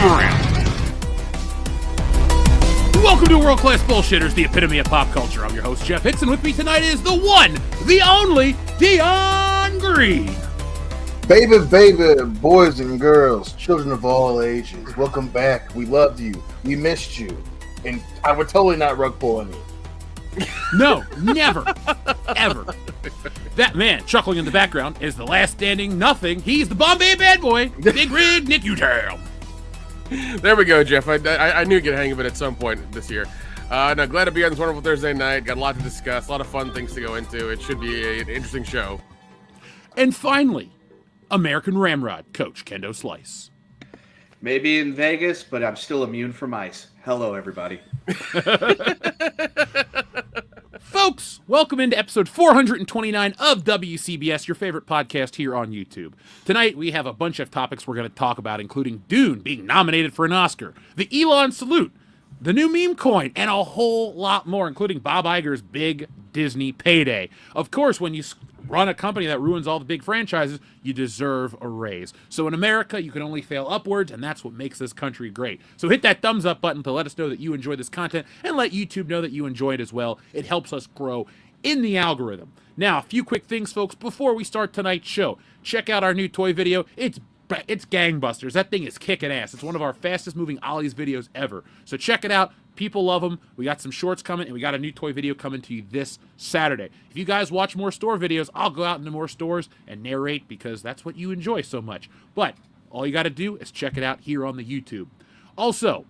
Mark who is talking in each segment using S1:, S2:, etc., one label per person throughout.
S1: around. Welcome to World Class Bullshitters, the epitome of pop culture. I'm your host, Jeff Hicks, and with me tonight is the one, the only, Dion Green.
S2: Baby, boys and girls, children of all ages, welcome back. We loved you. We missed you. And I would totally not rug pull on you.
S1: No, never, ever. That man chuckling in the background is the last standing nothing. He's the Bombay bad boy, Big Rig Nick Utown.
S3: There we go, Jeff. I knew you'd get a hang of it at some point this year. Now, glad to be on this wonderful Thursday night. Got a lot to discuss, a lot of fun things to go into. It should be an interesting show.
S1: And finally, American Ramrod coach Kendo Slice.
S4: Maybe in Vegas, but I'm still immune from ice. Hello, everybody.
S1: Folks, welcome into episode 429 of WCBs, your favorite podcast here on YouTube. Tonight, we have a bunch of topics we're going to talk about, including Dune being nominated for an Oscar, the Elon salute, the new meme coin, and a whole lot more, including Bob Iger's big Disney payday. Of course, when you run a company that ruins all the big franchises, you deserve a raise. So in America, you can only fail upwards, and that's what makes this country great. So hit that thumbs up button to let us know that you enjoy this content, and let YouTube know that you enjoy it as well. It helps us grow in the algorithm. Now, a few quick things, folks, before we start tonight's show. Check out our new toy video. It's gangbusters. That thing is kicking ass. It's one of our fastest moving Ollie's videos ever. So check it out. People love them. We got some shorts coming, and we got a new toy video coming to you this Saturday. If you guys watch more store videos, I'll go out into more stores and narrate because that's what you enjoy so much. But all you got to do is check it out here on the YouTube. Also,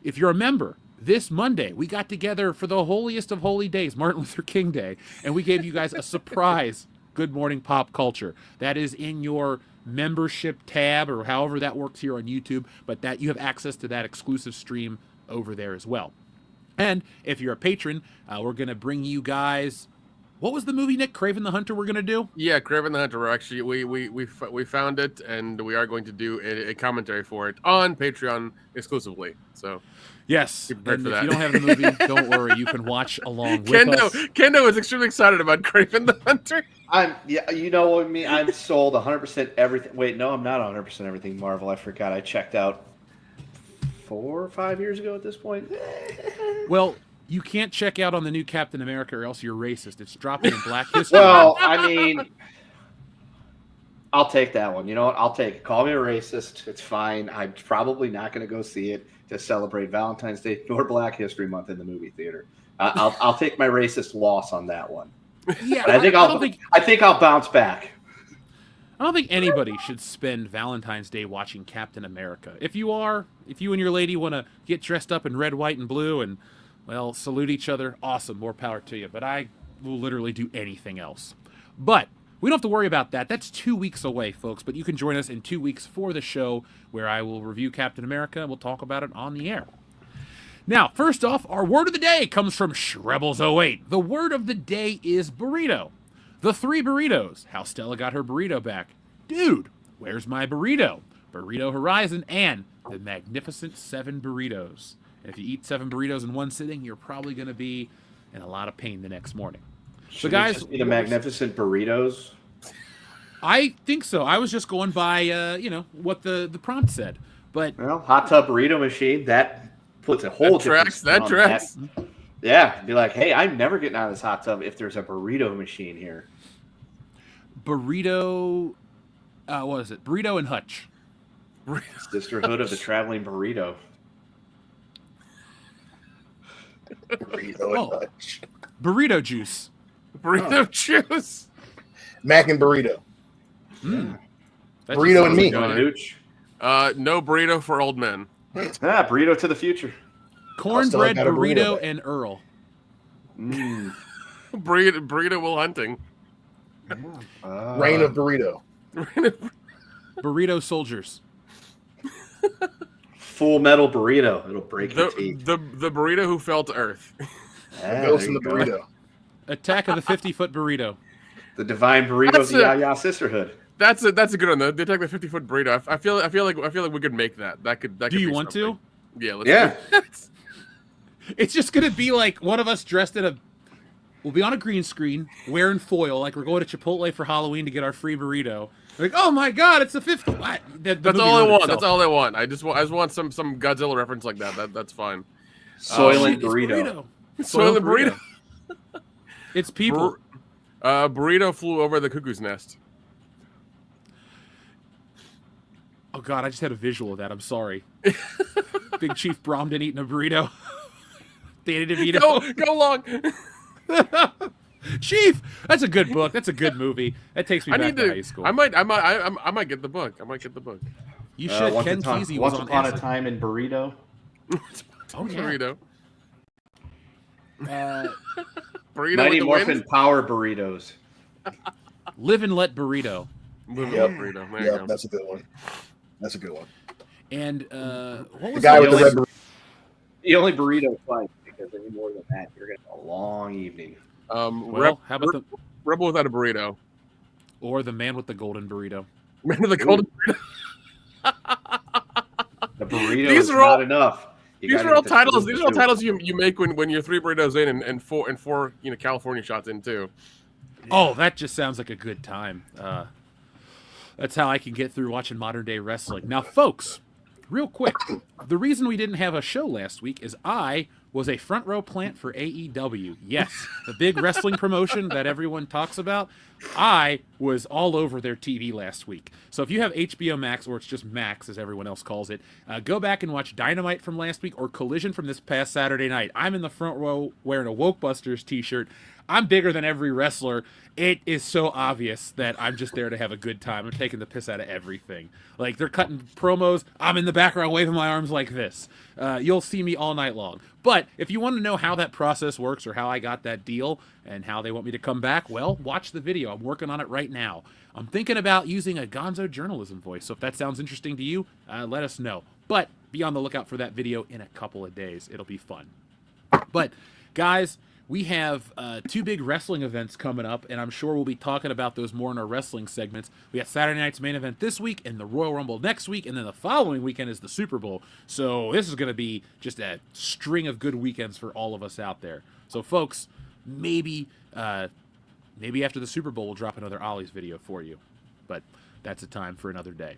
S1: if you're a member, this Monday, we got together for the holiest of holy days, Martin Luther King Day, and we gave you guys a surprise Good Morning Pop Culture. That is in your membership tab or however that works here on YouTube, but that you have access to that exclusive stream over there as well. And if you're a patron, we're going to bring you guys, what was the movie, Nick? Kraven the Hunter we're going to do?
S3: Yeah, Kraven the Hunter. We're actually, we found it, and we are going to do a commentary for it on Patreon exclusively. So
S1: yes,
S3: be prepared
S1: and
S3: for
S1: if
S3: that.
S1: you don't have the movie, don't worry, you can watch along with us.
S3: Kendo is extremely excited about Kraven the Hunter.
S4: You know me, I'm sold 100% everything. Wait, no, I'm not 100% everything Marvel. I forgot. I checked out 4 or 5 years ago at this point.
S1: Well, you can't check out on the new Captain America or else you're racist. It's dropping in Black History.
S4: Well, I mean, I'll take that one. You know what? I'll take it. Call me a racist. It's fine. I'm probably not going to go see it to celebrate Valentine's Day nor Black History Month in the movie theater. I'll take my racist loss on that one.
S1: Yeah,
S4: But I think I'll bounce back.
S1: I don't think anybody should spend Valentine's Day watching Captain America. If you and your lady want to get dressed up in red, white, and blue and, well, salute each other, awesome, more power to you. But I will literally do anything else. But we don't have to worry about that. That's 2 weeks away, folks. But you can join us in 2 weeks for the show where I will review Captain America and we'll talk about it on the air. Now, first off, our word of the day comes from Shrebels08. The word of the day is burrito. The 3 burritos, how Stella got her burrito back. Dude, where's my burrito? Burrito Horizon, and the magnificent 7 burritos. And if you eat 7 burritos in one sitting, you're probably going to be in a lot of pain the next morning. So, guys,
S4: the magnificent burritos.
S1: I think so. I was just going by, what the prompt said. But
S4: Well, hot tub burrito machine, that puts a whole different spin
S3: That
S4: on
S3: tracks.
S4: Yeah, be like, hey, I'm never getting out of this hot tub if there's a burrito machine here.
S1: burrito, what is it? Burrito and Hutch.
S4: Sisterhood of the Traveling Burrito.
S2: Burrito and Hutch.
S1: Burrito juice.
S3: Burrito juice.
S2: Mac and burrito.
S1: That
S2: Burrito
S1: just
S2: and me.
S1: sounds good.
S4: Nooch.
S3: No burrito for old men.
S4: Burrito to the future.
S1: Cornbread,
S2: got a
S1: burrito,
S2: burrito.
S1: and Earl.
S3: Burrito Will Hunting.
S2: Reign of burrito.
S1: Burrito soldiers.
S4: Full Metal Burrito. It'll break your teeth.
S3: The burrito who fell to earth.
S2: Ghost in the burrito.
S1: Attack of the 50-foot burrito.
S4: The Divine Burrito of the Yaya Sisterhood.
S3: That's a good one though. They take the 50-foot burrito. I feel like we could make that. That could.
S1: Do you want to?
S3: Yeah. Let's
S4: Yeah.
S3: do it.
S1: It's just going to be like one of us dressed in a... We'll be on a green screen, wearing foil, like we're going to Chipotle for Halloween to get our free burrito. Like, oh my god, it's a 50. What?
S3: That's all I want. That's all I want. I just want some Godzilla reference like that. That's fine.
S4: Soylent
S1: It's
S4: burrito.
S3: Soylent burrito.
S1: It's people.
S3: Burrito flew over the cuckoo's nest.
S1: Oh god, I just had a visual of that. I'm sorry. Big Chief Bromden eating a burrito. Danny DeVito.
S3: Go long.
S1: Chief, that's a good book. That's a good movie. That takes me back to high school.
S3: I might get the book.
S1: You should. Ken Kesey was
S4: Once
S1: on
S4: Upon a
S1: acid.
S4: Time in Burrito.
S1: Oh yeah.
S3: Burrito. Burrito
S4: Mighty
S3: with the
S4: Morphin
S3: wind.
S4: Power Burritos.
S1: Live and Let Burrito.
S3: Live
S2: Yep.
S3: with burrito. There you go.
S2: That's a good one. That's a good one.
S1: And what
S2: The
S1: was
S2: guy
S1: the
S2: with the
S1: other-
S2: red.
S4: The only burrito fine, because any more than that, you're gonna have a long evening.
S1: Well, how about the
S3: Rebel without a burrito?
S1: or the man with the golden burrito?
S3: Man of the golden.
S4: The burrito
S3: These
S4: is
S3: are all-
S4: not enough.
S3: These are all titles. These are all titles you make when you're 3 burritos in and four California shots in too.
S1: Oh, that just sounds like a good time. That's how I can get through watching modern day wrestling. Now, folks, real quick, the reason we didn't have a show last week is I was a front row plant for AEW. Yes, the big wrestling promotion that everyone talks about. I was all over their TV last week. So if you have HBO Max, or it's just Max as everyone else calls it, go back and watch Dynamite from last week or Collision from this past Saturday night. I'm in the front row wearing a Wokebusters t-shirt. I'm bigger than every wrestler. It is so obvious that I'm just there to have a good time. I'm taking the piss out of everything. Like, they're cutting promos. I'm in the background waving my arms like this. You'll see me all night long. But if you want to know how that process works or how I got that deal and how they want me to come back, well, watch the video. I'm working on it right now. I'm thinking about using a gonzo journalism voice. So if that sounds interesting to you, let us know. But be on the lookout for that video in a couple of days. It'll be fun. But, guys, we have 2 big wrestling events coming up, and I'm sure we'll be talking about those more in our wrestling segments. We got Saturday night's main event this week, and the Royal Rumble next week, and then the following weekend is the Super Bowl. So this is going to be just a string of good weekends for all of us out there. So, folks, maybe after the Super Bowl, we'll drop another Ollie's video for you. But that's a time for another day.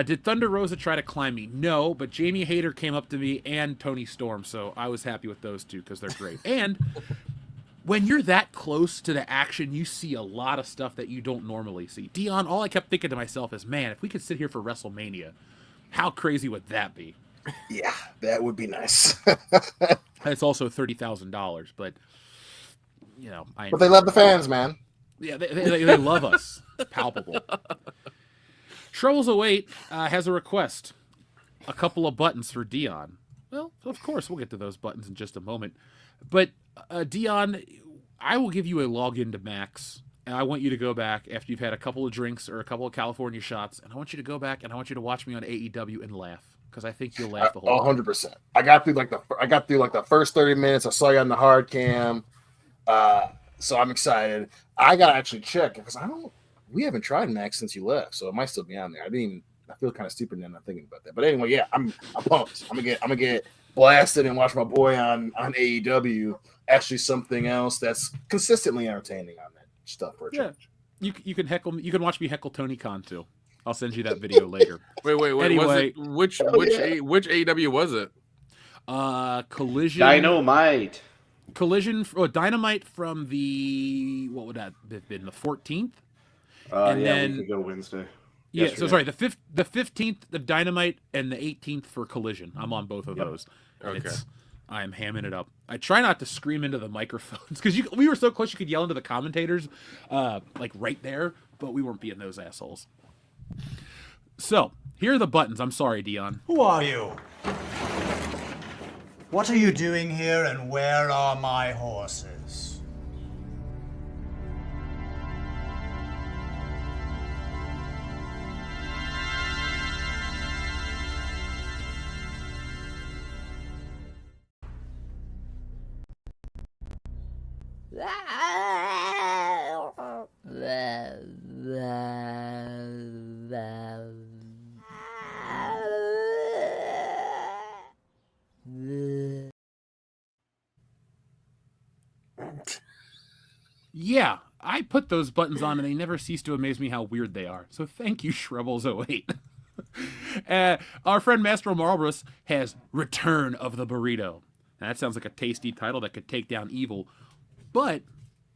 S1: Did Thunder Rosa try to climb me? No, but Jamie Hayter came up to me and Tony Storm, so I was happy with those two because they're great. And when you're that close to the action, you see a lot of stuff that you don't normally see. Dion, all I kept thinking to myself is, man, if we could sit here for WrestleMania, how crazy would that be?
S2: Yeah, that would be nice.
S1: It's also $30,000, but, you know.
S2: But they love the fans, man.
S1: Yeah, they love us. It's palpable. Troubles Await has a request. A couple of buttons for Dion. Well, of course, we'll get to those buttons in just a moment. But, Dion, I will give you a login to Max, and I want you to go back after you've had a couple of drinks or a couple of California shots, and I want you to go back and I want you to watch me on AEW and laugh, because I think you'll laugh the whole time.
S2: 100%. I got through the first 30 minutes. I saw you on the hard cam. So I'm excited. I gotta actually check because we haven't tried Max since you left, so it might still be on there. I feel kind of stupid now not thinking about that. But anyway, yeah, I'm pumped. I'm gonna get blasted and watch my boy on AEW. Actually, something else that's consistently entertaining on that stuff for a change.
S1: You can heckle me. You can watch me heckle Tony Khan too. I'll send you that video later.
S3: Wait.
S1: Anyway,
S3: Was it which AEW was it?
S1: Collision.
S4: Dynamite.
S1: Dynamite from the, what would that have been, the 14th?
S4: And
S1: then-
S4: then we could go Wednesday.
S1: Yeah,
S4: Yesterday.
S1: so sorry, the 15th of Dynamite and the 18th for Collision. I'm on both of those. And
S3: Okay.
S1: I'm hamming it up. I try not to scream into the microphones because we were so close you could yell into the commentators, like right there, but we weren't being those assholes. So, here are the buttons. I'm sorry, Dion.
S5: Who are you? What are you doing here, and where are my horses?
S1: Yeah, I put those buttons on and they never cease to amaze me how weird they are. So thank you, Shrebbles08. Our friend Master Marlbus has Return of the Burrito. Now, that sounds like a tasty title that could take down evil. But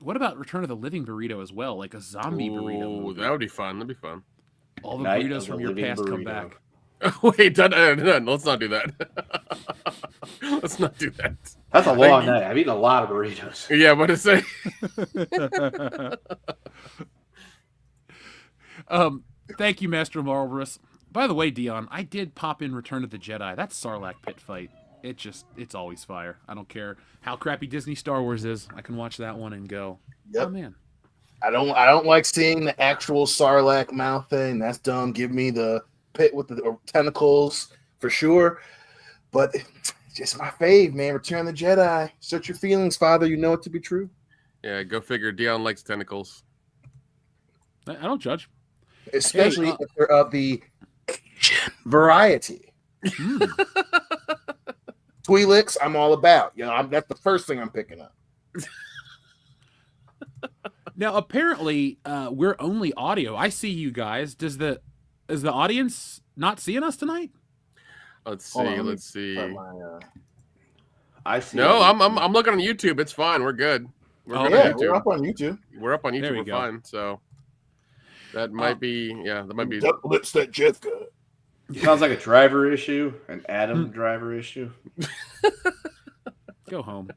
S1: what about Return of the Living Burrito as well? Like a zombie burrito movie.
S3: That would be fun. That'd be fun.
S1: All the
S4: Night
S1: burritos
S4: of
S1: from
S4: the
S1: your
S4: Living
S1: past come
S4: Burrito.
S1: back.
S3: Wait, let's not do that. Let's not do that.
S4: That's a long night. I've eaten a lot of burritos.
S3: Yeah, what to say?
S1: Thank you, Master Marlbus. By the way, Dion, I did pop in Return of the Jedi. That Sarlacc pit fight. It's always fire. I don't care how crappy Disney Star Wars is. I can watch that one and go,
S2: Yep.
S1: oh man.
S2: I don't like seeing the actual Sarlacc mouth thing. That's dumb. Give me the pit with the tentacles for sure. But it's just my fave, man. Return of the Jedi. Search your feelings, Father. You know it to be true.
S3: Yeah, go figure. Dion likes tentacles.
S1: I don't judge.
S2: Especially if they're of the Asian variety. Twi'leks, I'm all about. That's the first thing I'm picking up.
S1: Now, apparently, we're only audio. I see you guys. Is the audience not seeing us tonight?
S3: Let's see.
S2: Hold on,
S3: Let's see.
S4: I see.
S3: No,
S4: it.
S3: I'm looking on YouTube. It's fine. We're good. We're good
S2: Yeah,
S3: on
S2: we're
S3: YouTube.
S2: up on YouTube.
S3: We're up on
S1: There
S3: YouTube.
S1: we
S3: We're
S1: go.
S3: fine. So that might be. Yeah, that might be.
S2: Duck lips that Jeff got.
S4: Sounds like a driver issue, an Adam driver issue.
S1: Go home.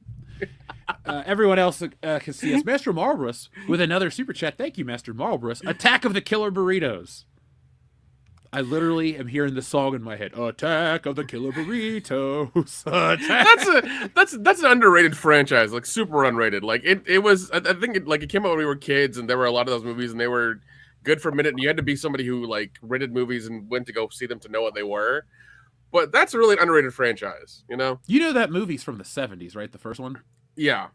S1: Everyone else can see us. Master Marlbus with another super chat. Thank you, Master Marlbus. Attack of the Killer Burritos. I literally am hearing the song in my head. Attack of the Killer Burritos. Attack.
S3: That's an underrated franchise, like super unrated. Like it was. I think it came out when we were kids, and there were a lot of those movies, and they were good for a minute. And you had to be somebody who like rented movies and went to go see them to know what they were. But that's a really underrated franchise, you know.
S1: You know that movie's from the 70s, right? The first one.
S3: Yeah.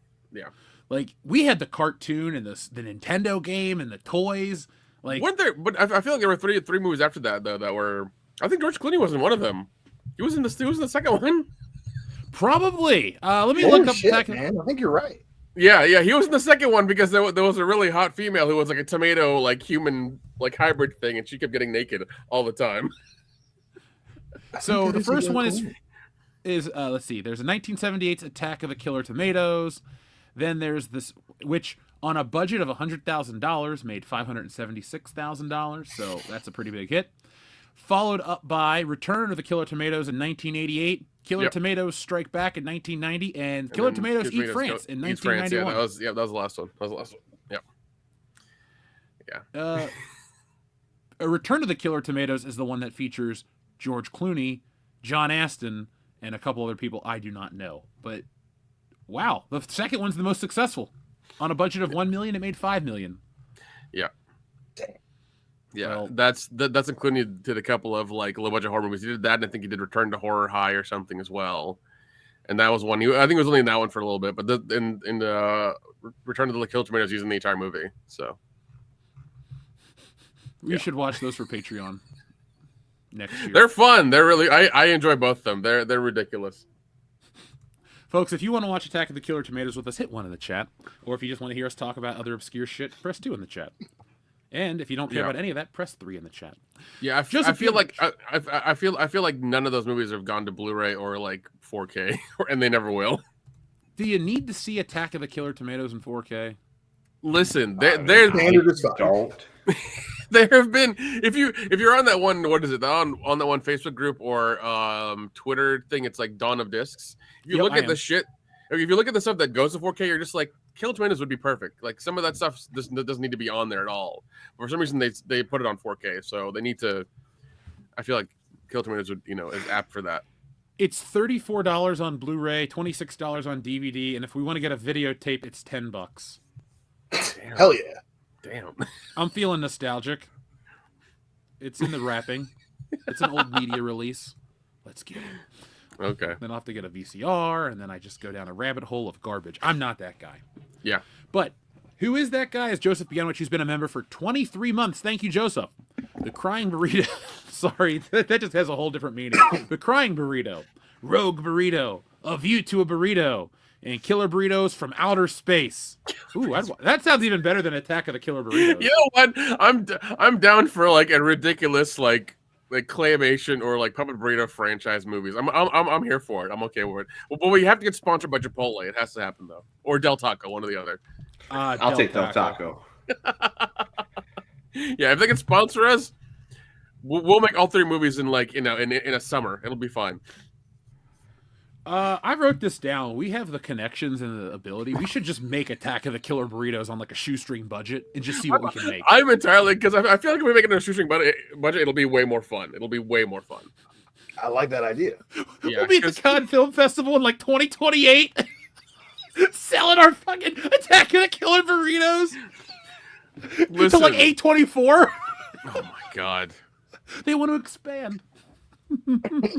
S1: Like we had the cartoon and the Nintendo game and the toys. Like
S3: Weren't there? But I feel like there were three movies after that though that were. I think George Clooney wasn't one of them. He was in the second one.
S1: probably. Let me look up.
S2: Shit, man. I think you're right.
S3: Yeah, he was in the second one because there was a really hot female who was like a tomato, like human, like hybrid thing, and she kept getting naked all the time.
S1: So the first one is let's see. There's a 1978 Attack of the Killer Tomatoes. Then there's this, which on a budget of $100,000 made $576,000. So that's a pretty big hit. Followed up by Return of the Killer Tomatoes in 1988. Killer Tomatoes Strike Back in 1990, and Killer Tomatoes Eat France in 1991.
S3: Yeah, that was the last one. Yeah.
S1: A Return of the Killer Tomatoes is the one that features George Clooney, John Aston, and a couple other people I do not know. But wow, the second one's the most successful. On a budget of $1 million, it made $5 million.
S3: Yeah. Yeah,
S1: Well,
S3: that's including did a couple of like a little bunch of horror movies. He did that, and I think he did Return to Horror High or something as well. And that was one. I think it was only in that one for a little bit, but in the Return to the Killer Tomatoes, he's in the entire movie. So
S1: we should watch those for Patreon next year.
S3: they're fun. They're really. I enjoy both of them. They're ridiculous.
S1: Folks, if you want to watch Attack of the Killer Tomatoes with us, hit 1 in the chat. Or if you just want to hear us talk about other obscure shit, press 2 in the chat. And if you don't care about any of that, press 3 in the chat.
S3: Yeah, I feel like I feel like none of those movies have gone to Blu-ray or like 4K, and they never will.
S1: Do you need to see Attack of the Killer Tomatoes in 4K?
S3: Listen,
S2: Standard is fine.
S4: Don't.
S3: there have been if you're on that one, what is it, on that one Facebook group or Twitter thing, it's like Dawn of Discs. If you look at the shit, if you look at the stuff that goes to 4K, you're just like, Killer Tomatoes would be perfect. Like some of that stuff doesn't need to be on there at all. For some reason, they put it on 4K, so they need to. I feel like Killer Tomatoes would is apt for that.
S1: It's $34 on Blu-ray, $26 on DVD, and if we want to get a videotape, it's $10.
S3: Damn.
S2: Hell yeah.
S3: Damn.
S1: I'm feeling nostalgic. It's in the wrapping. It's an old media release. Let's get it.
S3: Okay.
S1: Then I'll have to get a VCR, and then I just go down a rabbit hole of garbage. I'm not that guy.
S3: Yeah.
S1: But who is that guy? Is Joseph Bianwich, who's been a member for 23 months. Thank you, Joseph. The Crying Burrito. Sorry, that just has a whole different meaning. The Crying Burrito. Rogue Burrito. A View to a Burrito. and Killer Burritos from Outer Space. Ooh, that sounds even better than Attack of the Killer Burritos.
S3: You know what? I'm down for like a ridiculous like claymation or like puppet burrito franchise movies. I'm here for it. I'm okay with it. But we have to get sponsored by Chipotle. It has to happen though, or Del Taco, one or the other.
S4: I'll take Del Taco.
S3: Yeah, if they can sponsor us, we'll make all 3 movies in like in a summer. It'll be fine.
S1: I wrote this down. We have the connections and the ability. We should just make Attack of the Killer Burritos on like a shoestring budget and just see what we can make.
S3: I'm entirely, because I feel like if we make it on a shoestring budget, it'll be way more fun. It'll be way more fun.
S2: I like that idea.
S1: Yeah, we'll be at the Cannes Film Festival in like 2028, selling our fucking Attack of the Killer Burritos to like A24.
S3: Oh my god,
S1: they want to expand.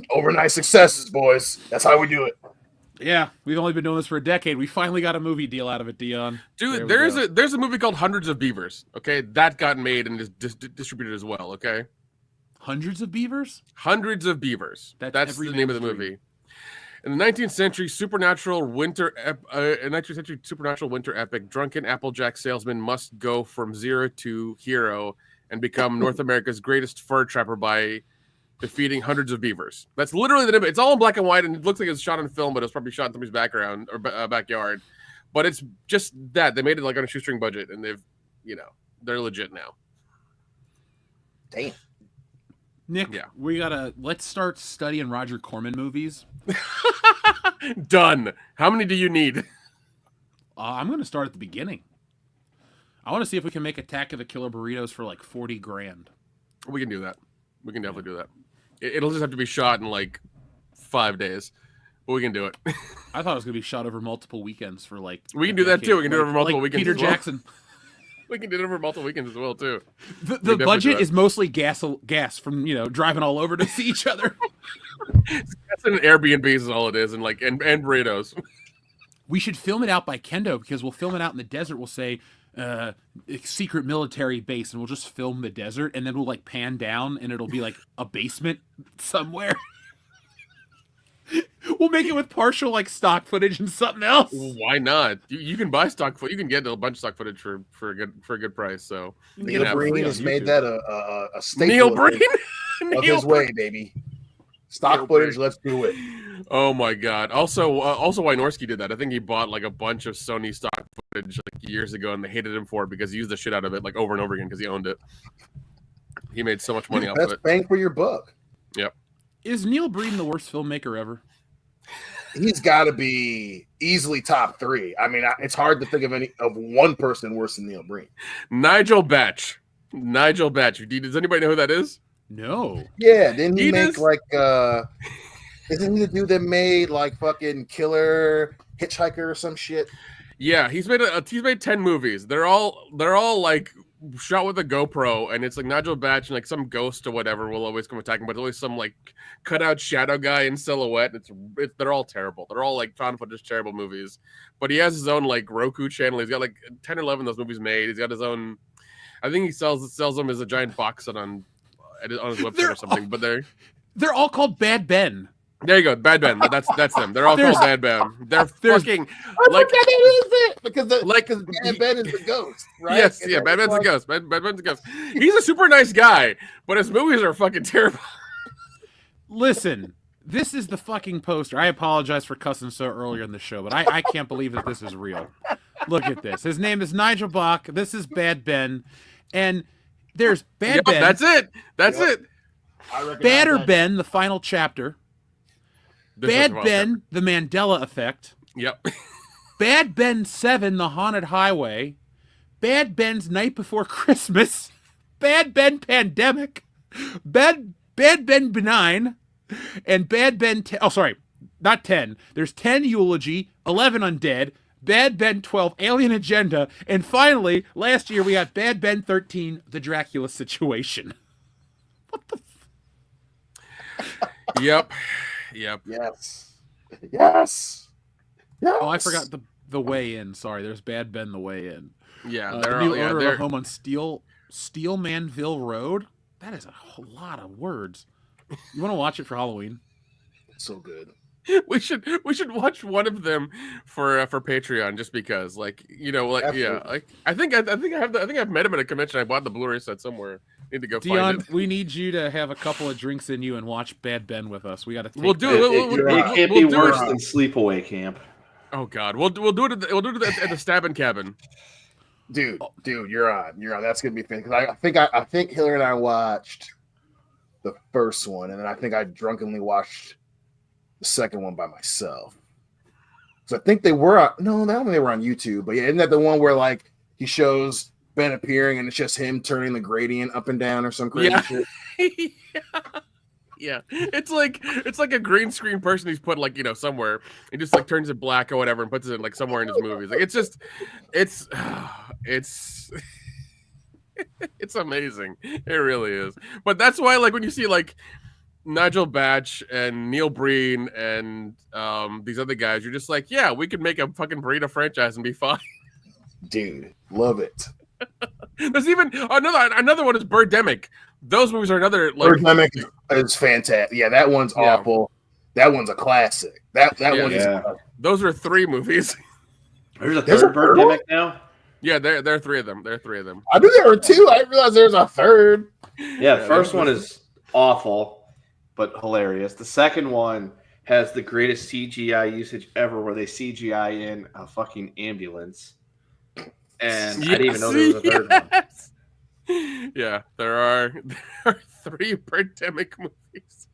S2: Overnight successes, boys. That's how we do it.
S1: Yeah, we've only been doing this for a decade. We finally got a movie deal out of it, Dion.
S3: Dude, there's a movie called Hundreds of Beavers. Okay, that got made and is distributed as well. Okay,
S1: Hundreds of Beavers.
S3: Hundreds of Beavers. That's the name of the movie. In the 19th century supernatural winter epic, drunken Applejack salesman must go from zero to hero and become North America's greatest fur trapper by defeating hundreds of beavers. That's literally the name. It's all in black and white, and it looks like it's shot on film, but it's probably shot in somebody's background or backyard. But it's just that they made it like on a shoestring budget, and they're legit now.
S2: Damn.
S1: Nick, let's start studying Roger Corman movies.
S3: Done. How many do you need?
S1: I'm going to start at the beginning. I want to see if we can make Attack of the Killer Burritos for like $40,000.
S3: We can do that. We can definitely do that. It'll just have to be shot in like 5 days, but we can do it.
S1: I thought it was going to be shot over multiple weekends for like.
S3: We can do that too. We can do it over multiple weekends.
S1: Peter Jackson.
S3: We can do it over multiple weekends as well too.
S1: The budget is mostly gas from driving all over to see each other.
S3: That's an Airbnb is all it is, and burritos.
S1: We should film it out by Kendo because we'll film it out in the desert. We'll say secret military base, and we'll just film the desert, and then we'll like pan down, and it'll be like a basement somewhere. We'll make it with partial like stock footage and something else.
S3: Why not? You can buy stock footage. You can get a bunch of stock footage for a good price. So
S2: Neil Breen has made that a staple.
S3: Neil Breen
S2: of his way, baby. Stock footage, let's do it.
S3: Oh my god! Also, Wynorski did that. I think he bought like a bunch of Sony stock footage like years ago, and they hated him for it because he used the shit out of it like over and over again because he owned it. He made so much money off of it.
S2: That's bang for your buck.
S3: Yep.
S1: Is Neil Breen the worst filmmaker ever?
S2: He's got to be easily top 3. I mean, it's hard to think of one person worse than Neil Breen.
S3: Nigel Batch. Does anybody know who that is?
S1: No.
S2: Yeah, didn't he make like isn't he the dude that made like fucking Killer Hitchhiker or some shit?
S3: Yeah, he's made 10 movies. They're all like shot with a GoPro, and it's like Nigel Batch and like some ghost or whatever will always come attacking, but there's always some like cutout shadow guy in silhouette. They're all terrible. They're all like found footage terrible movies. But he has his own like Roku channel. He's got like 10 or 11 of those movies made. He's got his own. I think he sells them as a giant box set on his website or something. But
S1: they're all called Bad Ben.
S3: There you go, Bad Ben. That's them. They're all called Bad Ben. They're fucking
S2: like that is it because Bad Ben is the ghost, right?
S3: Yes, yeah, Bad Ben's a ghost. Bad Ben's a ghost. He's a super nice guy, but his movies are fucking terrible.
S1: Listen, this is the fucking poster. I apologize for cussing so earlier in the show, but I can't believe that this is real. Look at this. His name is Nigel Bach. This is Bad Ben, and there's Bad Ben.
S3: That's it. That's it.
S1: Badder Ben, the final chapter. Bad Ben, the Mandela Effect.
S3: Yep.
S1: Bad Ben 7, the Haunted Highway. Bad Ben's Night Before Christmas. Bad Ben Pandemic. Bad Ben Benign. And Bad Ben 10. Oh, sorry. Not 10. There's 10 Eulogy, 11 Undead, Bad Ben 12, Alien Agenda, and finally, last year we got Bad Ben 13, The Dracula Situation. What the
S3: Yep.
S2: Yes.
S1: Oh, I forgot the way in. Sorry, there's Bad Ben the way in.
S3: Yeah,
S1: the new owner of a home on Steelmanville Road. That is a whole lot of words. You want to watch it for Halloween?
S2: So good.
S3: We should watch one of them for Patreon just because, like,
S2: Absolutely.
S3: like I think I've met him at a convention. I bought the Blu-ray set somewhere. Need to go
S1: Dion,
S3: find it.
S1: we need you to have a couple of drinks in you and watch Bad Ben with us. We got to take
S3: We'll do
S1: that.
S3: it.
S4: It can't be worse than Sleepaway Camp.
S3: Oh God, we'll do it at the stabbing cabin.
S2: Dude, you're on. That's gonna be fun because I think Hillary and I watched the first one, and then I think I drunkenly watched the second one by myself. So I think they were on. No, I don't think they were on YouTube. But yeah, isn't that the one where like he shows Ben appearing and it's just him turning the gradient up and down or some crazy shit?
S3: Yeah, it's like a green screen person he's put like somewhere and just like turns it black or whatever and puts it in like somewhere in his movies. Like it's it's amazing. It really is. But that's why like when you see like Nigel Batch and Neil Breen and these other guys, you're just like, yeah, we could make a fucking burrito franchise and be fine.
S2: Dude, love it.
S3: There's even another one is Birdemic. Those movies are another like
S2: Birdemic is fantastic. Yeah, that one's awful. That one's a classic. That one is.
S3: Those are 3 movies.
S4: There's a third Birdemic now.
S3: Yeah, there are 3 of them. There are 3 of them.
S2: I knew there were 2. I didn't realize there was a third.
S4: Yeah, the first one is awful, but hilarious. The second one has the greatest CGI usage ever, where they CGI in a fucking ambulance. And I didn't even know there was a third one.
S3: Yeah, there are 3 Birdemic movies.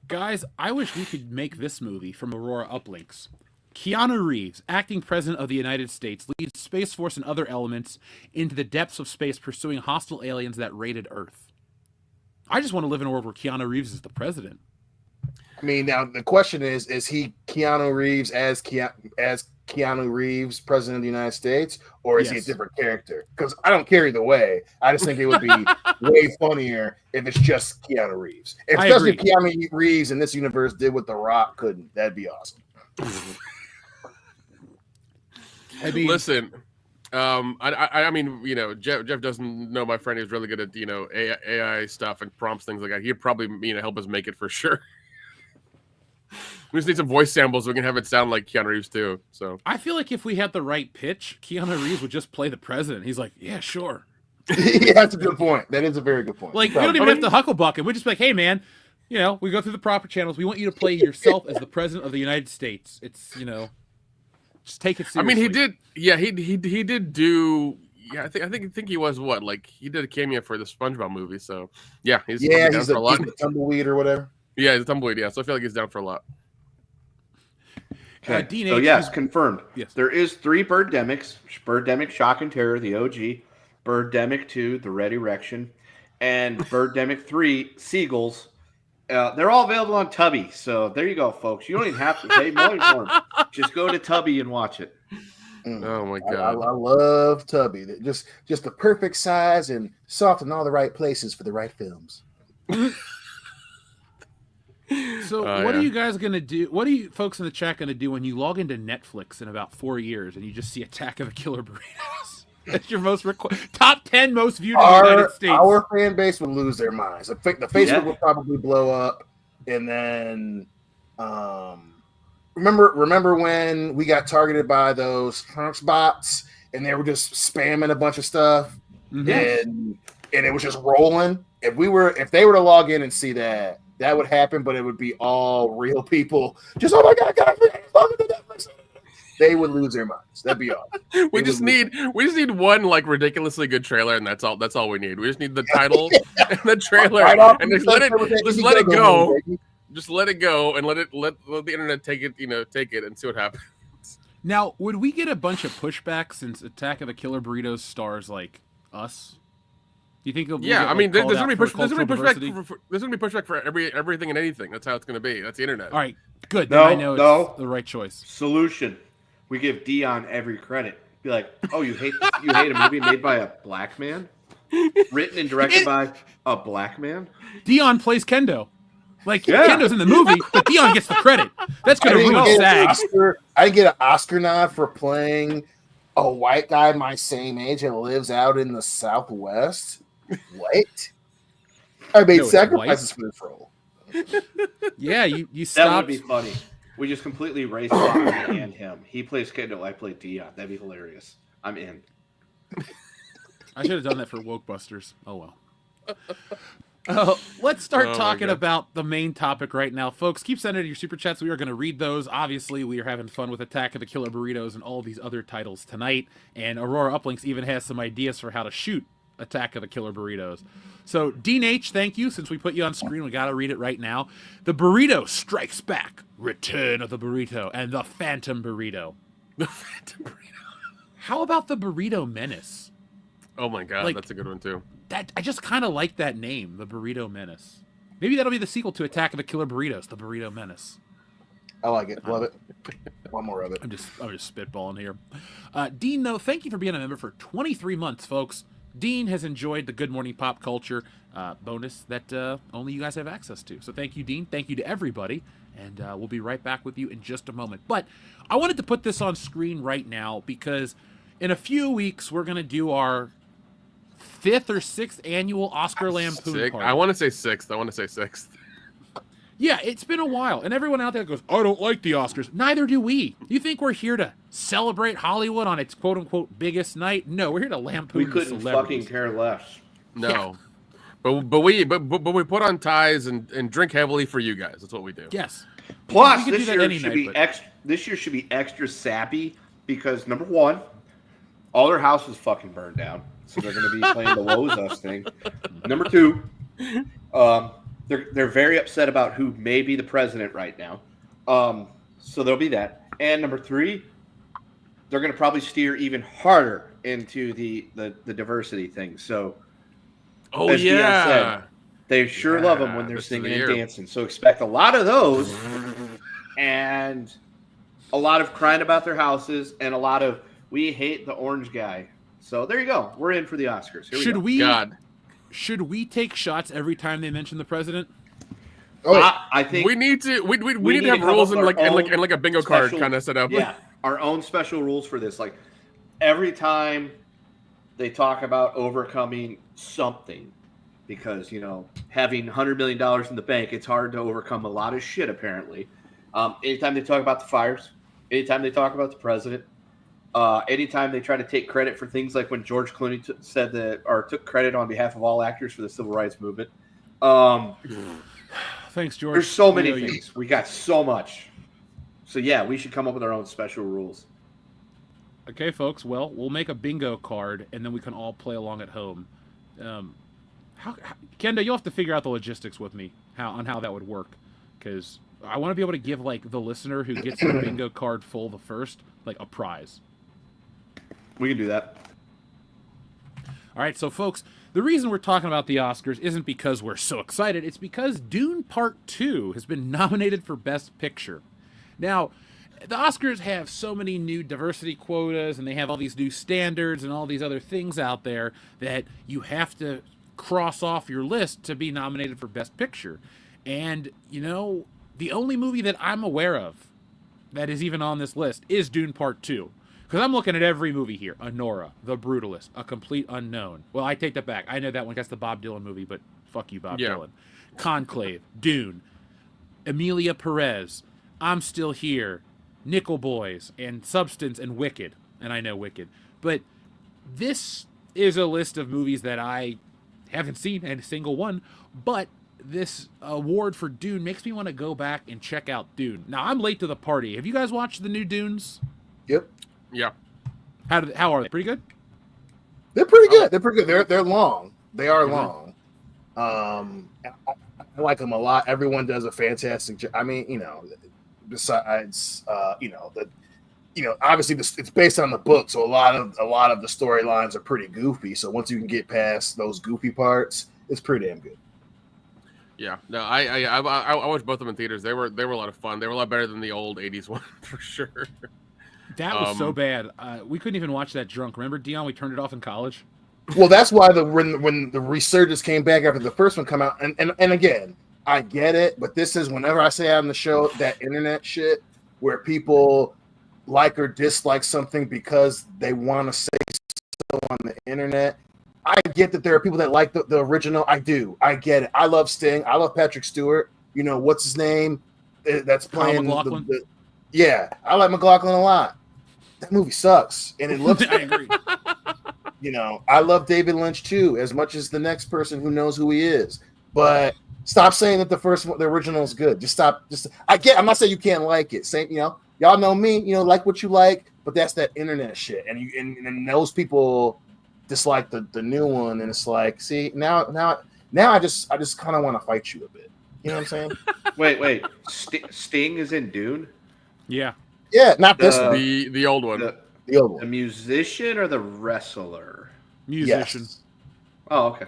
S1: Guys, I wish we could make this movie from Aurora Uplinks. Keanu Reeves, acting president of the United States, leads Space Force and other elements into the depths of space pursuing hostile aliens that raided Earth. I just want to live in a world where Keanu Reeves is the president.
S2: I mean, now the question is he Keanu Reeves as Keanu Reeves, president of the United States, or is he a different character? Because I don't care either way. I just think it would be way funnier if it's just Keanu Reeves. Especially if Keanu Reeves in this universe did what The Rock couldn't. That'd be awesome.
S3: I mean, listen, I mean, Jeff doesn't know my friend. He's really good at AI stuff and prompts, things like that. He'd probably help us make it for sure. We just need some voice samples so we can have it sound like Keanu Reeves too. So
S1: I feel like if we had the right pitch, Keanu Reeves would just play the president. He's like, yeah, sure.
S2: Yeah, that's a good point. That is a very good point.
S1: Like, we don't even have to hucklebuck him. We'd just be like, hey, man, we go through the proper channels. We want you to play yourself as the president of the United States. It's, just take it seriously.
S3: I mean, he did. Yeah, he did do. Yeah, I think he was what? Like, he did a cameo for the SpongeBob movie. So yeah, he's down for a lot.
S2: He's a tumbleweed or whatever.
S3: Yeah, he's a tumbleweed. Yeah, so I feel like he's down for a lot.
S4: Okay. So yes, confirmed. Yes, there is 3 Birdemics: Birdemic Shock and Terror, the OG; Birdemic 2, the Red Erection; and Birdemic 3, Seagulls. They're all available on Tubi. So there you go, folks. You don't even have to pay money for them. Just go to Tubi and watch it.
S3: Oh my god,
S2: I love Tubi. Just the perfect size and soft in all the right places for the right films.
S1: So what are you guys going to do? What are you folks in the chat going to do when you log into Netflix in about 4 years and you just see Attack of the Killer Burritos? That's your top 10 most viewed in the United States.
S2: Our fan base would lose their minds. I think the Facebook would probably blow up. And then remember when we got targeted by those bots and they were just spamming a bunch of stuff and it was just rolling? If they were to log in and see that would happen, but it would be all real people. Just, oh my God, they would lose their minds. That'd be awesome.
S3: We just need one like ridiculously good trailer, and that's all we need. We just need the title and the trailer, and just let it go. Just let it go and let the internet take it and see what happens.
S1: Now, would we get a bunch of pushback since Attack of the Killer Burritos stars like us? Do you think it'll
S3: I mean, there's gonna be pushback for everything and anything. That's how it's gonna be. That's the internet.
S1: All right, good. Then I know it's the right choice.
S4: Solution: we give Dion every credit. Be like, oh, you hate a movie made by a black man, written and directed by a black man.
S1: Dion plays Kendo. Like Kendo's in the movie, but Dion gets the credit. That's gonna ruin SAG.
S2: I get an Oscar nod for playing a white guy my same age and lives out in the Southwest. What? I made sacrifices for this role.
S1: Yeah, you
S4: That
S1: stopped.
S4: would be funny. We just completely race swap me and him. He plays Kendall, I play Dion. That'd be hilarious. I'm in.
S1: I should have done that for Woke Busters. Oh well. Let's start talking about the main topic right now. Folks, keep sending your super chats. We are going to read those. Obviously, we are having fun with Attack of the Killer Burritos and all these other titles tonight. And Aurora Uplinks even has some ideas for how to shoot Attack of the Killer Burritos. So, Dean H., thank you. Since we put you on screen, we got to read it right now. The Burrito Strikes Back. Return of the Burrito and the Phantom Burrito.
S3: The Phantom Burrito.
S1: How about the Burrito Menace?
S3: Oh my god, that's a good one too.
S1: That I just kind of like that name, the Burrito Menace. Maybe that'll be the sequel to Attack of the Killer Burritos, the Burrito Menace.
S2: I like it. Love it. One more of it.
S1: I'm just spitballing here. Dean, though, thank you for being a member for 23 months, folks. Dean has enjoyed the Good Morning Pop Culture bonus that only you guys have access to. So thank you, Dean. Thank you to everybody. And we'll be right back with you in just a moment. But I wanted to put this on screen right now because in a few weeks, we're going to do our 5th or 6th annual Oscar Lampoon party.
S3: I want to say 6th.
S1: Yeah, it's been a while. And everyone out there goes, I don't like the Oscars. Neither do we. You think we're here to celebrate Hollywood on its quote-unquote biggest night? No, we're here to lampoon
S4: We couldn't fucking care less.
S3: No.
S1: Yeah.
S3: But we put on ties and drink heavily for you guys. That's what we do.
S1: Yes.
S4: Plus,
S1: We could do
S4: this
S1: that
S4: year
S1: any
S4: should
S1: night,
S4: be
S1: but-
S4: this year should be extra sappy because number one, all their houses fucking burned down, so they're going to be playing the woes us thing. Number two, they're very upset about who may be the president right now, so there'll be that. And number three, they're going to probably steer even harder into the diversity thing. So, as Dion said, they sure love them when they're singing and dancing. So expect a lot of those, and a lot of crying about their houses, and a lot of we hate the orange guy. So there you go. We're in for the Oscars. Here we go.
S1: Should we take shots every time they mention the president?
S4: I think
S3: we need to. We need to have rules and like a bingo card kind of set up.
S4: Yeah, our own special rules for this. Like every time they talk about overcoming something, because having $100 million in the bank, it's hard to overcome a lot of shit. Apparently, anytime they talk about the fires, anytime they talk about the president. Anytime they try to take credit for things like when George Clooney took credit on behalf of all actors for the civil rights movement.
S1: Thanks, George.
S4: There's so many things. We got so much. So yeah, we should come up with our own special rules.
S1: Okay, folks. Well, we'll make a bingo card, and then we can all play along at home. Kenda, you'll have to figure out the logistics with me on how that would work, because I want to be able to give like the listener who gets the bingo card full the first like a prize.
S4: We can do that.
S1: All right, so folks, the reason we're talking about the Oscars isn't because we're so excited. It's because Dune Part 2 has been nominated for Best Picture. Now, the Oscars have so many new diversity quotas, and they have all these new standards and all these other things out there that you have to cross off your list to be nominated for Best Picture. And, the only movie that I'm aware of that is even on this list is Dune Part 2. Because I'm looking at every movie here. Anora, The Brutalist, A Complete Unknown. Well, I take that back. I know that one. That's the Bob Dylan movie, but fuck you, Bob Dylan. Conclave, Dune, Emilia Perez, I'm Still Here, Nickel Boys, and Substance, and Wicked. And I know Wicked. But this is a list of movies that I haven't seen, and a single one. But this award for Dune makes me want to go back and check out Dune. Now, I'm late to the party. Have you guys watched the new Dunes?
S2: Yep.
S3: Yeah.
S1: How are they? Pretty good?
S2: They're pretty good. They're pretty good. They're long. They are long. I like them a lot. Everyone does a fantastic job. I mean, besides obviously it's based on the book, so a lot of the storylines are pretty goofy. So once you can get past those goofy parts, it's pretty damn good.
S3: Yeah, no, I watched both of them in theaters. They were a lot of fun. They were a lot better than the old '80s one for sure.
S1: That was so bad. We couldn't even watch that drunk. Remember, Dion? We turned it off in college.
S2: Well, that's why when the resurgence came back after the first one come out, and again, I get it, but this is whenever I say on the show that internet shit where people like or dislike something because they want to say so on the internet. I get that there are people that like the original. I do. I get it. I love Sting. I love Patrick Stewart. what's his name that's playing
S1: McLaughlin?
S2: Yeah, I like McLaughlin a lot. That movie sucks, and it looks.
S1: I agree.
S2: I love David Lynch too, as much as the next person who knows who he is. But stop saying that the original is good. Just stop. I'm not saying you can't like it. Same, y'all know me. Like what you like, but that's that internet shit, and those people dislike the new one, and it's like, see, now I just kind of want to fight you a bit. You know what I'm saying?
S4: Wait. Sting is in Dune?
S1: Yeah.
S2: Yeah, not this one.
S3: The old one.
S2: The old one.
S4: The musician or the wrestler?
S1: Musician.
S2: Yes.
S4: Oh, okay.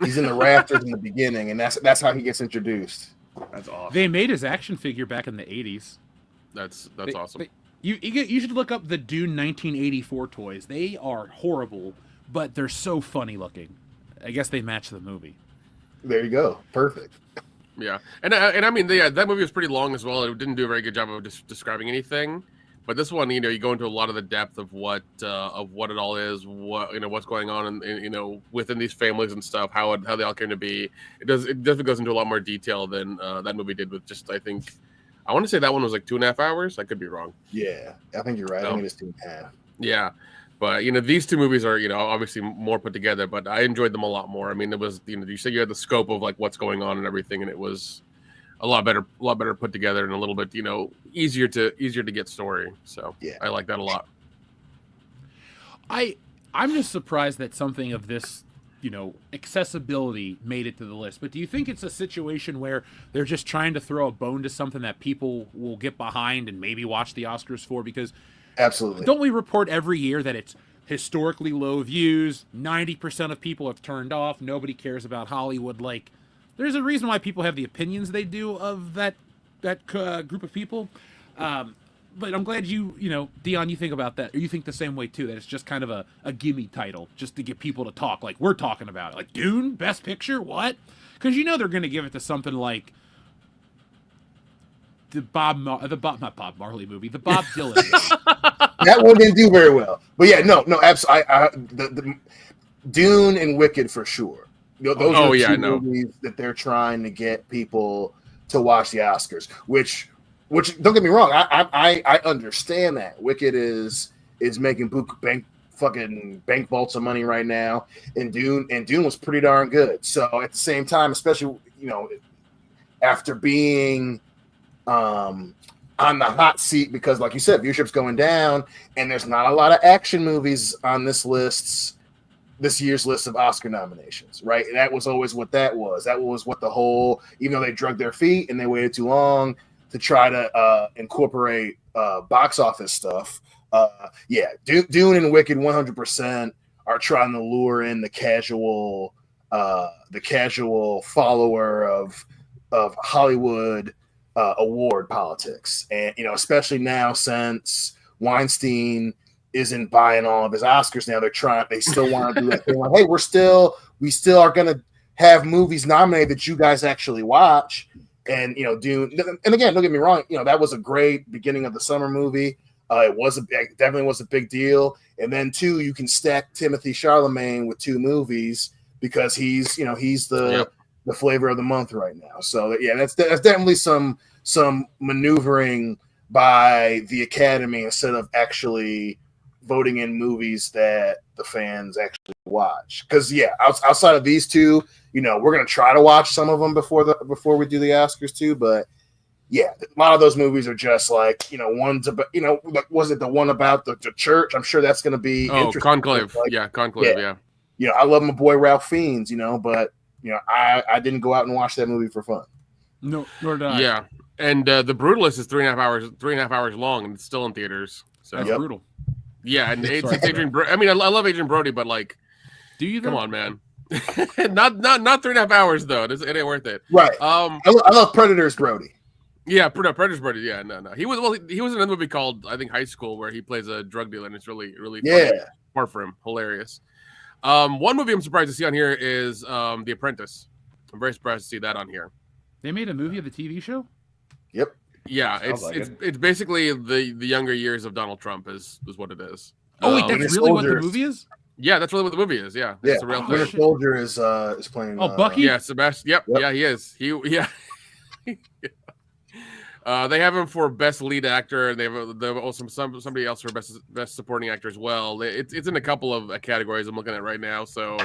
S2: He's in the rafters in the beginning, and that's how he gets introduced.
S4: That's awesome.
S1: They made his action figure back in the 80s.
S3: That's awesome.
S1: You should look up the Dune 1984 toys. They are horrible, but they're so funny looking. I guess they match the movie.
S2: There you go. Perfect.
S3: Yeah, and I mean, that movie was pretty long as well. It didn't do a very good job of describing anything. But this one, you go into a lot of the depth of what it all is, what's going on, and within these families and stuff, how they all came to be. It definitely goes into a lot more detail than that movie did with just, I think, I want to say that one was like 2.5 hours. I could be wrong.
S2: Yeah, I think you're right. I think it's 2.5.
S3: Yeah. But these two movies are obviously more put together, but I enjoyed them a lot more. I mean, it was you said you had the scope of like what's going on and everything, and it was a lot better put together and a little bit easier to get story. So yeah, I like that a lot.
S1: I'm just surprised that something of this accessibility made it to the list. But do you think it's a situation where they're just trying to throw a bone to something that people will get behind and maybe watch the Oscars for? Because
S2: absolutely,
S1: don't we report every year that it's historically low views, 90% of people have turned off, nobody cares about Hollywood? Like, there's a reason why people have the opinions they do of that group of people. But I'm glad Dion, you think about that, or you think the same way too, that it's just kind of a gimme title just to get people to talk like we're talking about it. Like, Dune, Best Picture, what? Because they're going to give it to something like the Bob Marley movie, the Bob Dylan movie.
S2: That one didn't do very well. But yeah, no, absolutely. The Dune and Wicked for sure. Those are two movies that they're trying to get people to watch the Oscars, which don't get me wrong, I understand that. Wicked is making bank vaults of money right now, and Dune was pretty darn good. So at the same time, especially after being on the hot seat, because like you said, viewership's going down, and there's not a lot of action movies on this year's list of Oscar nominations, right? And that was always what that was. That was what the whole, even though they drug their feet and they waited too long to try to incorporate box office stuff. Dune and Wicked 100% are trying to lure in the casual follower of Hollywood award politics, and especially now since Weinstein isn't buying all of his Oscars now. They still want to do that thing like, hey, we still are going to have movies nominated that you guys actually watch. And, Dune, and again, don't get me wrong, that was a great beginning of the summer movie. It definitely was a big deal. And then too, you can stack Timothée Chalamet with two movies because he's the flavor of the month right now. So yeah, that's definitely some maneuvering by the Academy instead of actually voting in movies that the fans actually watch. Because outside of these two, we're gonna try to watch some of them before we do the Oscars too. But yeah, a lot of those movies are just like one's about was it the one about the church? I'm sure that's gonna be interesting.
S3: Conclave.
S2: Like,
S3: Conclave. Yeah.
S2: I love my boy Ralph Fiennes, but I didn't go out and watch that movie for fun.
S1: No, nor did I.
S3: Yeah, and The Brutalist is 3.5 hours long, and it's still in theaters. So
S1: that's brutal.
S3: Yeah, and it's Adrian. I mean, I love Adrian Brody, but like,
S1: do you?
S3: Come on, man. not 3.5 hours though. It ain't worth it.
S2: Right. I love Predators Brody.
S3: Yeah, Predators Brody. Yeah, no. He was in another movie called I think High School where he plays a drug dealer, and it's really funny. Far for him, hilarious. One movie I'm surprised to see on here is The Apprentice. I'm very surprised to see that on here.
S1: They made a movie of the TV show?
S2: Yep.
S3: Yeah, it's basically the younger years of Donald Trump is what it is.
S1: Oh wait, that's really what the movie is?
S3: Yeah, that's really what the movie is. Yeah, that's a real thing.
S2: Winter Soldier is playing.
S1: Oh, Bucky.
S3: Yeah, Sebastian. Yep. Yeah, he is. They have him for best lead actor. They have also somebody else for best supporting actor as well. It's in a couple of categories I'm looking at right now. So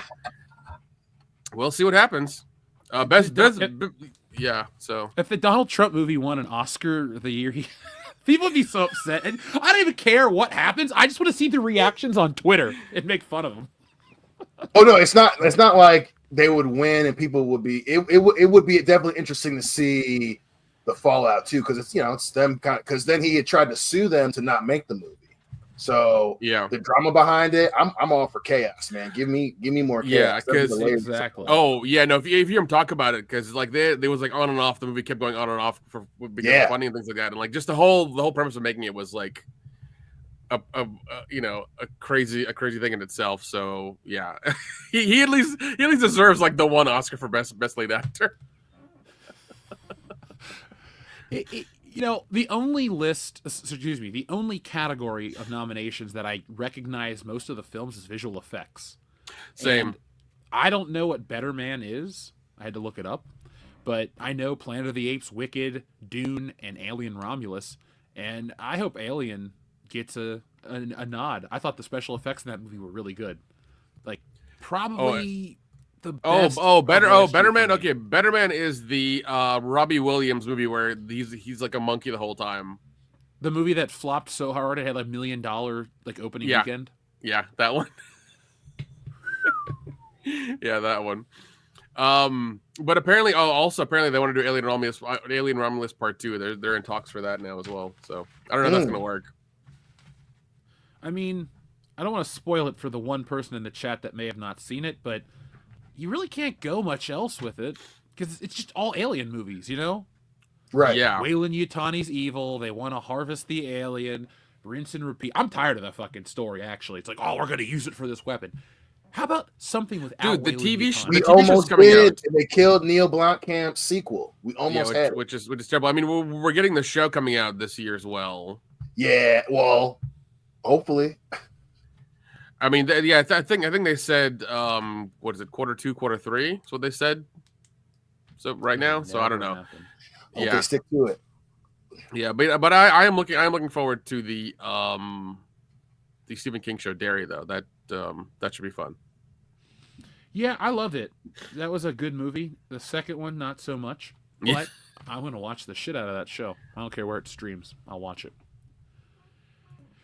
S3: we'll see what happens. Yeah. So
S1: if the Donald Trump movie won an Oscar the year people would be so upset, and I don't even care what happens. I just want to see the reactions on Twitter and make fun of them.
S2: Oh no, it's not like they would win and people would be. It would be definitely interesting to see the fallout too, because it's them because then he had tried to sue them to not make the movie. So
S3: yeah,
S2: the drama behind it, I'm all for chaos, man. Give me more chaos.
S3: Yeah, because
S1: exactly.
S3: Oh yeah, no. If you hear them talk about it, because like they was like on and off. The movie kept going on and off because of funding and things like that, and like just the whole premise of making it was like a crazy thing in itself. So yeah, he at least deserves like the one Oscar for best lead actor.
S1: The only category of nominations that I recognize most of the films is visual effects.
S3: Same.
S1: And I don't know what Better Man is. I had to look it up. But I know Planet of the Apes, Wicked, Dune, and Alien Romulus. And I hope Alien gets a nod. I thought the special effects in that movie were really good. Like, probably...
S3: Better Man. Okay, Better Man is the Robbie Williams movie where he's like a monkey the whole time.
S1: The movie that flopped so hard it had like $1 million like opening weekend.
S3: Yeah, that one. Yeah, that one. But apparently, they want to do Alien Romulus Part 2. They're in talks for that now as well. So I don't know if that's gonna work.
S1: I mean, I don't want to spoil it for the one person in the chat that may have not seen it, but you really can't go much else with it because it's just all alien movies,
S2: Right.
S3: Yeah.
S1: Weyland Yutani's evil. They want to harvest the alien, rinse and repeat. I'm tired of that fucking story, actually. It's like, oh, we're going to use it for this weapon. How about something without
S3: the TV show?
S2: We almost did. And they killed Neil Blomkamp's sequel. We almost had it.
S3: Which is terrible. I mean, we're getting the show coming out this year as well.
S2: Yeah, well, hopefully.
S3: I mean, I think they said, what is it, Q2, Q3? That's what they said. So right now, so I don't know.
S2: Hope they stick to it.
S3: Yeah, but I am looking forward to the Stephen King show, Derry, though. That should be fun.
S1: Yeah, I loved it. That was a good movie. The second one, not so much. But I'm gonna watch the shit out of that show. I don't care where it streams. I'll watch it.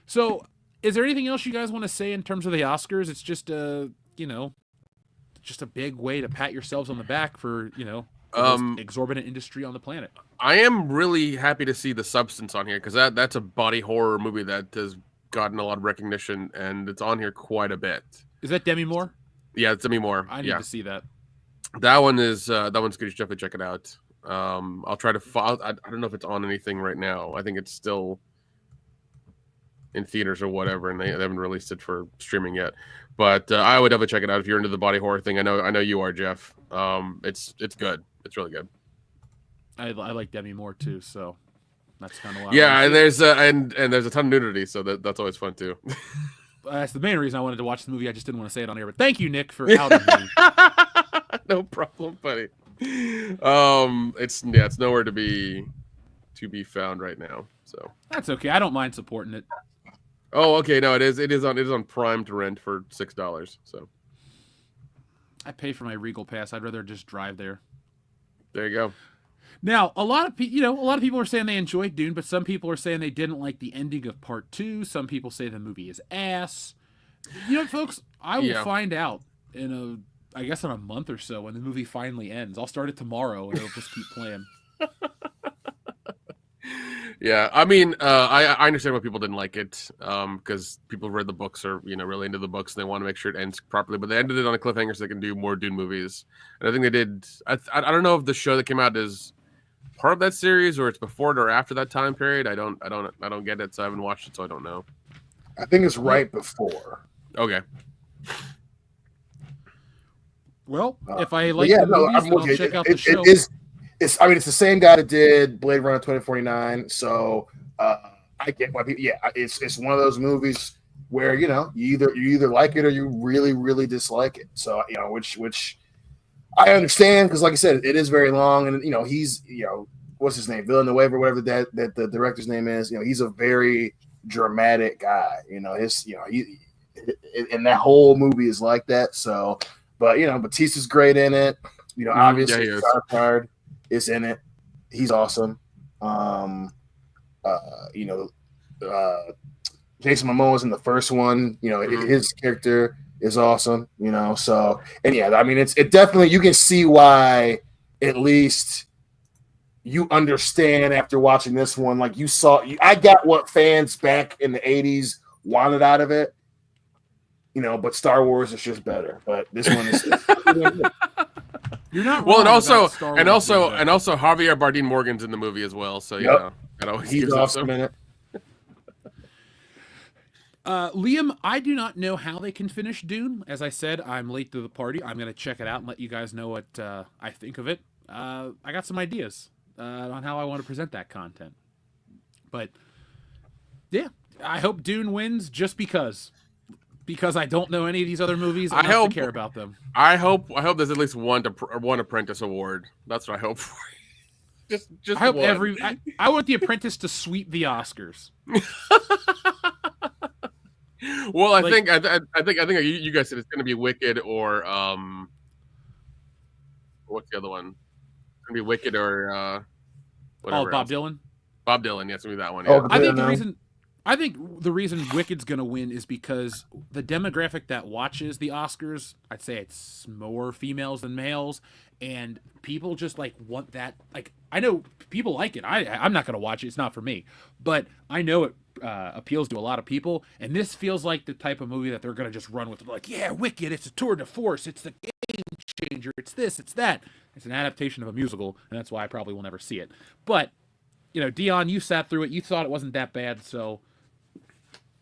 S1: So. Is there anything else you guys want to say in terms of the Oscars? It's just just a big way to pat yourselves on the back for, the most exorbitant industry on the planet.
S3: I am really happy to see The Substance on here because that's a body horror movie that has gotten a lot of recognition and it's on here quite a bit.
S1: Is that Demi Moore?
S3: Yeah, it's Demi Moore.
S1: I need to see that.
S3: That one's good. You should definitely check it out. I'll try to follow. I don't know if it's on anything right now. I think it's still in theaters or whatever, and they haven't released it for streaming yet. But I would definitely check it out if you're into the body horror thing. I know you are, Jeff. It's good. It's really good.
S1: I like Demi Moore too, so that's kind of why.
S3: Yeah, and there's a ton of nudity, so that's always fun too.
S1: That's the main reason I wanted to watch the movie. I just didn't want to say it on air. But thank you, Nick, for outing me.
S3: No problem, buddy. It's nowhere to be found right now. So
S1: that's okay. I don't mind supporting it.
S3: Oh, okay. No, it is on Prime to rent for $6. So
S1: I pay for my Regal Pass. I'd rather just drive there.
S3: There you go.
S1: Now, a lot of people are saying they enjoyed Dune, but some people are saying they didn't like the ending of Part 2. Some people say the movie is ass. Folks, I will find out in a month or so when the movie finally ends. I'll start it tomorrow and it'll just keep playing.
S3: Yeah, I mean, I understand why people didn't like it, because people read the books or really into the books and they want to make sure it ends properly. But they ended it on a cliffhanger so they can do more Dune movies. And I think they did. I don't know if the show that came out is part of that series or it's before it or after that time period. I don't get it, so I haven't watched it, so I don't know.
S2: I think it's right before.
S3: Okay.
S1: Well, if I like the movies, I'll check out the show.
S2: It's the same guy that did Blade Runner 2049. So I get why people. Yeah, it's one of those movies where you either like it or you really really dislike it. So which I understand because like I said, it is very long, and he's what's his name, Villanueva, or whatever that the director's name is. You know, he's a very dramatic guy. You know, he and that whole movie is like that. So, but you know, Batista's great in it. You know, obviously Skarsgård is in it. He's awesome. You know, Jason Momoa's in the first one. You know, his character is awesome. You know, so and yeah, I mean, it definitely, you can see why at least you understand after watching this one. Like I got what fans back in the 80s wanted out of it. You know, but Star Wars is just better. But this one is.
S1: You're not
S3: well,
S1: wrong
S3: and also Javier Bardem Morgan's in the movie as well. So you know, that always
S2: he's awesome in it.
S1: Liam, I do not know how they can finish Dune. As I said, I'm late to the party. I'm going to check it out and let you guys know what I think of it. I got some ideas on how I want to present that content. But yeah, I hope Dune wins just because I don't know any of these other movies. I don't care about them.
S3: I hope there's at least one Apprentice award. That's what I hope for. just
S1: I hope one. I want the Apprentice to sweep the Oscars.
S3: Well, I think you guys said it's going to be Wicked or what's the other one? It's going to be Wicked or whatever.
S1: Bob Dylan.
S3: Bob Dylan, yeah, it's going to be that one. Yeah.
S1: I think the reason Wicked's going to win is because the demographic that watches the Oscars, I'd say it's more females than males, and people just like want that. Like, I know people like it. I'm not going to watch it. It's not for me, but I know it appeals to a lot of people, and this feels like the type of movie that they're going to just run with. Like, yeah, Wicked, it's a tour de force. It's the game changer. It's this, it's that. It's an adaptation of a musical, and that's why I probably will never see it. But, you know, Dion, you sat through it. You thought it wasn't that bad, so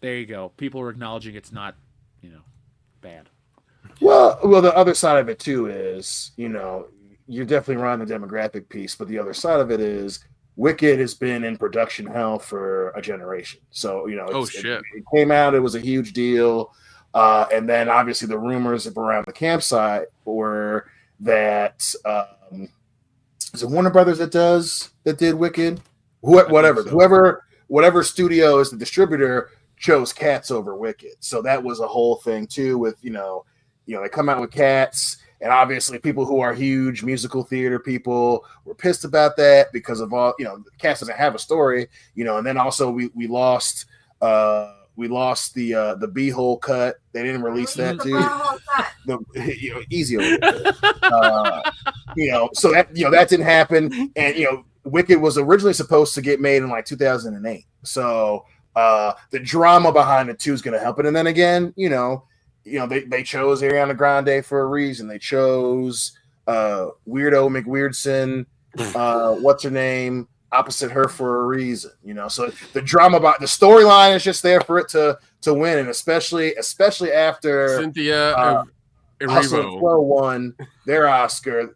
S1: there you go. People are acknowledging it's not, you know, bad.
S2: Well, the other side of it too is, you know, you're definitely right on the demographic piece, but the other side of it is Wicked has been in production hell for a generation. So, you know, it came out, it was a huge deal. And then obviously the rumors around the campsite were that is it Warner Brothers that did Wicked? Whatever studio is the distributor chose Cats over Wicked. So that was a whole thing too with, you know, they come out with Cats, and obviously people who are huge musical theater people were pissed about that because of all, you know, Cats doesn't have a story, you know, and then also we lost the B-hole cut. They didn't release that too. Easy over there. You know, so that, you know, that didn't happen. And, you know, Wicked was originally supposed to get made in like 2008. So the drama behind it too is going to help it. And then again, you know, they chose Ariana Grande for a reason. They chose Weirdo McWeirdson, what's her name, opposite her for a reason. You know, so the drama about the storyline is just there for it to win, and especially after
S3: Cynthia
S2: Hustle and Flow won their Oscar.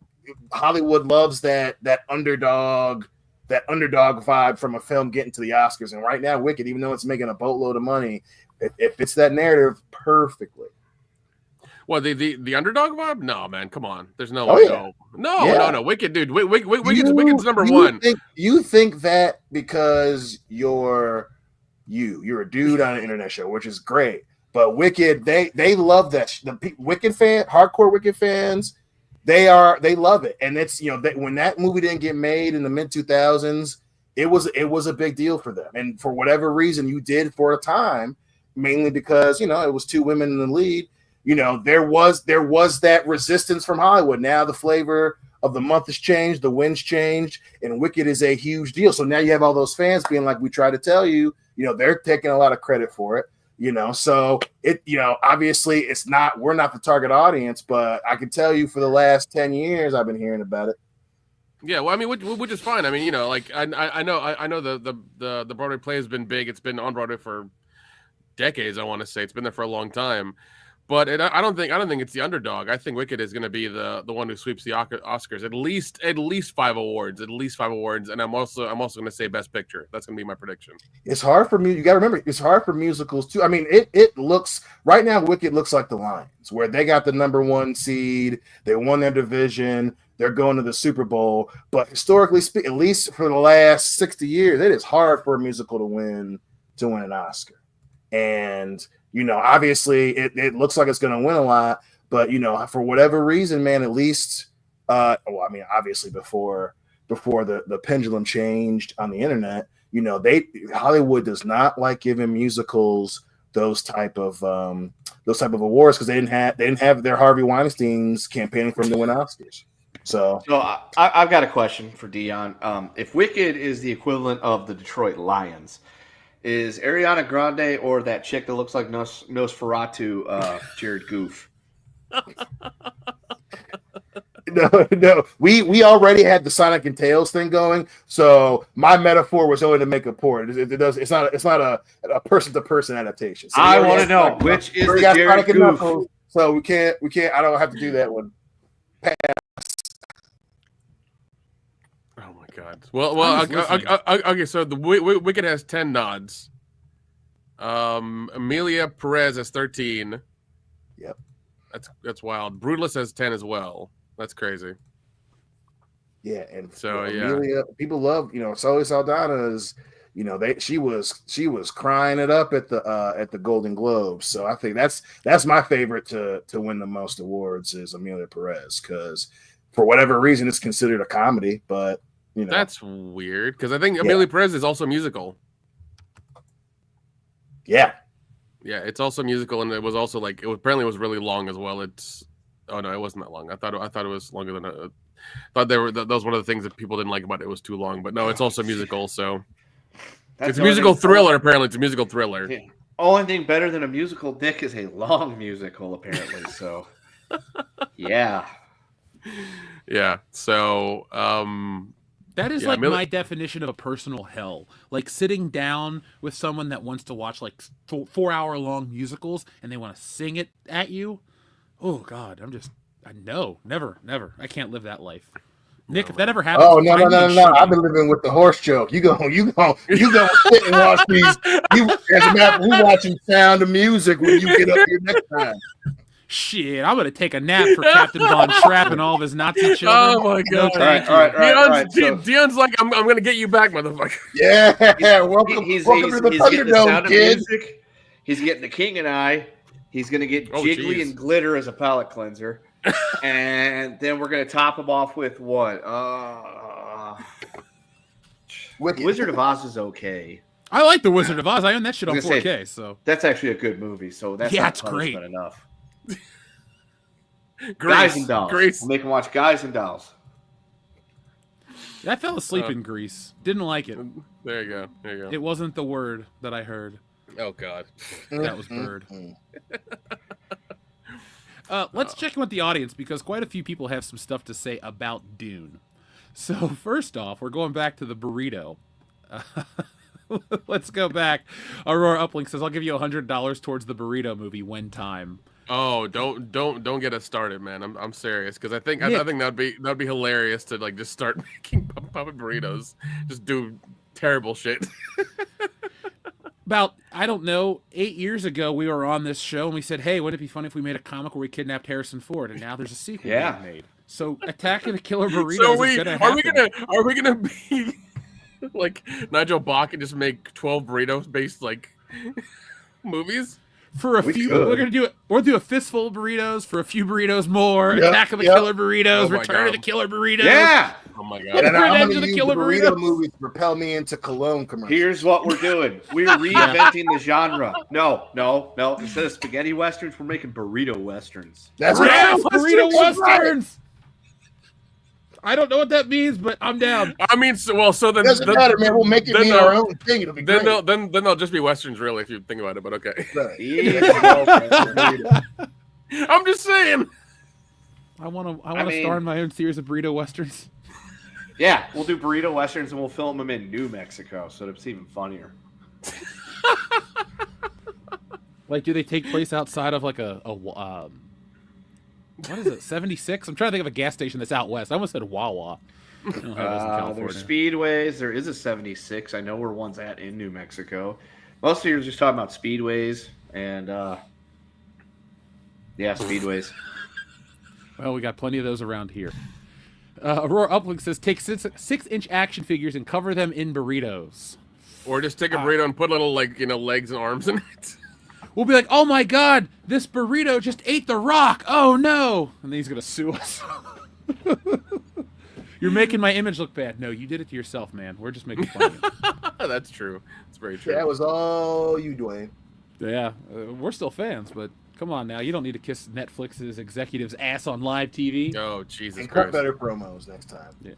S2: Hollywood loves that underdog vibe from a film getting to the Oscars, and right now Wicked, even though it's making a boatload of money, it fits that narrative perfectly.
S3: Well, the underdog vibe? No, man, come on. There's no way.
S2: Yeah.
S3: No. Wicked, dude. Wicked's number one.
S2: You think that because you're a dude on an internet show, which is great. But Wicked, they love that. Hardcore Wicked fans, they love it. And it's, you know, when that movie didn't get made in the mid 2000s, it was a big deal for them. And for whatever reason you did for a time, mainly because, you know, it was two women in the lead. You know, there was that resistance from Hollywood. Now the flavor of the month has changed, the wind's changed, and Wicked is a huge deal. So now you have all those fans being like, we try to tell you, you know, they're taking a lot of credit for it, you know. So it, you know, obviously we're not the target audience, but I can tell you for the last 10 years I've been hearing about it.
S3: Yeah, well, I mean, which is fine. I mean, you know, like I know the Broadway play has been big. It's been on Broadway for decades. I want to say it's been there for a long time. But I don't think it's the underdog. I think Wicked is going to be the one who sweeps the Oscars. At least 5 awards. And I'm also going to say Best Picture. That's going to be my prediction.
S2: It's hard for me. You got to remember, it's hard for musicals too. I mean, it looks right now. Wicked looks like The Lions, where they got the number 1 seed. They won their division. they're going to the Super Bowl. But historically speaking, at least for the last 60 years, it is hard for a musical to win an Oscar. And, obviously it looks like it's going to win a lot, but, for whatever reason, man, at least, obviously before the pendulum changed on the internet, Hollywood does not like giving musicals those type of awards because they didn't have their Harvey Weinsteins campaigning for them to win Oscars. So
S4: I've got a question for Dion. If Wicked is the equivalent of the Detroit Lions, is Ariana Grande or that chick that looks like Nosferatu Jared Goof?
S2: No. We already had the Sonic and Tails thing going, so my metaphor was only to make a point. It's not a person to person adaptation. So
S4: I want to know which is the Jared Goof.
S2: So we can't. I don't have to do that one.
S3: Oh my god. Well. Okay. So the Wicked has 10 nods. Amelia Perez has 13.
S2: Yep.
S3: That's wild. Brutalist has 10 as well. That's crazy.
S2: Yeah, and
S3: so
S2: Amelia, people love Zoe Saldana's. She was crying it up at the Golden Globes. So I think that's my favorite to win the most awards is Amelia Perez because for whatever reason it's considered a comedy, but
S3: that's weird because I think Amelia Perez is also musical.
S2: Yeah,
S3: it's also musical, and it was also apparently was really long as well. Oh no, it wasn't that long. I thought it was longer than I thought. That was one of the things that people didn't like about it. It was too long, but no, it's also musical. So it's a musical thriller. Apparently, it's a musical thriller.
S4: Yeah. Only thing better than a musical, Dick, is a long musical. Apparently, so yeah.
S3: So
S1: that is my definition of a personal hell. Like sitting down with someone that wants to watch 4-hour-long musicals and they want to sing it at you. Oh God, never. I can't live that life. Nick, if that ever happens,
S2: no. I've been living with the horse joke. You go sit and watch these. As a matter, we watching Sound of Music when you get up here next time.
S1: Shit, I'm gonna take a nap for Captain Von Trapp and all of his Nazi children.
S3: Oh my God!
S2: All right.
S3: Dion's like, I'm gonna get you back, motherfucker.
S2: Yeah, welcome to the Thunderdome, kid.
S4: He's getting the King and I. He's going to get Jiggly and Glitter as a palate cleanser. And then we're going to top him off with what? Wizard of Oz is okay.
S1: I like The Wizard of Oz. I own that shit on 4K. So
S4: that's actually a good movie. So that's
S1: it's great.
S4: Enough.
S3: Guys
S4: and Dolls. We'll make him watch Guys and Dolls.
S1: I fell asleep in Grease. Didn't like it.
S3: There you go.
S1: It wasn't the word that I heard.
S3: Oh God,
S1: that was bird. Let's check in with the audience because quite a few people have some stuff to say about Dune. So first off, we're going back to the burrito. Let's go back. Aurora Uplink says, "I'll give you $100 towards the burrito movie when time."
S3: Oh, don't get us started, man. I'm serious because I think that'd be hilarious to just start making puppet burritos, just do terrible shit.
S1: About, 8 years ago, we were on this show and we said, hey, wouldn't it be funny if we made a comic where we kidnapped Harrison Ford? And now there's a sequel being made. So Attack of the Killer Burritos is going to happen.
S3: Are we gonna be like Nigel Bach and just make 12 burritos based movies?
S1: For a few, we're gonna do it. We'll do a fistful of burritos for a few burritos more. Attack of the Killer Burritos, Return of the Killer Burritos.
S4: Yeah.
S3: Oh my God.
S2: And I'm gonna use the burrito movies to propel me into Cologne commercials.
S4: Here's what we're doing. We're reinventing the genre. No. Instead of spaghetti westerns, we're making burrito westerns.
S2: That's
S1: right. Burrito westerns. I don't know what that means, but I'm down.
S3: I mean, so then
S2: doesn't matter, man. We'll make it mean our own thing. It'll be great.
S3: Then they'll just be westerns, really, if you think about it. But okay. I'm just saying.
S1: I want to star in my own series of burrito westerns.
S4: Yeah, we'll do burrito westerns and we'll film them in New Mexico, so it's even funnier.
S1: Do they take place outside of what is it, 76? I'm trying to think of a gas station that's out west. I almost said Wawa.
S4: There's speedways. There is a 76. I know where one's at in New Mexico. Most of you are just talking about speedways and speedways.
S1: Well, we got plenty of those around here. Aurora Uplink says, take 6-inch action figures and cover them in burritos.
S3: Or just take a burrito and put little, like, legs and arms in it.
S1: We'll be like, oh my god, this burrito just ate the rock. Oh no. And then he's going to sue us. You're making my image look bad. No, you did it to yourself, man. We're just making fun of you.
S3: That's true. It's very true.
S2: That was all you, Dwayne.
S1: Yeah, we're still fans, but come on now. You don't need to kiss Netflix's executive's ass on live TV.
S3: Oh, Jesus
S2: and
S3: Christ.
S2: cut better promos next time.
S1: Yeah.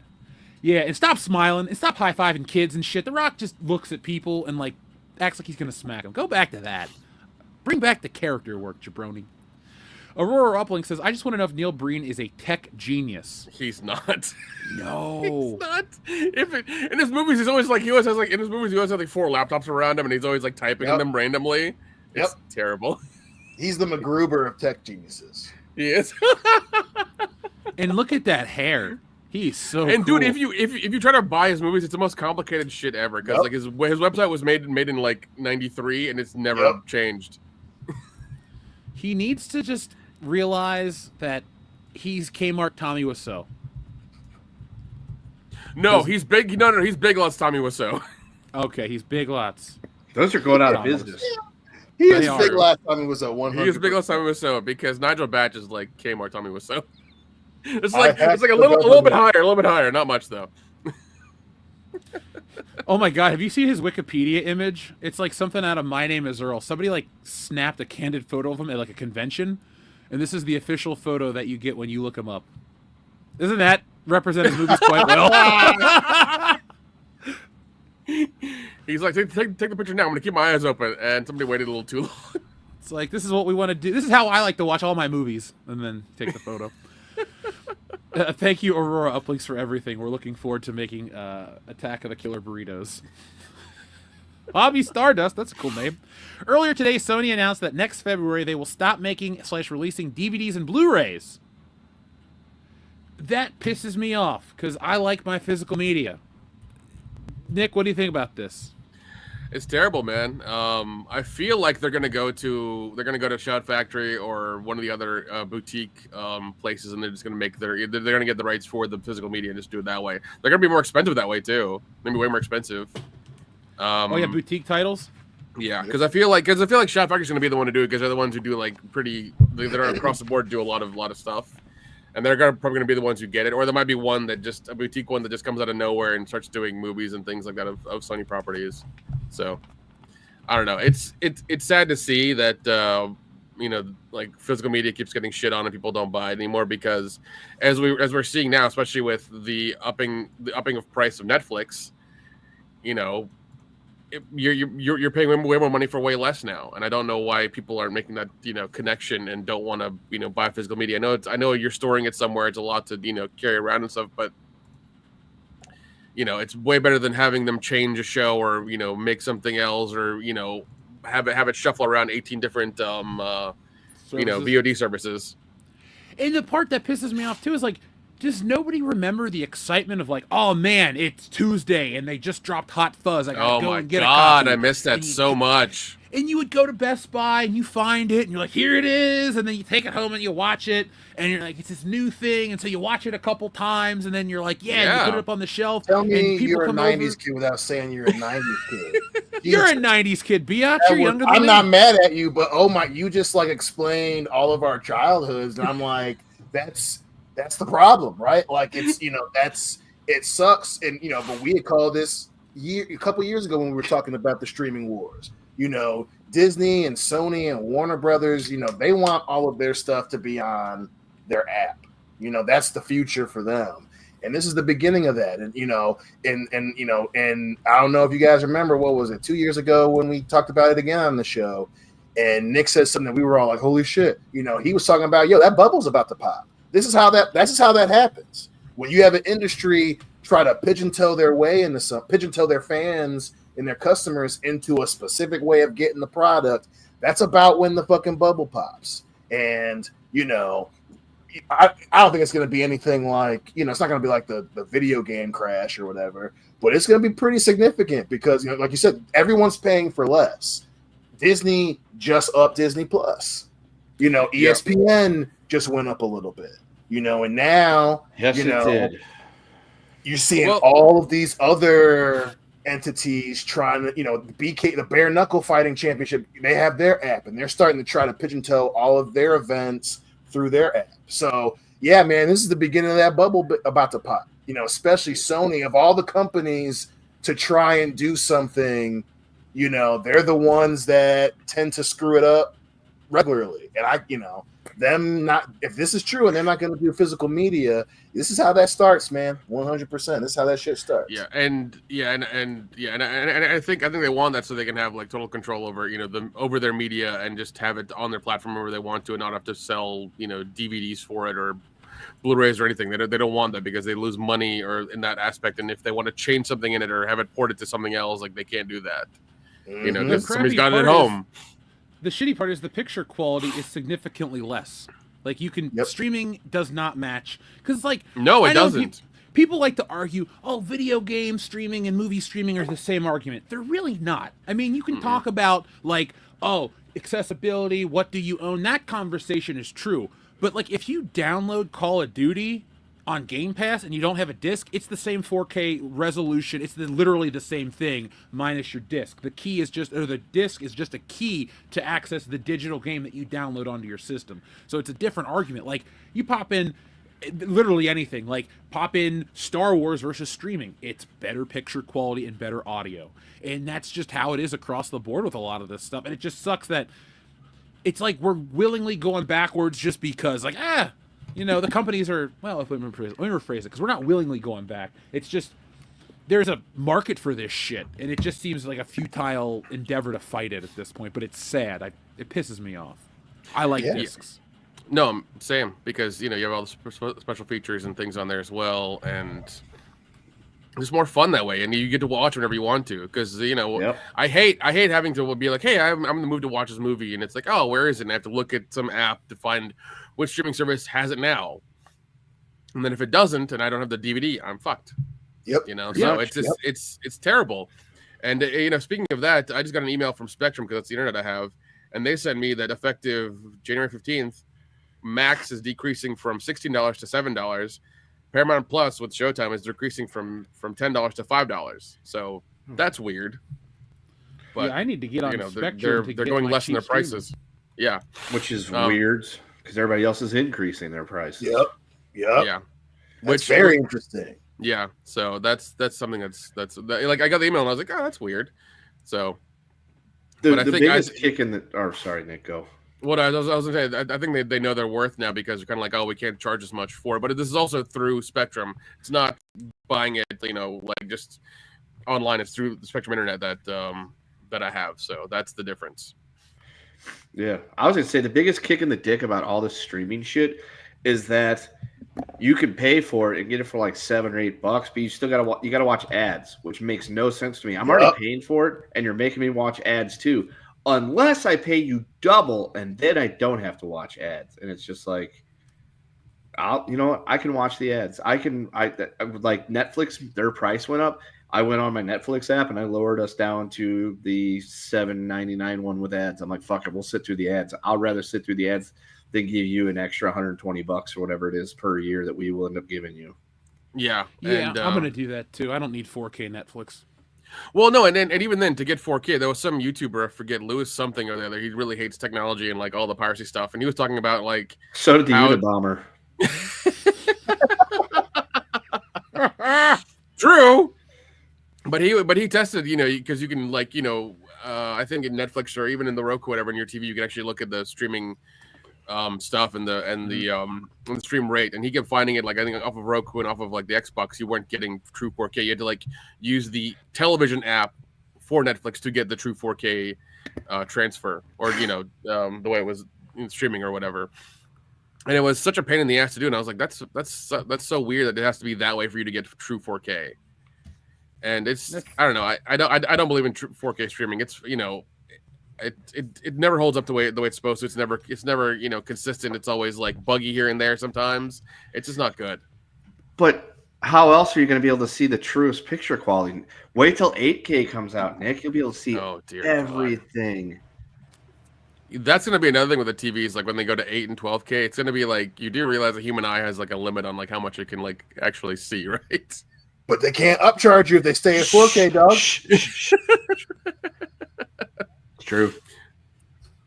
S1: Yeah, and stop smiling and stop high-fiving kids and shit. The Rock just looks at people and, like, acts like he's going to smack them. Go back to that. Bring back the character work, jabroni. Aurora Uplink says, I just want to know if Neil Breen is a tech genius.
S3: He's not.
S1: No.
S3: He's not. In his movies, he always has, like, in his movies, he always has, like, 4 laptops around him, and he's always, like, typing in them randomly. It's terrible.
S2: He's the MacGruber of tech geniuses.
S3: He is.
S1: And look at that hair. He's so
S3: and
S1: cool.
S3: dude, if you try to buy his movies, it's the most complicated shit ever. Because like his website was made in like '93, and it's never changed.
S1: He needs to just realize that he's Kmart Tommy Wiseau.
S3: No, he's big. No, he's Big Lots Tommy Wiseau.
S1: Okay, he's Big Lots.
S4: Those are going out of business.
S2: He is Big Lots Tommy Wiseau. 100%.
S3: He is Big Lots Tommy Wiseau because Nigel Batch is like Kmart Tommy Wiseau. It's like a little bit higher, not much though.
S1: Oh my god, have you seen his Wikipedia image? It's like something out of My Name is Earl. Somebody like snapped a candid photo of him at like a convention, and this is the official photo that you get when you look him up. Doesn't that represent his movies quite well?
S3: He's like, take the picture now. I'm gonna keep my eyes open, and somebody waited a little too long.
S1: It's like, this is what we want to do. This is how I like to watch all my movies, and then take the photo. Thank you, Aurora Uplinks, for everything. We're looking forward to making Attack of the Killer Burritos. Bobby Stardust, that's a cool name. Earlier today, Sony announced that next February they will stop making / releasing DVDs and Blu-rays. That pisses me off, because I like my physical media. Nick, what do you think about this?
S3: It's terrible, man. I feel like they're gonna go to Shout Factory or one of the other boutique places, and they're just gonna they're gonna get the rights for the physical media and just do it that way. They're gonna be more expensive that way too. Maybe way more expensive.
S1: Boutique titles.
S3: Yeah, because I feel like Shout Factory's gonna be the one to do it because they're the ones who do like they're across the board do a lot of stuff. And they're probably going to be the ones who get it, or there might be a boutique one that just comes out of nowhere and starts doing movies and things like that of Sony properties. So, I don't know. It's sad to see that like physical media keeps getting shit on and people don't buy it anymore because as we're seeing now, especially with the upping of price of Netflix, you're paying way more money for way less now, and I don't know why people aren't making that connection and don't want to buy physical media. I know you're storing it somewhere; it's a lot to carry around and stuff, but it's way better than having them change a show or make something else or have it shuffle around 18 different VOD services.
S1: And the part that pisses me off too is like, does nobody remember the excitement of like, oh man, it's Tuesday and they just dropped Hot Fuzz? I gotta go and get a copy.
S3: I missed that so much.
S1: And you would go to Best Buy and you find it and you're like, here it is, and then you take it home and you watch it and you're like, it's this new thing, and so you watch it a couple times and then you're like, you put it up on the shelf.
S2: Tell me
S1: and people
S2: you're a
S1: come
S2: 90s
S1: over.
S2: kid without saying you're a 90s kid.
S1: You're a 90s kid, Biatch. You're younger than
S2: I'm
S1: me.
S2: not mad at you, but oh my, you just like explained all of our childhoods, and I'm like, that's the problem, right? Like it's it sucks, and but we had called this a couple years ago when we were talking about the streaming wars. Disney and Sony and Warner Brothers, they want all of their stuff to be on their app. That's the future for them. And this is the beginning of that. And and I don't know if you guys remember, what was it, 2 years ago when we talked about it again on the show, and Nick said something that we were all like, holy shit. He was talking about, that bubble's about to pop. This is how that happens. When you have an industry try to pigeon-toe their fans and their customers into a specific way of getting the product, that's about when the fucking bubble pops. And, I don't think it's going to be anything like, it's not going to be like the video game crash or whatever, but it's going to be pretty significant because, like you said, everyone's paying for less. Disney just upped Disney Plus. ESPN just went up a little bit, and now,
S4: yes, it did.
S2: you're seeing all of these other entities trying to, the bare knuckle fighting championship, they have their app and they're starting to try to pigeon-toe all of their events through their app. So yeah, man, this is the beginning of that bubble about to pop, especially Sony. Of all the companies to try and do something, they're the ones that tend to screw it up regularly. And if this is true and they're not going to do physical media, this is how that starts, man. 100%. This is how that shit starts.
S3: And I think they want that so they can have like total control over over their media and just have it on their platform wherever they want to, and not have to sell DVDs for it or Blu-rays or anything. They don't want that because they lose money or in that aspect. And if they want to change something in it or have it ported to something else, like they can't do that. Because somebody's got it at home.
S1: The shitty part is the picture quality is significantly less. Like streaming does not match because
S3: no, it doesn't.
S1: People like to argue, video game streaming and movie streaming are the same argument. They're really not. I mean, you can talk about accessibility, what do you own? That conversation is true. But if you download Call of Duty on Game Pass and you don't have a disc, it's the same 4K resolution. It's literally the same thing minus your disc. The disc is just a key to access the digital game that you download onto your system. So it's a different argument. You pop in literally anything. Pop in Star Wars versus streaming. It's better picture quality and better audio. And that's just how it is across the board with a lot of this stuff. And it just sucks that it's we're willingly going backwards just because the companies are, let me rephrase it, because we're not willingly going back. It's just there's a market for this shit, and it just seems like a futile endeavor to fight it at this point. But it's sad. It pisses me off. I like discs.
S3: No, same, because you have all the special features and things on there as well, and it's more fun that way, and you get to watch whenever you want to. Because I hate having to be like, hey, I'm in the mood to watch this movie, and it's like, oh, where is it? And I have to look at some app to find which streaming service has it now. And then if it doesn't, and I don't have the DVD, I'm fucked.
S2: Yep.
S3: So it's just it's terrible. And speaking of that, I just got an email from Spectrum because that's the internet I have, and they sent me that effective January 15th, Max is decreasing from $16 to $7. Paramount Plus with Showtime is decreasing from $10 to $5. So that's weird. But
S1: I need to get on Spectrum.
S3: They're going less in their prices. Yeah,
S4: which is weird because everybody else is increasing their prices.
S2: Yep.
S3: Yeah,
S2: which very interesting.
S3: Yeah, so that's something that's I got the email and I was like, oh, that's weird. So,
S4: the biggest kick in the. Oh, sorry, Nick, go.
S3: What I was going to say, I think they know their worth now because they're kind of like, oh, we can't charge as much for it. But this is also through Spectrum. It's not buying it, just online. It's through the Spectrum internet that I have. So that's the difference.
S4: Yeah, I was going to say the biggest kick in the dick about all this streaming shit is that you can pay for it and get it for $7 or $8, but you still gotta watch ads, which makes no sense to me. I'm already paying for it, and you're making me watch ads too. Unless I pay you double, and then I don't have to watch ads, and it's just I can watch the ads. I like Netflix. Their price went up. I went on my Netflix app and I lowered us down to the $7.99 one with ads. I'm like, fuck it, we'll sit through the ads. I'll rather sit through the ads than give you an extra $120 or whatever it is per year that we will end up giving you.
S3: Yeah,
S1: and, I'm gonna do that too. I don't need 4K Netflix.
S3: Well, no, and even then, to get 4K, there was some YouTuber, I forget, Lewis something or the other. He really hates technology and all the piracy stuff, and he was talking about
S4: So did the Unabomber.
S3: True, but he tested, because you can I think in Netflix or even in the Roku, whatever, in your TV, you can actually look at the streaming stuff and the stream rate, and he kept finding it I think off of Roku and off of the Xbox, you weren't getting true 4K. You had to use the television app for Netflix to get the true 4K transfer, or the way it was in streaming or whatever. And it was such a pain in the ass to do, and I was like, that's so weird that it has to be that way for you to get true 4K. And I don't know, I don't believe in true 4K streaming. It's It never holds up the way it's supposed to. It's never consistent. It's always buggy here and there sometimes. It's just not good.
S4: But how else are you going to be able to see the truest picture quality? Wait till 8K comes out, Nick. You'll be able to see everything.
S3: God. That's going to be another thing with the TVs. When they go to 8 and 12K, it's going to be you do realize the human eye has a limit on how much it can actually see, right?
S2: But they can't upcharge you if they stay at 4K, dog.
S4: It's true.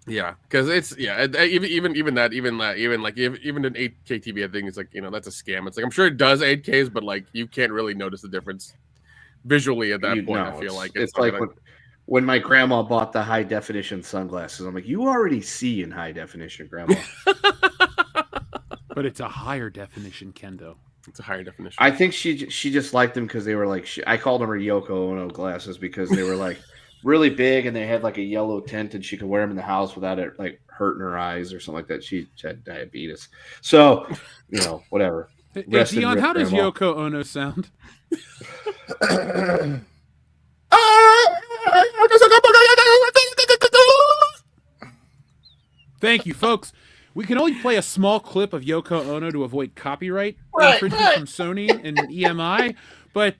S3: Yeah, because it's even an 8K TV, I think it's like, that's a scam. It's like I'm sure it does 8Ks, but like you can't really notice the difference visually at that point. I feel like
S4: it's like when my grandma bought the high definition sunglasses. I'm like, you already see in high definition, Grandma.
S1: But it's a higher definition, Kendo.
S3: It's a higher definition.
S4: I think she just liked them because they were like, I called them her Yoko Ono glasses because they were like really big and they had like a yellow tint and she could wear them in the house without it like hurting her eyes or something like that. She had diabetes. So, whatever.
S1: Hey, Dion, how does Yoko Ono sound? Thank you, folks. We can only play a small clip of Yoko Ono to avoid copyright infringement from Sony and EMI. But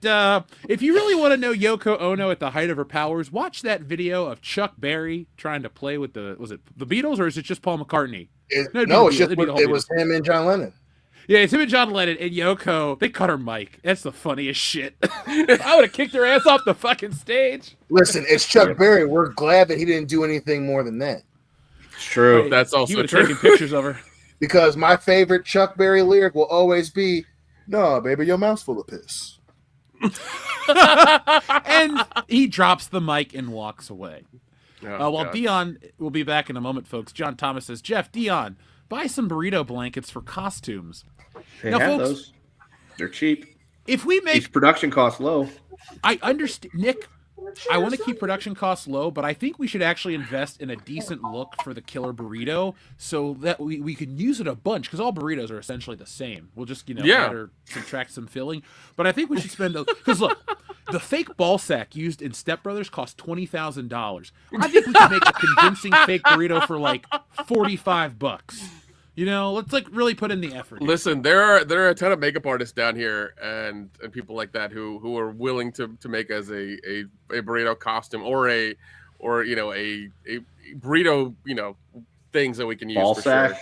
S1: if you really want to know Yoko Ono at the height of her powers, watch that video of Chuck Berry trying to play with was it the Beatles or is it just Paul McCartney?
S2: It was him and John Lennon.
S1: Yeah, it's him and John Lennon and Yoko. They cut her mic. That's the funniest shit. I would have kicked her ass off the fucking stage.
S2: Listen, it's Chuck Berry. We're glad that he didn't do anything more than that.
S4: It's true.
S1: Right.
S3: That's also
S1: he would
S3: true.
S1: have taken pictures of her.
S2: Because my favorite Chuck Berry lyric will always be, "No, baby, your mouth's full of piss."
S1: And he drops the mic and walks away. While
S3: God.
S1: Dion will be back in a moment, folks. John Thomas says, Jeff, Dion, buy some burrito blankets for costumes.
S4: They
S1: now,
S4: have
S1: folks,
S4: those. They're cheap.
S1: If we make
S4: Keeps production costs low.
S1: I understand, Nick. I want to keep production costs low, but I think we should actually invest in a decent look for the killer burrito so that we can use it a bunch because all burritos are essentially the same. We'll just add or subtract some filling. But I think we should spend because look, the fake ball sack used in Step Brothers cost $20,000. I think we can make a convincing fake burrito for like $45. Let's like really put in the effort.
S3: Listen, there are a ton of makeup artists down here and people like that who are willing to make us a burrito costume or a burrito things that we can use.
S4: Ball
S3: for
S4: sack.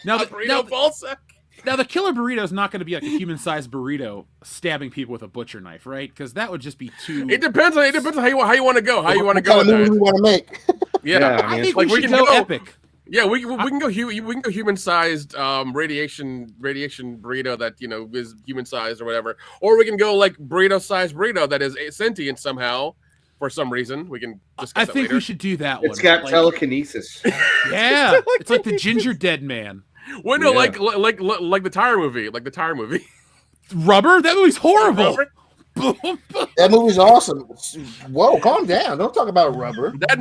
S3: Sure.
S1: Now
S3: ball sack.
S1: Now the killer burrito is not going to be like a human-sized burrito stabbing people with a butcher knife, right? Because that would just be too.
S3: It depends on how you want to go. How you want to go.
S2: What kind of movie we want to make?
S3: Yeah,
S1: I think we should go epic.
S3: Yeah, we can go human-sized radiation burrito that is human-sized or whatever, or we can go like burrito-sized burrito that is sentient somehow for some reason. We can discuss
S1: I think
S3: later.
S1: we should do that one.
S4: It's got telekinesis.
S1: Yeah, it's like the Ginger Dead Man.
S3: Well, no, like the tire movie,
S1: Rubber. That movie's horrible.
S2: That movie's awesome. Whoa, calm down. Don't talk about Rubber.
S3: That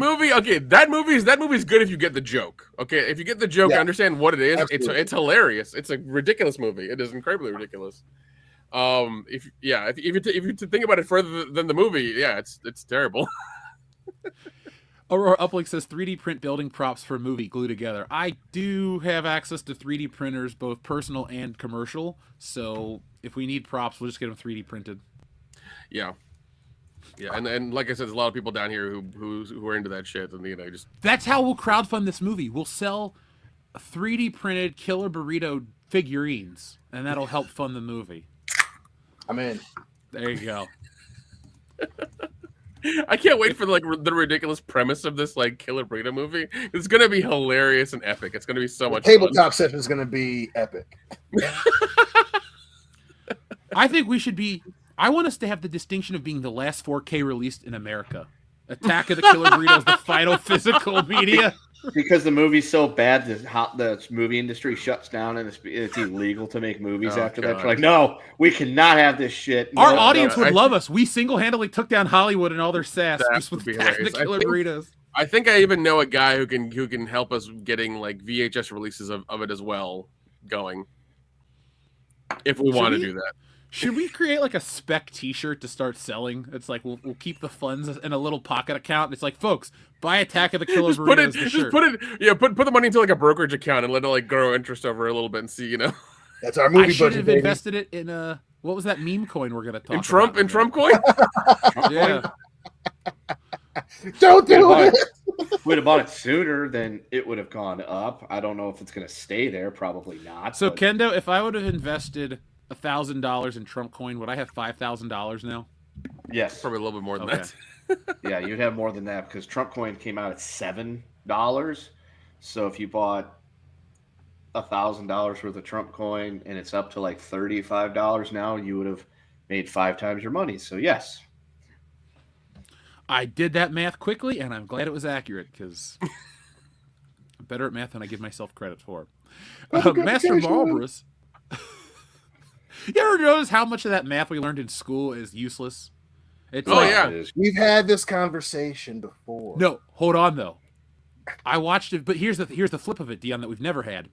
S3: movie's good if you get the joke. Okay, if you get the joke, understand what it is. It's hilarious. It's a ridiculous movie. It is incredibly ridiculous. If you think about it further than the movie, it's terrible.
S1: Aurora Uplink says 3D print building props for a movie glue together. I do have access to 3D printers, both personal and commercial. So if we need props, we'll just get them 3D printed.
S3: Yeah, and like I said, there's a lot of people down here who are into that shit, and just
S1: that's how we'll crowdfund this movie. We'll sell 3D printed killer burrito figurines, and that'll help fund the movie.
S2: I'm in.
S1: There you go.
S3: I can't wait for the ridiculous premise of this killer burrito movie. It's gonna be hilarious and epic. It's gonna be so much
S2: tabletop session is gonna be epic.
S1: I think we should be. I want us to have the distinction of being the last 4K released in America. Attack of the Killer Burritos, the final physical media.
S4: Because the movie's so bad, the movie industry shuts down and it's illegal to make movies after that. They're like, no, we cannot have this shit.
S1: Our audience would love us. We single-handedly took down Hollywood and all their sass just with Attack of the Killer Burritos.
S3: I think I even know a guy who can help us getting VHS releases of it as well going. If we want to do that.
S1: Should we create a spec T-shirt to start selling? It's like we'll keep the funds in a little pocket account. It's like, folks, buy Attack of the Killer Burritos.
S3: Put the money into a brokerage account and let it grow interest over a little bit and see.
S2: That's our movie budget.
S1: I should have invested it in what was that meme coin we're gonna talk
S3: about? In Trump coin?
S1: Yeah.
S2: Don't do it.
S4: We'd have bought it sooner, then it would have gone up. I don't know if it's gonna stay there. Probably not.
S1: So Kendo, if I would have invested $1,000 in Trump coin, would I have $5,000 now?
S4: Yes.
S3: Probably a little bit more than
S1: Okay.
S3: that.
S4: Yeah, you'd have more than that because Trump coin came out at $7. So if you bought $1,000 worth of Trump coin and it's up to like $35 now, you would have made 5 times your money. So yes.
S1: I did that math quickly, and I'm glad it was accurate because I'm better at math than I give myself credit for. Master Marlborough. You ever notice how much of that math we learned in school is useless? It's
S2: We've had this conversation before.
S1: No, hold on though. I watched it, but here's the flip of it, Dion, that we've never had.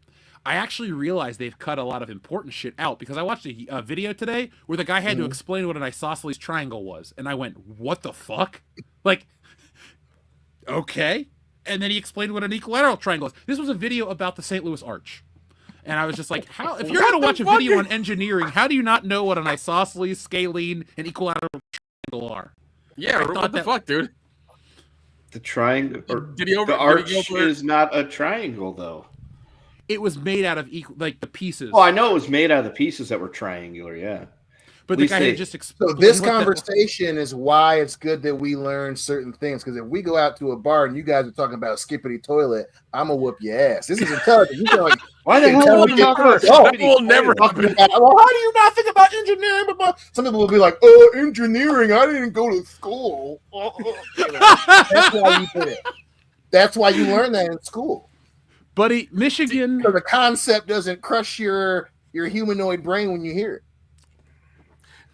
S1: I actually realized they've cut a lot of important shit out because I watched a video today where the guy had to explain what an isosceles triangle was, and I went, "What the fuck?" Like, okay, and then he explained what an equilateral triangle is. This was a video about the St. Louis Arch. And I was just like, how? If you're going to watch a video on engineering, how do you not know what an isosceles, scalene, and equilateral triangle are?
S3: Yeah, what the fuck, dude?
S4: The triangle, the arch is not a triangle, though.
S1: It was made out of the pieces.
S4: Oh, I know it was made out of the pieces that were triangular, yeah.
S1: But the guy had just explained.
S2: So this conversation is why it's good that we learn certain things. Because if we go out to a bar and you guys are talking about skippity toilet, I'm gonna whoop your ass. This is intelligent. You're like,
S4: why the hell would you talk about
S3: skippity? We'll never.
S2: Well, how do you not think about engineering? Some people will be like, "Oh, engineering. I didn't go to school." That's why you put it. That's why you learn that in school,
S1: buddy. Michigan.
S2: So the concept doesn't crush your humanoid brain when you hear it.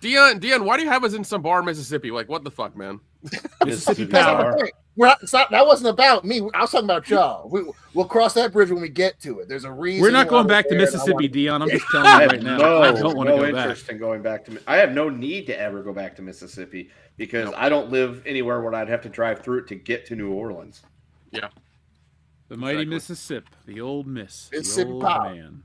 S3: Dion, why do you have us in some bar in Mississippi? Like, what the fuck, man?
S1: Mississippi power.
S2: That wasn't about me. I was talking about y'all. We'll cross that bridge when we get to it. There's a reason.
S1: We're not going back to Mississippi, Dion. I'm just telling you right now. I don't want to go back.
S4: In going back to. I have no need to ever go back to Mississippi because I don't live anywhere where I'd have to drive through it to get to New Orleans.
S3: Yeah.
S1: The mighty Mississippi, the old miss,
S2: Mississippi
S1: the old man.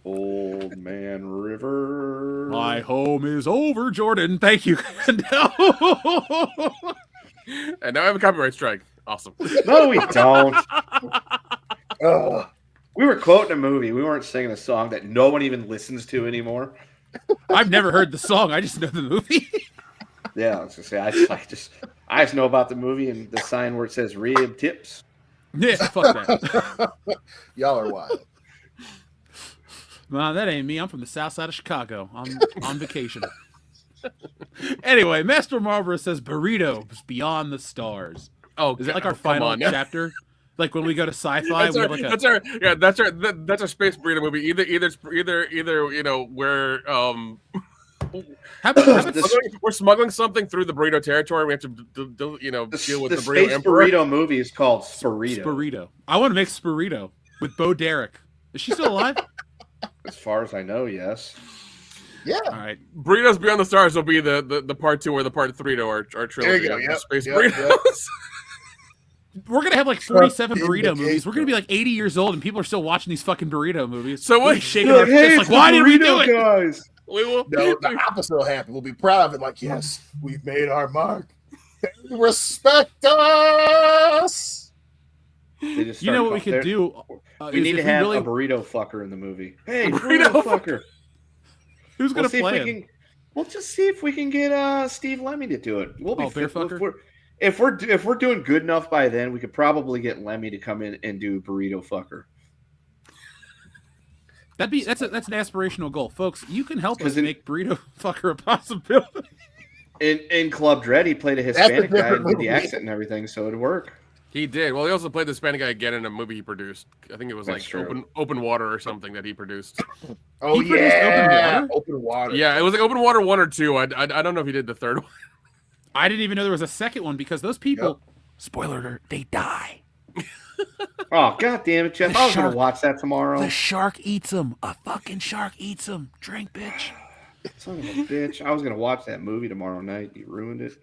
S4: Old Man River.
S1: My home is over, Jordan. Thank you.
S3: And now I have a copyright strike. Awesome.
S4: No, we don't. We were quoting a movie. We weren't singing a song that no one even listens to anymore.
S1: I've never heard the song. I just know the movie.
S4: Yeah, I was gonna say I just know about the movie and the sign where it says rib tips.
S1: Yeah, fuck that.
S2: Y'all are wild.
S1: Nah, that ain't me. I'm from the south side of Chicago. I'm on vacation. Anyway, Master Marlborough says burritos beyond the stars.
S3: Oh,
S1: is it like our final chapter? Like when we go to sci-fi,
S3: that's our space burrito movie. Either you know where we're smuggling something through the burrito territory. We have to deal with the burrito emperor.
S4: Burrito movie is called Spurrito.
S1: Spurrito. I want to make Spurrito with Bo Derek. Is she still alive?
S4: As far as I know, yes.
S2: Yeah.
S1: All right.
S3: Burritos Beyond the Stars will be the part 2 or the part 3 to our trilogy.
S2: There you go. Yep.
S3: Space burritos.
S1: We're gonna have like 47 burrito movies. We're gonna be like 80 years old, and people are still watching these fucking burrito movies.
S3: So we're
S1: shaking our fists like, why did we do it?
S4: Guys.
S3: We will.
S2: No, the opposite will happen. We'll be proud of it. Like, yes, we've made our mark. They respect us.
S1: You know what we could do?
S4: We need to have a burrito fucker in the movie. Hey, burrito fucker.
S1: Who's gonna play him?
S4: We'll just see if we can get Steve Lemmy to do it. We'll be
S1: bear fucker.
S4: If we're doing good enough by then, we could probably get Lemmy to come in and do burrito fucker.
S1: That's an aspirational goal, folks. You can help us make burrito fucker a possibility.
S4: In Club Dread, he played a Hispanic guy with the accent and everything, so it'd work.
S3: He did. Well, he also played the Hispanic guy again in a movie he produced. I think it was Open Water or something that he produced.
S2: Oh,
S1: he produced
S2: Open Water.
S3: Yeah, it was like Open Water 1 or 2. I don't know if he did the third one.
S1: I didn't even know there was a second one because those people, spoiler alert, they die.
S4: Oh, God damn it, Jeff. I was going to watch that tomorrow.
S1: The shark eats them. A fucking shark eats them. Drink, bitch.
S4: Son of a bitch. I was going to watch that movie tomorrow night. You ruined it.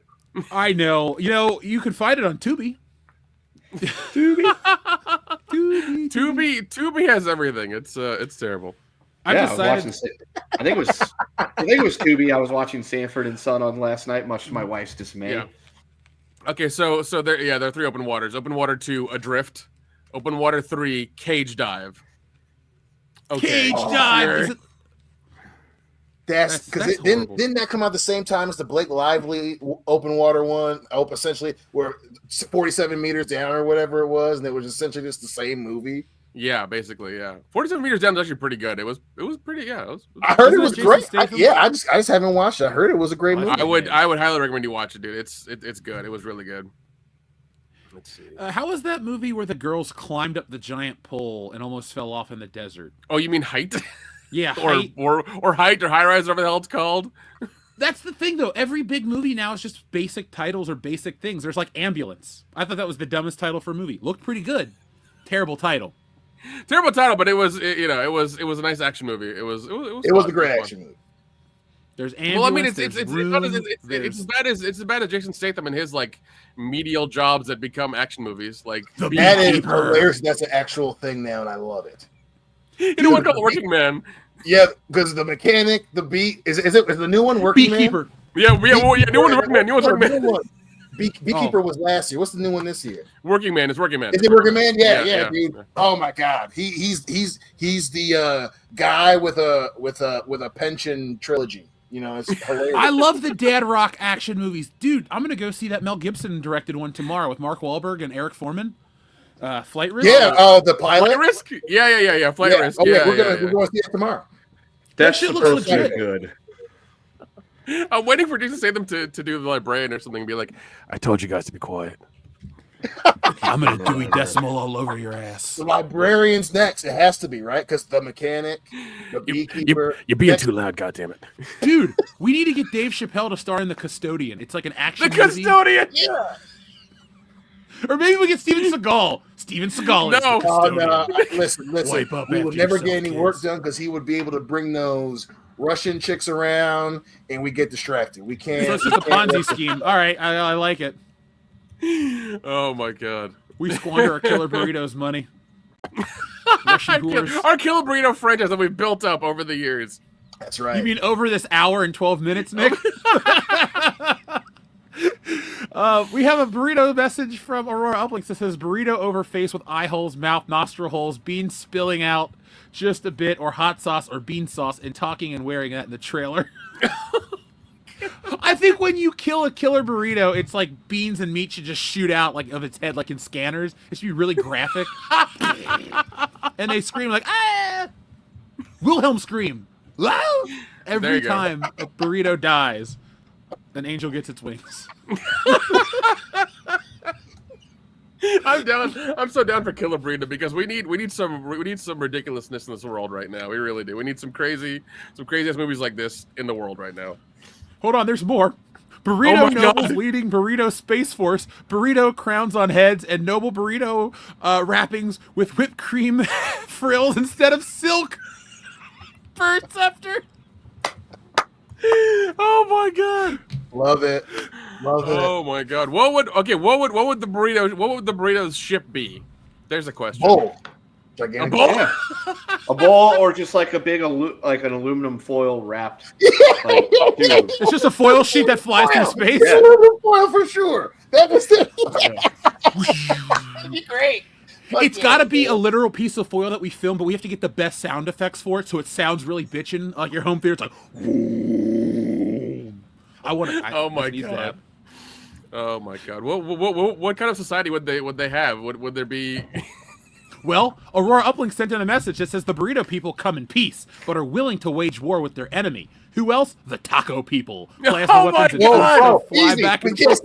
S1: I know. You know, you could find it on Tubi.
S3: Tubi has everything. It's terrible.
S4: I think it was Tubi. I was watching Sanford and Son on last night, much to my wife's dismay.
S3: Yeah. Okay, so there are 3 open waters. Open water 2, Adrift. Open water 3, Cage Dive. Okay.
S1: Cage Dive.
S2: That's because didn't that come out the same time as the Blake Lively open water one? Essentially, where 47 meters down or whatever it was, and it was essentially just the same movie.
S3: Yeah, basically, yeah. 47 meters down is actually pretty good. It was pretty. Yeah,
S2: I heard it was great. I just haven't watched it. I heard it was a great movie.
S3: I would highly recommend you watch it, dude. It's good. It was really good. Let's see.
S1: How was that movie where the girls climbed up the giant pole and almost fell off in the desert?
S3: Oh, you mean Height?
S1: Yeah,
S3: Height. or Height or High Rise, whatever the hell it's called.
S1: That's the thing, though. Every big movie now is just basic titles or basic things. There's like Ambulance. I thought that was the dumbest title for a movie. Looked pretty good. Terrible title.
S3: Terrible title, but it was a nice action movie. It was
S2: a great action movie.
S1: There's Ambulance.
S3: Well, I mean, it's as bad as Jason Statham and his like medial jobs that become action movies. Like
S2: that is hilarious. That's an actual thing now, and I love it.
S3: You know what called Working Man?
S2: Yeah, because the mechanic, the beat is the new one Working
S1: Beekeeper.
S2: Man?
S3: Yeah, new one Working Man. New one's Working Man.
S2: Beekeeper was last year. What's the new one this year?
S3: Working Man. It's Working Man.
S2: Is it Working Man? Yeah, dude. Oh my God, he's the guy with a pension trilogy. You know, it's hilarious.
S1: I love the dad rock action movies, dude. I'm gonna go see that Mel Gibson directed one tomorrow with Mark Wahlberg and Eric Foreman. Flight Risk.
S2: Yeah. The pilot.
S3: Flight Risk. Yeah. Flight Risk.
S2: Okay,
S3: yeah,
S2: we're gonna see it tomorrow.
S1: That shit looks legit.
S4: Good.
S3: I'm waiting for Jason Statham to do the librarian or something and be like, I told you guys to be quiet.
S1: I'm going to Dewey Decimal all over your ass.
S2: The librarian's next. It has to be, right? Because the mechanic, the beekeeper.
S3: You're being too loud, goddammit.
S1: Dude, we need to get Dave Chappelle to star in The Custodian. It's like an action movie.
S3: The Custodian!
S2: Yeah.
S1: Or maybe we get Steven Seagal. Steven Seagal is The Custodian.
S2: No. Listen. He would never get any work done because he would be able to bring those Russian chicks around, and we get distracted. We can't.
S1: So it's just a Ponzi scheme. All right, I like it.
S3: Oh my God.
S1: We squander our Killer Burritos money.
S3: Our Killer Burrito franchise that we've built up over the years.
S2: That's right.
S1: You mean over this hour and 12 minutes, Nick? We have a burrito message from Aurora Uplinks that says burrito over face with eye holes, mouth, nostril holes, beans spilling out just a bit, or hot sauce or bean sauce, and talking and wearing that in the trailer. I think when you kill a killer burrito, it's like beans and meat should just shoot out like of its head, like in Scanners. It should be really graphic. And they scream like, ah! Wilhelm scream. Every time a burrito dies, an angel gets its wings.
S3: I'm down. I'm so down for Killer Burrito because we need some ridiculousness in this world right now. We really do. We need some crazy ass movies like this in the world right now.
S1: Hold on, there's more. Burrito nobles leading burrito space force, burrito crowns on heads, and noble burrito wrappings with whipped cream frills instead of silk. Bird scepter. Oh my God.
S2: Love it.
S3: Oh my God. What would the burrito's ship be? There's a question.
S2: Oh.
S3: A bowl?
S4: Yeah. A bowl, or just like a big like an aluminum foil wrapped. Like, dude.
S1: It's just a foil sheet that flies through space.
S2: Yeah. Aluminum foil for sure. That is it.
S3: That'd be great.
S1: It's got to be a literal piece of foil that we film, but we have to get the best sound effects for it, so it sounds really bitchin'. Like your home theater's like.
S3: Oh my God. Oh my God. What kind of society would they have? Would there be?
S1: Well, Aurora Uplink sent in a message that says the burrito people come in peace, but are willing to wage war with their enemy. Who else? The taco people.
S3: Plasma weapons and
S1: fly back and forth.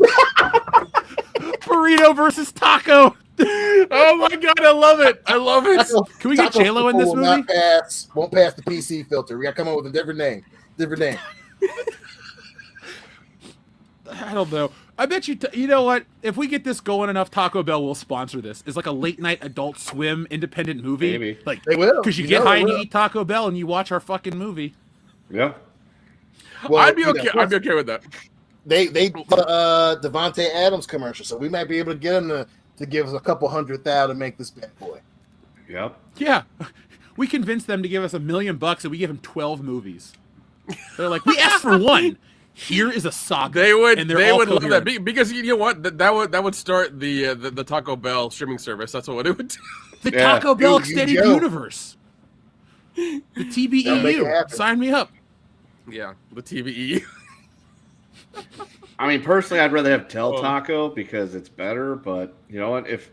S1: Burrito versus taco.
S3: Oh my God, I love it.
S1: Can we get J-Lo in this movie?
S2: Won't pass the PC filter. We got to come up with a different name.
S1: I don't know. I bet you, you know what? If we get this going enough, Taco Bell will sponsor this. It's like a late night Adult Swim independent movie.
S4: Maybe.
S1: Like,
S2: they will.
S1: Because you get high and you eat Taco Bell and you watch our fucking movie.
S4: Yeah.
S2: Well,
S3: I'd be okay with that.
S2: They Devontae Adams commercial, so we might be able to get them to give us a couple $100,000 to make this bad boy.
S4: Yep.
S1: Yeah. We convinced them to give us $1 million and we give them 12 movies. They're like, we asked for one. Here is a saga.
S3: They would love that because you know what? That would start the Taco Bell streaming service. That's what it would do.
S1: The Taco Bell Extended Universe. The TBEU. Sign me up.
S3: Yeah, the TVE.
S4: I mean, personally, I'd rather have Del Taco because it's better. But you know what? If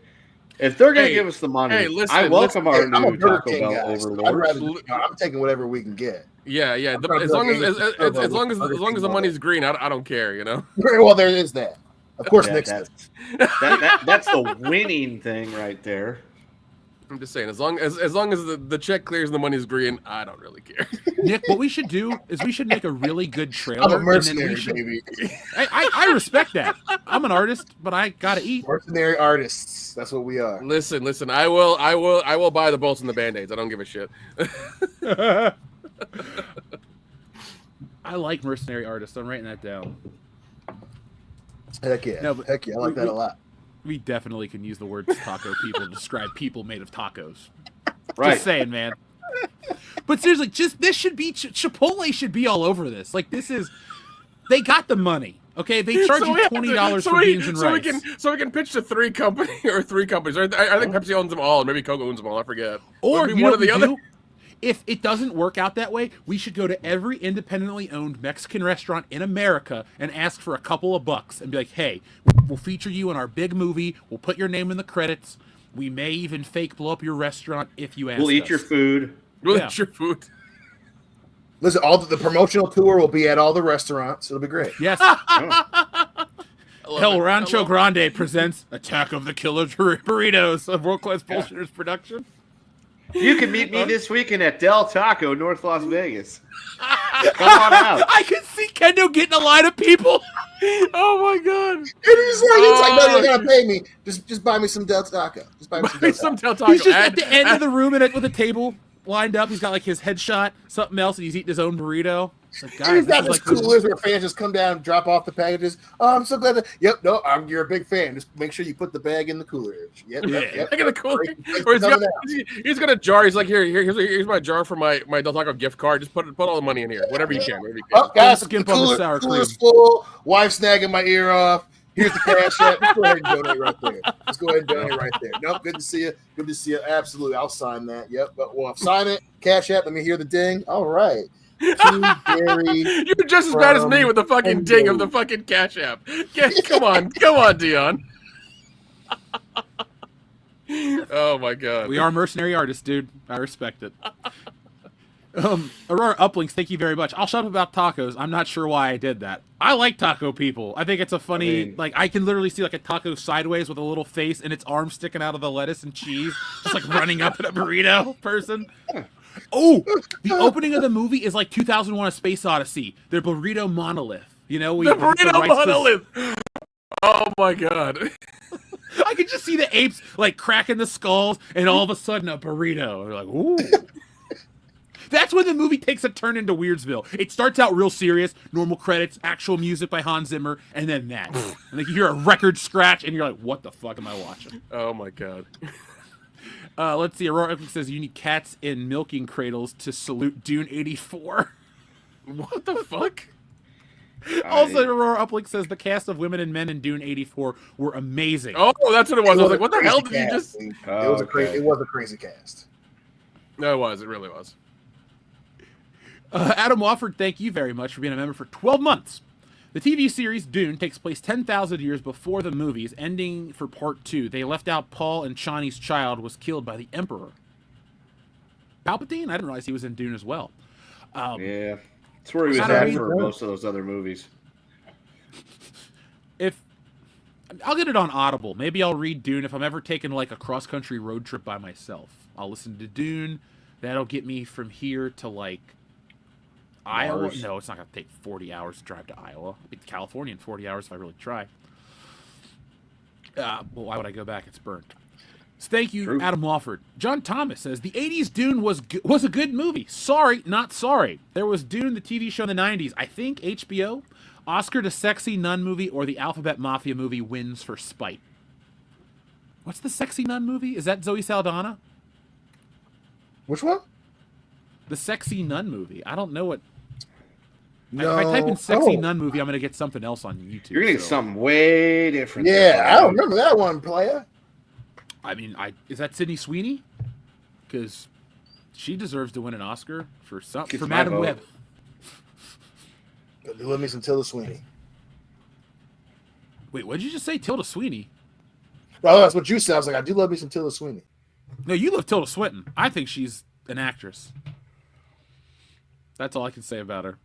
S4: they're gonna give us the money,
S3: listen,
S4: I welcome our
S2: I'm a
S4: new
S2: Burger
S4: Taco
S2: King
S4: Bell
S2: guy.
S4: overlords.
S2: I'm taking whatever we can get.
S3: Yeah. As long as the money's green, I don't care. You know.
S2: Very well, there is that. Of course, Nick's
S4: that's the winning thing right there.
S3: I'm just saying, as long as the check clears and the money's green, I don't really care.
S1: Nick, what we should do is we should make a really good trailer.
S2: I'm a mercenary, baby.
S1: I respect that. I'm an artist, but I gotta eat.
S2: Mercenary artists. That's what we are.
S3: Listen. I will buy the bolts and the band-aids. I don't give a shit.
S1: I like mercenary artists. I'm writing that down.
S2: Heck yeah.
S1: No, but
S2: Heck yeah. I like that a lot.
S1: We definitely can use the word taco people to describe people made of tacos.
S4: Right.
S1: Just saying, man. But seriously, this should be Chipotle should be all over this. Like they got the money. Okay, they charge you $20 for beans and rice.
S3: So we can pitch to three companies. I think Pepsi owns them all, and maybe Coke owns them all. I forget.
S1: Or
S3: one of the other.
S1: If it doesn't work out that way, we should go to every independently owned Mexican restaurant in America and ask for a couple of bucks and be like, hey, we'll feature you in our big movie. We'll put your name in the credits. We may even fake blow up your restaurant if you ask
S4: We'll eat
S1: us.
S4: your food.
S3: We'll eat your food.
S2: Listen, the promotional tour will be at all the restaurants. It'll be great.
S1: Yes. El Rancho Grande presents Attack of the Killer Burritos, a world-class bullshitters production.
S4: You can meet me this weekend at Del Taco, North Las Vegas. Come on out.
S1: I can see Kendo getting a line of people.
S3: Oh my god!
S2: It's like, no, you're gonna pay me. Just buy me some Del Taco. Just buy me some Del Taco.
S1: He's just at the end of the room with a table lined up. He's got like his headshot, something else, and he's eating his own burrito. It's like, guys,
S2: he's got this coolers where fans just come down and drop off the packages. Oh, I'm so glad that. Yep, no, you're a big fan. Just make sure you put the bag in the cooler. Yep.
S3: Bag in the cooler. Or he's got a jar. He's like, here's my jar for my Del Taco gift card. Just put all the money in here. Whatever you can.
S2: Oh, guys, the cooler's full. Wife snagging my ear off. Here's the cash app. Let's go ahead and donate right there. Let's go ahead and donate right there. Nope, good to see you. Good to see you. Absolutely, I'll sign that. Yep, but well, sign it. Cash app. Let me hear the ding. All right.
S3: You're just as bad as me with the fucking ding of the fucking cash app. Come on, Dion. Oh my god.
S1: We are mercenary artists, dude. I respect it. Aurora Uplinks, thank you very much. I'll shut up about tacos. I'm not sure why I did that. I like taco people. I think it's a funny, I can literally see like a taco sideways with a little face and its arm sticking out of the lettuce and cheese, just like running up at a burrito person. Oh, the opening of the movie is like 2001: A Space Odyssey. The burrito monolith. You know,
S3: the burrito monolith. Oh my god.
S1: I could just see the apes like cracking the skulls, and all of a sudden a burrito. They're like, ooh. That's when the movie takes a turn into Weirdsville. It starts out real serious, normal credits, actual music by Hans Zimmer, and then that. And like you hear a record scratch, and you're like, what the fuck am I watching?
S3: Oh my god.
S1: Let's see. Aurora says you need cats in milking cradles to salute Dune 84.
S3: What the fuck?
S1: Also, Aurora Uplink says the cast of women and men in Dune 84 were amazing.
S3: Oh, that's what it was. I was like, what the hell did you just...
S2: It was a crazy cast.
S3: No, it was. It really was.
S1: Adam Wofford, thank you very much for being a member for 12 months. The TV series Dune takes place 10,000 years before the movies, ending for part 2. They left out Paul and Chani's child was killed by the Emperor. Palpatine? I didn't realize he was in Dune as well.
S4: Yeah. That's where he was at for most of those other movies.
S1: I'll get it on Audible. Maybe I'll read Dune if I'm ever taking like a cross-country road trip by myself. I'll listen to Dune. That'll get me from here to like Iowa.
S4: Mars.
S1: No, it's not going to take 40 hours to drive to Iowa. I'll be to California in 40 hours if I really try. Well, why would I go back? It's burnt. So thank you,
S4: True.
S1: Adam Wofford. John Thomas says, the 80s Dune was a good movie. Sorry, not sorry. There was Dune, the TV show in the 90s. I think HBO, Oscar to Sexy Nun movie, or the Alphabet Mafia movie wins for spite. What's the Sexy Nun movie? Is that Zoe Saldana?
S2: Which one?
S1: The Sexy Nun movie. I don't know what...
S2: No.
S1: If I type in Sexy Nun movie, I'm going to get something else on YouTube.
S4: You're getting something way different.
S2: Yeah, I don't remember that one, player.
S1: I mean, is that Sydney Sweeney? Because she deserves to win an Oscar for something. For Madam Web.
S2: Do love me some Tilda Sweeney.
S1: Wait, what did you just say? Tilda Sweeney?
S2: Oh, that's what you said. I was like, I do love me some Tilda Sweeney.
S1: No, you love Tilda Swinton. I think she's an actress. That's all I can say about her.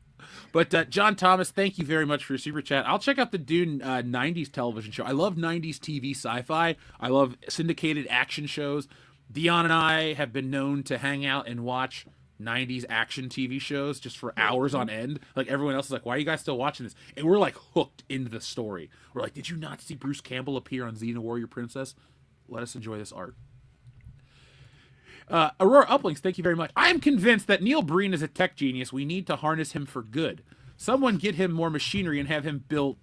S1: But John Thomas, thank you very much for your super chat. I'll check out the Dune 90s television show. I love 90s TV sci-fi. I love syndicated action shows. Dion and I have been known to hang out and watch 90s action TV shows just for hours on end. Like, everyone else is like, why are you guys still watching this? And we're like hooked into the story. We're like, did you not see Bruce Campbell appear on Xena Warrior Princess? Let us enjoy this art. Aurora Uplinks, thank you very much. I am convinced that Neil Breen is a tech genius. We need to harness him for good. Someone get him more machinery and have him build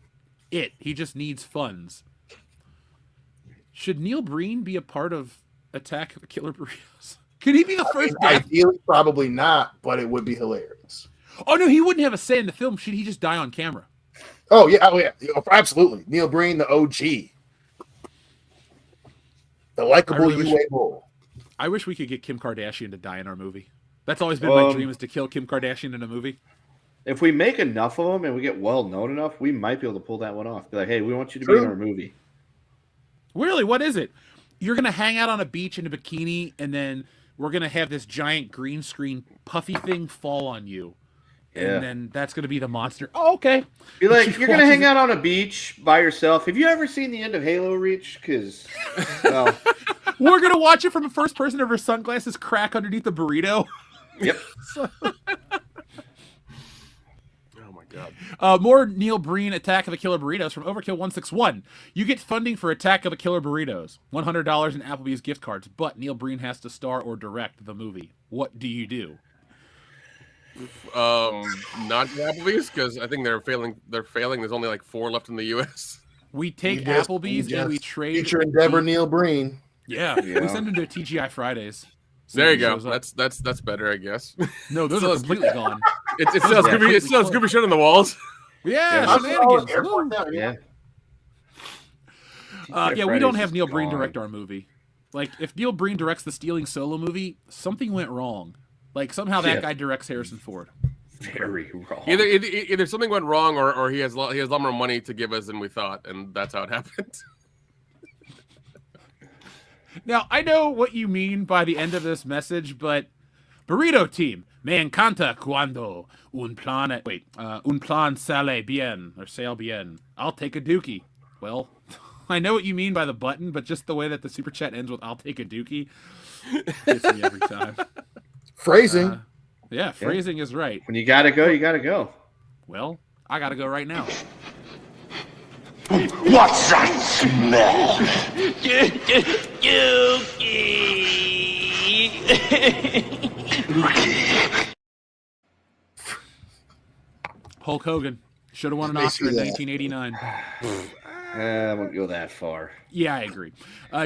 S1: it. He just needs funds. Should Neil Breen be a part of Attack of the Killer Burritos? Could he be the first?
S2: Ideally, probably not, but it would be hilarious.
S1: Oh no, he wouldn't have a say in the film. Should he just die on camera?
S2: Oh yeah, absolutely. Neil Breen, the OG, the likable UA bull.
S1: I wish we could get Kim Kardashian to die in our movie. That's always been my dream, is to kill Kim Kardashian in a movie.
S4: If we make enough of them and we get well known enough, we might be able to pull that one off. Be like, hey, we want you to be in our movie.
S1: Really? What is it? You're going to hang out on a beach in a bikini, and then we're going to have this giant green screen puffy thing fall on you. Yeah. And then that's going to be the monster. Oh, okay.
S4: Be like, you're going to hang out on a beach by yourself. Have you ever seen the end of Halo Reach? Because, well...
S1: We're going to watch it from a first person over sunglasses crack underneath the burrito.
S4: Yep.
S3: Oh, my God.
S1: More Neil Breen Attack of the Killer Burritos from Overkill161. You get funding for Attack of the Killer Burritos. $100 in Applebee's gift cards. But Neil Breen has to star or direct the movie. What do you do?
S3: Not Applebee's, because I think they're failing. There's only like 4 left in the U.S.
S1: We take Applebee's and we trade.
S2: Future endeavor Neil Breen.
S1: Yeah, we send him to TGI Fridays.
S3: There you go. That's better, I guess.
S1: No, those are completely gone.
S3: It sells Scooby shit on the walls.
S1: Yeah, shenanigans.
S4: Yeah,
S1: we don't have Neil Breen direct our movie. Like, if Neil Breen directs the Stealing Solo movie, something went wrong. Like, somehow that guy directs Harrison Ford.
S4: Very wrong.
S3: Either something went wrong, or he has a lot more money to give us than we thought, and that's how it happened.
S1: Now, I know what you mean by the end of this message, but Burrito Team, me encanta cuando un plan sale bien, or sale bien. I'll take a dookie. Well, I know what you mean by the button, but just the way that the super chat ends with "I'll take a dookie" gets me every time.
S2: Phrasing.
S1: Phrasing is right.
S4: When you gotta go, you gotta go.
S1: Well, I gotta go right now.
S6: What's that smell?
S1: Hulk Hogan should have won an Oscar in 1989.
S4: I won't go that far.
S1: Yeah, I agree.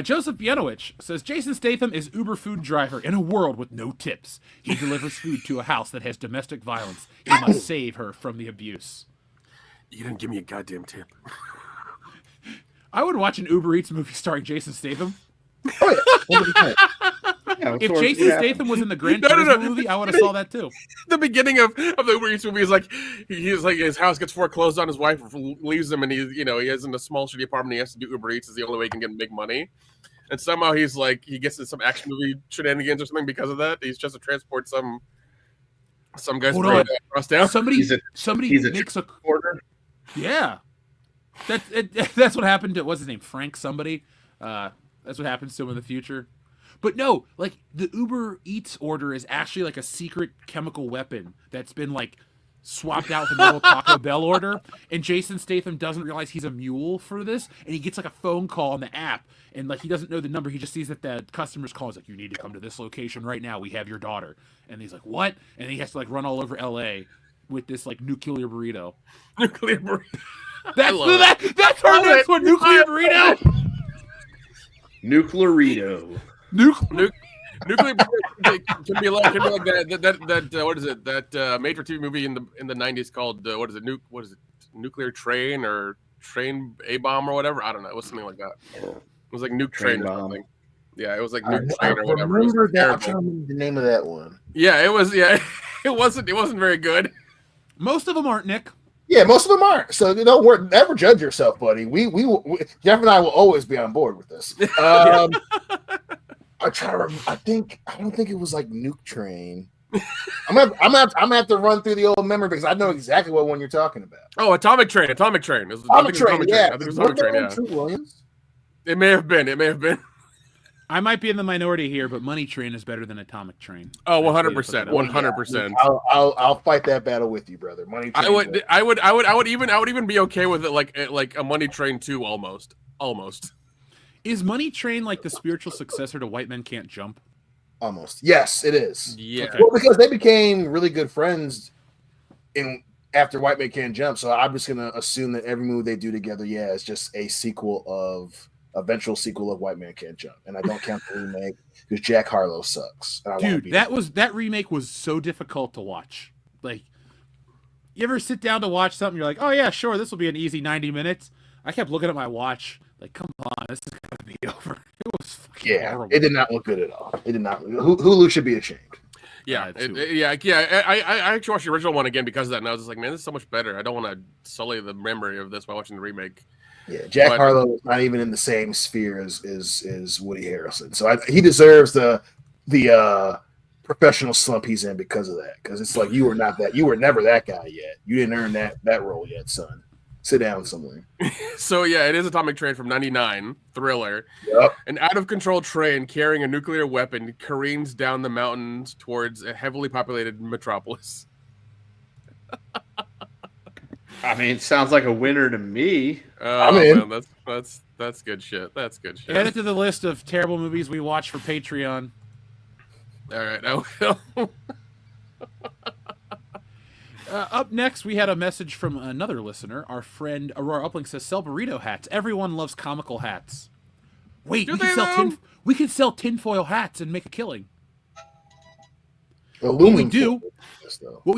S1: Joseph Bienowicz says, Jason Statham is Uber food driver in a world with no tips. He delivers food to a house that has domestic violence. He must save her from the abuse.
S3: You didn't give me a goddamn tip.
S1: I would watch an Uber Eats movie starring Jason Statham.
S2: Oh, yeah.
S1: If Jason Statham was in the Gran Turismo movie, I would have saw that too.
S3: The beginning of the Uber Eats movie is like he's like his house gets foreclosed on, his wife leaves him, and he has in a small shitty apartment. He has to do Uber Eats. Is the only way he can get big money. And somehow he gets in some action movie shenanigans or something because of that. He's just to transport some guy's across town.
S1: Somebody makes a order. Yeah. That's what happened to, what's his name, Frank somebody. That's what happens to him in the future. But no, like, the Uber Eats order is actually like a secret chemical weapon that's been like swapped out with the normal Taco Bell order. And Jason Statham doesn't realize he's a mule for this, and he gets like a phone call on the app, and like he doesn't know the number. He just sees that the customer's call is like, you need to come to this location right now. We have your daughter. And he's like, what? And he has to like run all over LA with this like nuclear burrito.
S3: Nuclear burrito.
S1: That's our next one. Nuclear burrito.
S4: Nuclearito.
S3: Nuclear can be like that what is it? That major TV movie in the 90s called Nuclear Train or Train A-Bomb or whatever. I don't know. It was something like that. It was like Nuke Train or something. Yeah, it was like Nuke Train or whatever.
S2: I remember that. I'm trying to remember the name of that one.
S3: Yeah, it was. Yeah, it wasn't very good.
S1: Most of them aren't, Nick.
S2: Yeah, most of them aren't. So never judge yourself, buddy. We Jeff and I will always be on board with this. I try to remember, I don't think it was like Nuke Train. I'm gonna have to run through the old memory because I know exactly what one you're talking about.
S3: Oh, Atomic Train. Atomic Train.
S2: Atomic Train. Yeah,
S3: I think it was Atomic Train. Yeah.
S2: Treat Williams?
S3: It may have been.
S1: I might be in the minority here, but Money Train is better than Atomic Train.
S3: Oh, 100%. 100%.
S2: I'll fight that battle with you, brother. Money Train.
S3: I would even be okay with it like a Money Train 2 almost.
S1: Is Money Train like the spiritual successor to White Men Can't Jump?
S2: Almost. Yes, it is.
S3: Yeah.
S2: Well, because they became really good friends after White Men Can't Jump, so I'm just gonna assume that every movie they do together, is just a eventual sequel of White Man Can't Jump, and I don't count the remake because Jack Harlow sucks.
S1: Dude, that remake was so difficult to watch. Like, you ever sit down to watch something, you're like, oh yeah, sure, this will be an easy 90 minutes. I kept looking at my watch, like, come on, this is gonna be over. It was fucking horrible.
S2: It did not look good at all. It did not. Hulu should be ashamed.
S3: Yeah, I actually watched the original one again because of that, and I was just like, man, this is so much better. I don't want to sully the memory of this by watching the remake.
S2: Yeah, Jack Harlow is not even in the same sphere as Woody Harrelson, so he deserves the professional slump he's in because of that. Because it's like you were never that guy yet. You didn't earn that role yet, son. Sit down somewhere.
S3: So yeah, it is Atomic Train from '99 thriller.
S2: Yep.
S3: An out-of-control train carrying a nuclear weapon careens down the mountains towards a heavily populated metropolis.
S4: I mean, it sounds like a winner to me.
S3: I'm in. Man, that's good shit. That's good shit.
S1: Add it to the list of terrible movies we watch for Patreon.
S3: All right, I will.
S1: Up next, we had a message from another listener. Our friend Aurora Uplink says, "Sell burrito hats. Everyone loves comical hats." Wait, we can sell tinfoil hats and make a killing. What we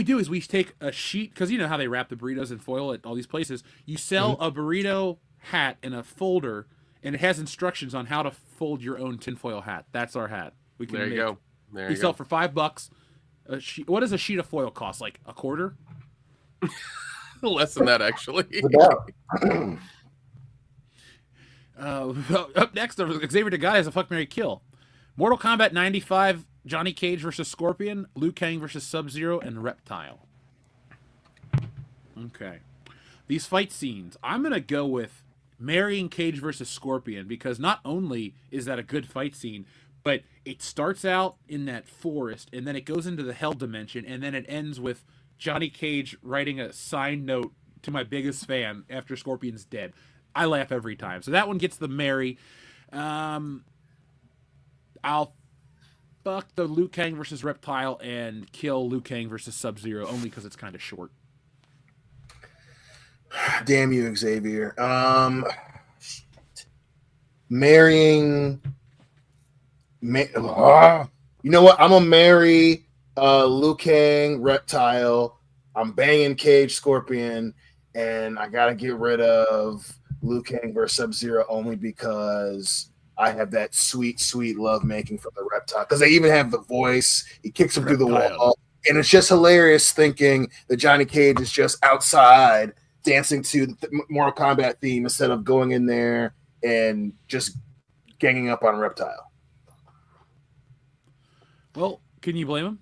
S1: do is we take a sheet, because you know how they wrap the burritos in foil at all these places. You sell a burrito hat in a folder, and it has instructions on how to fold your own tinfoil hat. That's our hat.
S3: There you go.
S1: We sell for $5. What does a sheet of foil cost? Like a quarter?
S3: Less than that, actually.
S1: Up next, Xavier Deguy has a fuck, marry, kill. Mortal Kombat 95, Johnny Cage versus Scorpion, Liu Kang versus Sub-Zero, and Reptile. Okay. These fight scenes, I'm going to go with marrying Cage versus Scorpion, because not only is that a good fight scene, but it starts out in that forest, and then it goes into the hell dimension, and then it ends with Johnny Cage writing a signed note to my biggest fan after Scorpion's dead. I laugh every time. So that one gets the marry. I'll fuck the Liu Kang versus Reptile and kill Liu Kang versus Sub-Zero, only because it's kind of short.
S2: Damn you, Xavier. Marrying... you know what? I'm gonna marry Liu Kang, Reptile. I'm banging Cage, Scorpion, and I gotta get rid of Liu Kang versus Sub-Zero only because I have that sweet, sweet love making from the Reptile. Because they even have the voice. He kicks him through the wall, and it's just hilarious thinking that Johnny Cage is just outside dancing to the Mortal Kombat theme instead of going in there and just ganging up on Reptile.
S1: Well, can you blame him?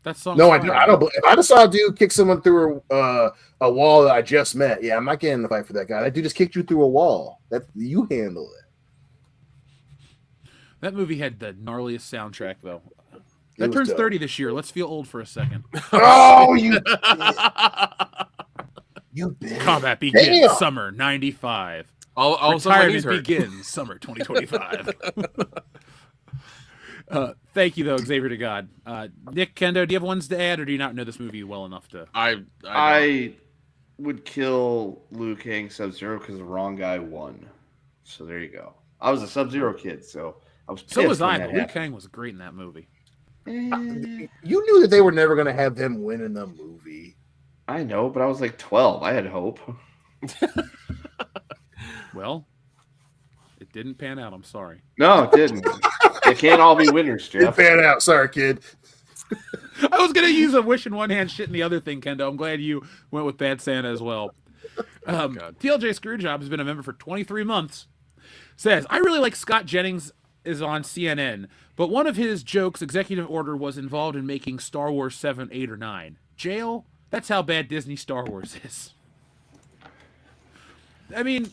S1: That song.
S2: No, I don't. If I just saw a dude kick someone through a wall that I just met, I'm not getting in the fight for that guy. That dude just kicked you through a wall. You handle it.
S1: That movie had the gnarliest soundtrack, though. That turns 30 this year. Let's feel old for a second.
S2: Oh, you bitch.
S1: Combat begins summer 95. Retirement begins summer 2025. Thank you, though, Xavier to God. Nick, Kendo, do you have ones to add, or do you not know this movie well enough to?
S4: I would kill Liu Kang Sub-Zero because the wrong guy won. So there you go. I was a Sub-Zero kid, so I was pissed.
S1: So was I, but Liu Kang was great in that movie.
S2: You knew that they were never going to have him win in the movie.
S4: I know, but I was like 12. I had hope.
S1: Well, it didn't pan out. I'm sorry.
S4: No, it didn't. They can't all be winners, Jeff.
S2: It pan out. Sorry, kid.
S1: I was gonna use a wish in one hand, shit in the other thing, Kendo. I'm glad you went with Bad Santa as well. TLJ Screwjob has been a member for 23 months. Says, I really like Scott Jennings is on CNN, but one of his jokes, executive order, was involved in making Star Wars 7, 8, or 9. Jail? That's how bad Disney Star Wars is. I mean,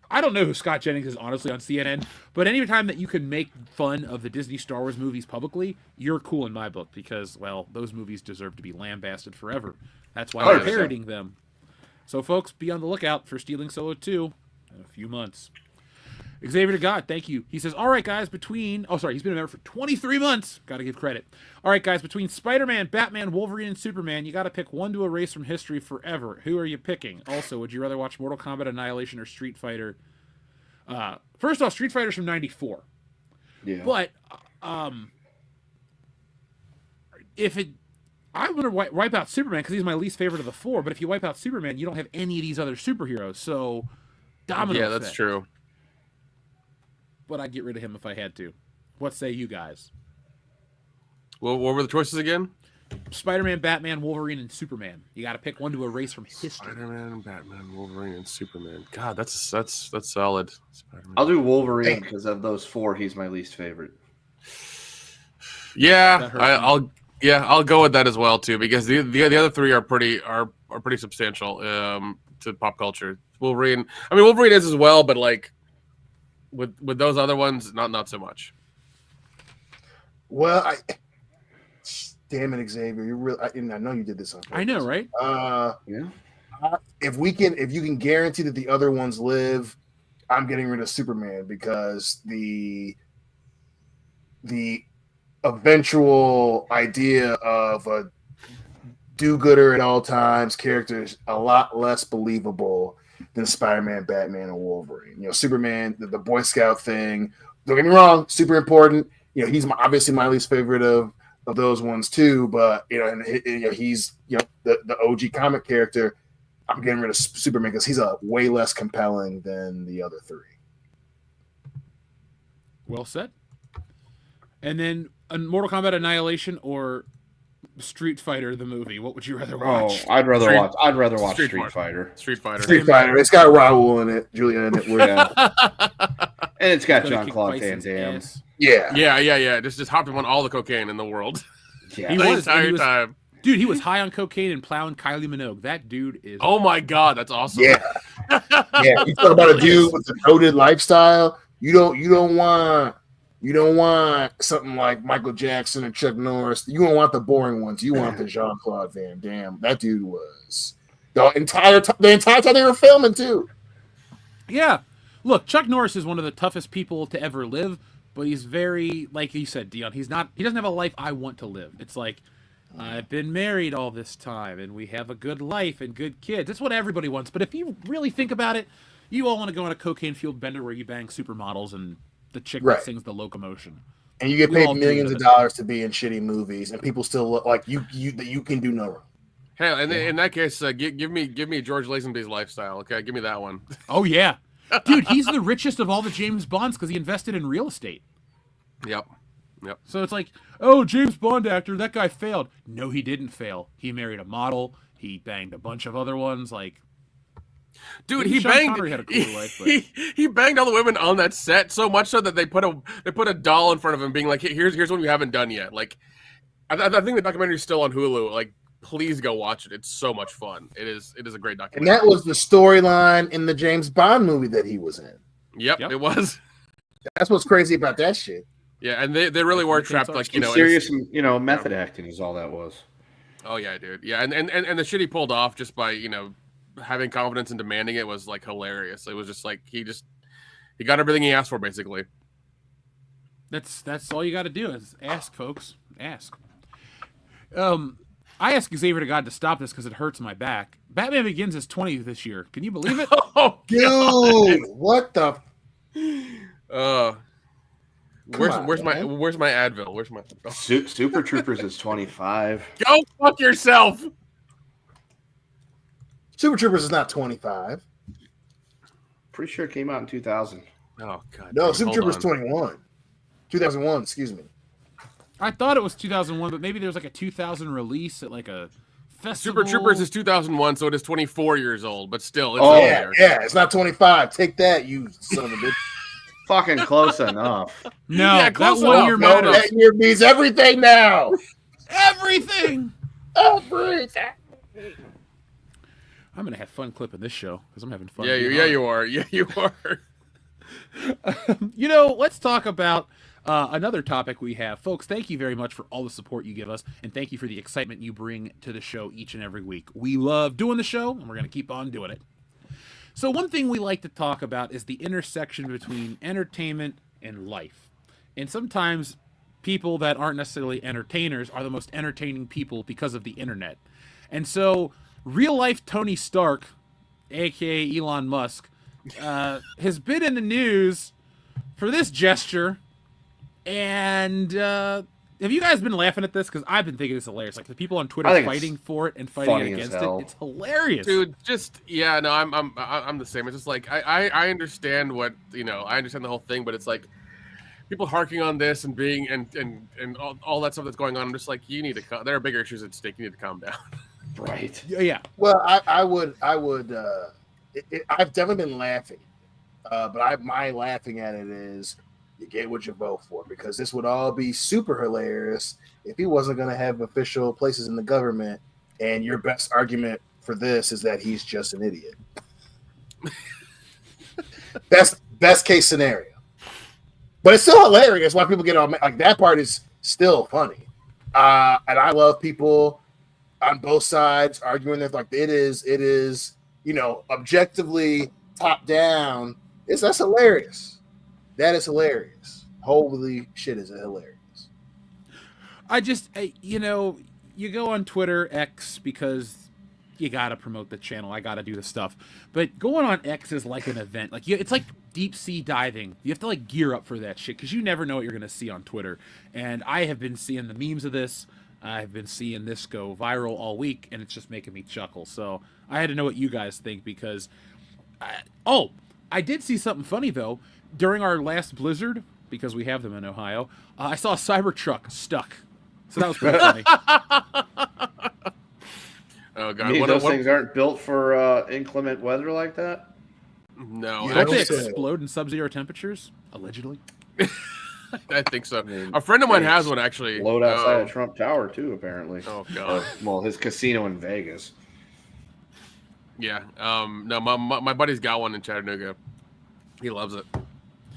S1: I don't know who Scott Jennings is, honestly, on CNN, but any time that you can make fun of the Disney Star Wars movies publicly, you're cool in my book because, well, those movies deserve to be lambasted forever. That's why we're parodying them. So, folks, be on the lookout for Stealing Solo 2 in a few months. Xavier to God, thank you. He says, all right, guys, he's been a member for 23 months. Got to give credit. All right, guys, between Spider-Man, Batman, Wolverine, and Superman, you got to pick one to erase from history forever. Who are you picking? Also, would you rather watch Mortal Kombat Annihilation or Street Fighter? First off, Street Fighter's from 94.
S4: Yeah.
S1: But, I would wipe out Superman because he's my least favorite of the four. But if you wipe out Superman, you don't have any of these other superheroes. So, domino
S3: Yeah,
S1: effect.
S3: that's true.
S1: But I'd get rid of him if I had to. What say you guys?
S3: Well, what were the choices again?
S1: Spider-Man, Batman, Wolverine, and Superman. You got to pick one to erase from history.
S3: Spider-Man, Batman, Wolverine, and Superman. God, that's solid. Spider-Man.
S4: I'll do Wolverine because of those four. He's my least favorite.
S3: Yeah, I'll go with that as well too because the other three are pretty substantial to pop culture. Wolverine is as well, but like with those other ones, not so much.
S2: Well, damn it, Xavier, you really. I know you did this on purpose.
S1: I know, right?
S2: Yeah. If you can guarantee that the other ones live, I'm getting rid of Superman because the eventual idea of a do-gooder at all times character is a lot less believable than Spider-Man, Batman, and Wolverine. Superman, the Boy Scout thing. Don't get me wrong, super important. He's obviously my least favorite of those ones too. But he's the OG comic character. I'm getting rid of Superman because he's a way less compelling than the other three.
S1: Well said. And then Mortal Kombat Annihilation or Street Fighter the movie. What would you rather watch?
S4: Oh, I'd rather watch Street Fighter.
S3: Street Fighter.
S2: It's got Raul in it, Julia in it.
S4: And it's got Jean-Claude Van Damme.
S3: Yeah. Just hopped him on all the cocaine in the world.
S4: Yeah.
S3: The entire time.
S1: Dude, he was high on cocaine and plowing Kylie Minogue. That dude is.
S3: Oh my God, that's awesome.
S2: Yeah. You talk about a dude with a coded lifestyle. You don't want something like Michael Jackson and Chuck Norris. You don't want the boring ones. You want the Jean-Claude Van Damme. That dude was the entire time they were filming too.
S1: Yeah. Look, Chuck Norris is one of the toughest people to ever live, but he's very, like you said, Dion, he doesn't have a life I want to live. It's like, I've been married all this time, and we have a good life and good kids. That's what everybody wants. But if you really think about it, you all want to go on a cocaine-fueled bender where you bang supermodels and the chick that sings the locomotion.
S2: And you get paid millions of dollars to be in shitty movies, and people still look like you can do no wrong.
S3: Hell, in that case, give me George Lazenby's lifestyle. Okay, give me that one.
S1: Oh yeah, dude, he's the richest of all the James Bonds because he invested in real estate.
S3: Yep.
S1: So it's like, oh, James Bond actor, that guy failed. No, he didn't fail. He married a model. He banged a bunch of other ones. Like,
S3: dude, he banged.
S1: Had a cooler life, but...
S3: he banged all the women on that set so much so that they put a doll in front of him, being like, "Here's what we haven't done yet." Like, I think the documentary's still on Hulu. Like, please go watch it. It's so much fun. It is a great documentary.
S2: And that was the storyline in the James Bond movie that he was in.
S3: Yep. It was.
S2: That's what's crazy about that shit.
S3: Yeah, and they really were trapped, like,
S4: serious, method acting is all that was.
S3: Oh yeah, dude. Yeah, and the shit he pulled off just by having confidence and demanding it was like hilarious. It was just like he got everything he asked for, basically.
S1: That's all you got to do is ask, folks. Ask. I asked Xavier to God to stop this because it hurts my back. Batman Begins is 20 this year. Can you believe it?
S3: Oh,
S2: dude, what the?
S3: Where's my Advil? Where's my
S4: Super Troopers is 25.
S3: Go fuck yourself.
S2: Super Troopers is not 25.
S4: Pretty sure it came out in 2000.
S3: Oh god.
S2: No, Super Troopers 21. 2001, excuse me.
S1: I thought it was 2001, but maybe there was like a 2000 release at like a festival.
S3: Super Troopers is 2001, so it is 24 years old, but still, it's
S2: yeah, it's not 25. Take that, you son of a bitch.
S4: Fucking close enough.
S1: No,
S3: yeah, close
S1: that 1
S3: enough.
S1: year
S3: No,
S1: matters.
S2: That year means everything now.
S1: Everything.
S2: Everything.
S1: I'm gonna have fun clipping this show because I'm having fun.
S3: Yeah, you are. Yeah, you are.
S1: Let's talk about another topic we have. Folks, thank you very much for all the support you give us, and thank you for the excitement you bring to the show each and every week. We love doing the show, and we're going to keep on doing it. So one thing we like to talk about is the intersection between entertainment and life. And sometimes people that aren't necessarily entertainers are the most entertaining people because of the internet. And so real-life Tony Stark, a.k.a. Elon Musk, has been in the news for this gesture. And have you guys been laughing at this? Because I've been thinking it's hilarious. Like the people on Twitter fighting for it and fighting against it. It's hilarious,
S3: dude. I'm the same. It's just like I understand what I understand the whole thing, but it's like people harking on this and being and all that stuff that's going on. I'm just like, you need to. There are bigger issues at stake. You need to calm down.
S4: Right.
S1: Yeah.
S2: Well, I would. I've definitely been laughing, but my laughing at it is you get what you vote for, because this would all be super hilarious if he wasn't going to have official places in the government, and your best argument for this is that he's just an idiot. Best case scenario. But it's still hilarious why people get all like that part is still funny. And I love people on both sides arguing that like it is objectively top down. That's hilarious. That is hilarious. Holy shit, is it hilarious.
S1: You go on Twitter, X, because you got to promote the channel. I got to do the stuff. But going on X is like an event. Like it's like deep sea diving. You have to like gear up for that shit because you never know what you're going to see on Twitter. And I have been seeing the memes of this. I've been seeing this go viral all week, and it's just making me chuckle. So I had to know what you guys think because... I did see something funny, though. During our last blizzard, because we have them in Ohio, I saw a Cybertruck stuck. So that was pretty funny.
S3: Oh, God.
S4: You mean those things aren't built for inclement weather like that?
S3: No.
S1: Don't they explode in sub-zero temperatures? Allegedly.
S3: I think so. A friend of mine has one, actually.
S4: Load outside of Trump Tower, too, apparently.
S3: Oh, God.
S4: Well, his casino in Vegas.
S3: Yeah. No, my buddy's got one in Chattanooga. He loves it.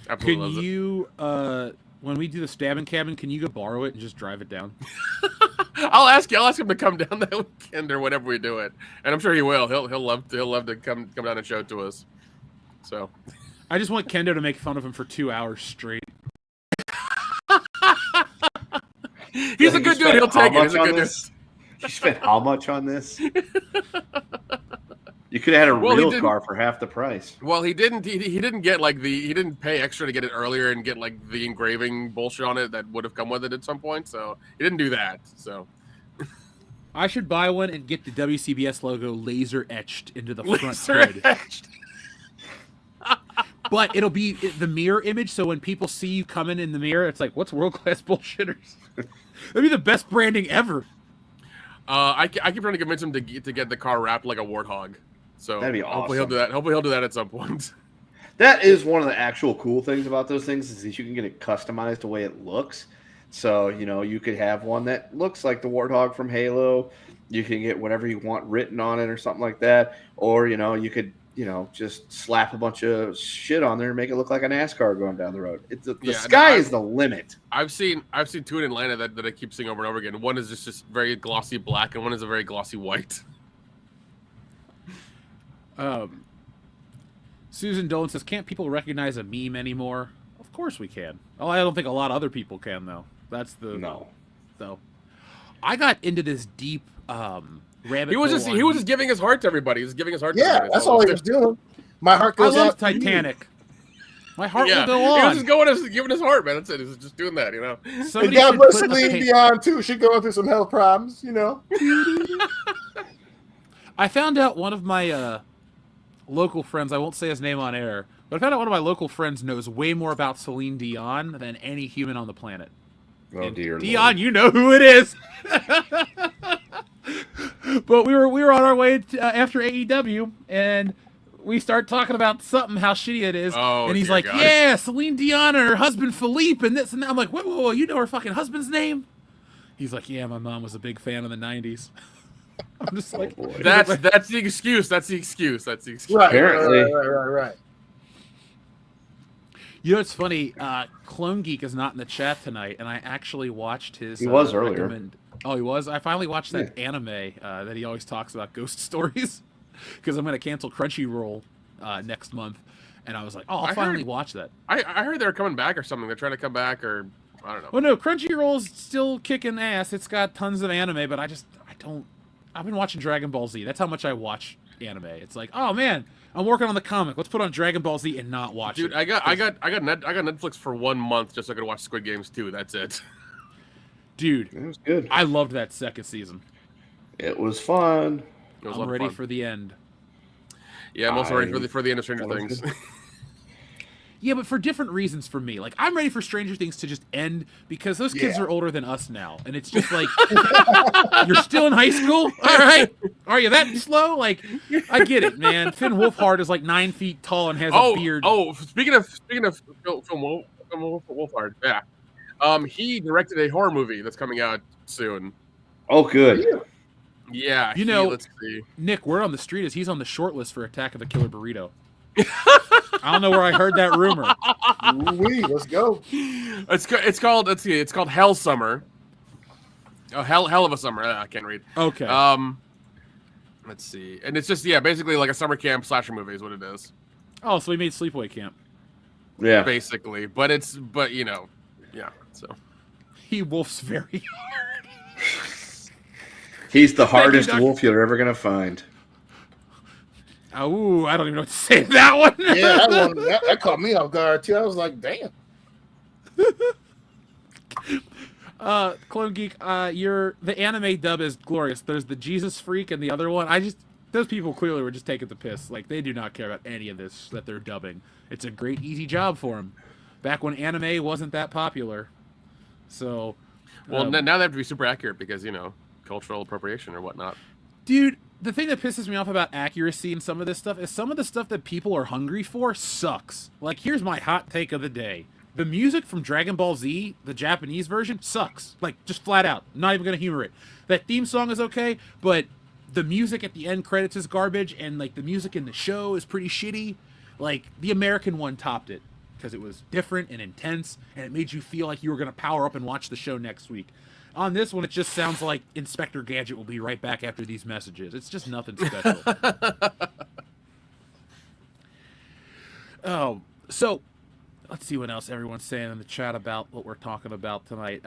S3: Absolutely loves it.
S1: Can you, when we do the stabbing cabin, can you go borrow it and just drive it down?
S3: I'll ask him to come down that weekend or whenever we do it, and I'm sure he will. He'll love to come down and show it to us. So,
S1: I just want Kendo to make fun of him for 2 hours straight.
S3: He's a good dude. He'll take it. He's a good dude.
S4: You spent how much on this? You could have had a real car for half the price.
S3: Well, he didn't. He didn't get he didn't pay extra to get it earlier and get like the engraving bullshit on it that would have come with it at some point. So he didn't do that. So
S1: I should buy one and get the WCBS logo laser etched into the front hood. But it'll be the mirror image, so when people see you coming in the mirror, it's like, what's world class bullshitters? That'd be the best branding ever.
S3: I keep trying to convince him to get the car wrapped like a warthog. So
S4: that'd be awesome.
S3: Hopefully he'll do that. Hopefully he'll do that at some point.
S4: That is one of the actual cool things about those things is that you can get it customized the way it looks. So, you could have one that looks like the Warthog from Halo. You can get whatever you want written on it or something like that. Or, you could, just slap a bunch of shit on there and make it look like a NASCAR going down the road. The sky is the limit.
S3: I've seen two in Atlanta that I keep seeing over and over again. One is just very glossy black and one is a very glossy white.
S1: Susan Dolan says, can't people recognize a meme anymore? Of course we can. Oh, I don't think a lot of other people can, though. That's the...
S4: No.
S1: So, I got into this deep rabbit
S3: He was just giving his heart to everybody. He was giving his heart to everybody.
S2: That's all he was doing. My heart goes out.
S1: I love Titanic. My heart will go on.
S3: He was just giving his heart, man. That's it. He was just doing that,
S2: And God bless Celine Dion, too. She's going through some health problems,
S1: I found out one of my local friends, I won't say his name on air, but I found out one of my local friends knows way more about Celine Dion than any human on the planet.
S4: Oh dear
S1: Dion,
S4: Lord.
S1: you know who it is. But we were on our way to, after AEW, and we start talking about something, how shitty it is.
S3: Oh,
S1: and he's
S3: dear
S1: like,
S3: God.
S1: yeah, Celine Dion and her husband Philippe and this and that. I'm like, whoa, you know her fucking husband's name? He's like, yeah, my mom was a big fan of the 90s. I'm just like,
S3: that's the excuse. That's the excuse.
S2: Right,
S4: Apparently.
S2: right.
S1: You know, it's funny. Clone Geek is not in the chat tonight, and I actually watched his.
S4: He was earlier.
S1: Oh, he was. I finally watched that anime that he always talks about, ghost stories, because I'm going to cancel Crunchyroll next month, and I was like, oh, I'll finally watch that.
S3: I heard they're coming back or something. They're trying to come back, or I don't know.
S1: Well, no, Crunchyroll's still kicking ass. It's got tons of anime, but I don't. I've been watching Dragon Ball Z. That's how much I watch anime. It's like, oh man, I'm working on the comic. Let's put on Dragon Ball Z and not watch it.
S3: Dude, I got Netflix for 1 month just so I could watch Squid Games 2. That's it.
S1: Dude,
S4: It was good.
S1: I loved that second season.
S4: It was fun.
S3: It was
S1: I'm ready for the end.
S3: Yeah, I'm also ready for the end of Stranger Things.
S1: Yeah, but for different reasons for me. Like, I'm ready for Stranger Things to just end because those kids are older than us now. And it's just like, you're still in high school? All right. Are you that slow? Like, I get it, man. Finn Wolfhard is like 9 feet tall and has a beard.
S3: Oh, speaking of Phil Wolfhard, yeah. He directed a horror movie that's coming out soon.
S4: Oh, good.
S3: Yeah.
S1: You know,
S3: let's see.
S1: Nick, word on the street is he's on the short list for Attack of the Killer Burrito. I don't know where I heard that rumor.
S2: Ooh-wee, let's go.
S3: It's called Hell Summer. Oh, hell of a summer. I can't read.
S1: Okay.
S3: Let's see. And it's just basically like a summer camp slasher movie is what it is.
S1: Oh, so we made Sleepaway Camp.
S4: Yeah.
S3: Basically. But you know, yeah, so
S1: He wolfs very hard.
S4: He's the hardest wolf you're ever gonna find.
S1: Oh, I don't even know what to say to that one.
S2: Yeah, that caught me off guard too. I was like, damn.
S1: Clone Geek, the anime dub is glorious. There's the Jesus Freak and the other one. Those people clearly were just taking the piss. Like, they do not care about any of this that they're dubbing. It's a great, easy job for them. Back when anime wasn't that popular. So,
S3: now they have to be super accurate because, cultural appropriation or whatnot.
S1: Dude, the thing that pisses me off about accuracy in some of this stuff is some of the stuff that people are hungry for sucks. Like, here's my hot take of the day. The music from Dragon Ball Z, the Japanese version, sucks. Like, just flat out. Not even going to humor it. That theme song is okay, but the music at the end credits is garbage, and, like, the music in the show is pretty shitty. Like, the American one topped it because it was different and intense, and it made you feel like you were going to power up and watch the show next week. On this one, it just sounds like Inspector Gadget will be right back after these messages. It's just nothing special. Oh, so let's see what else everyone's saying in the chat about what we're talking about tonight.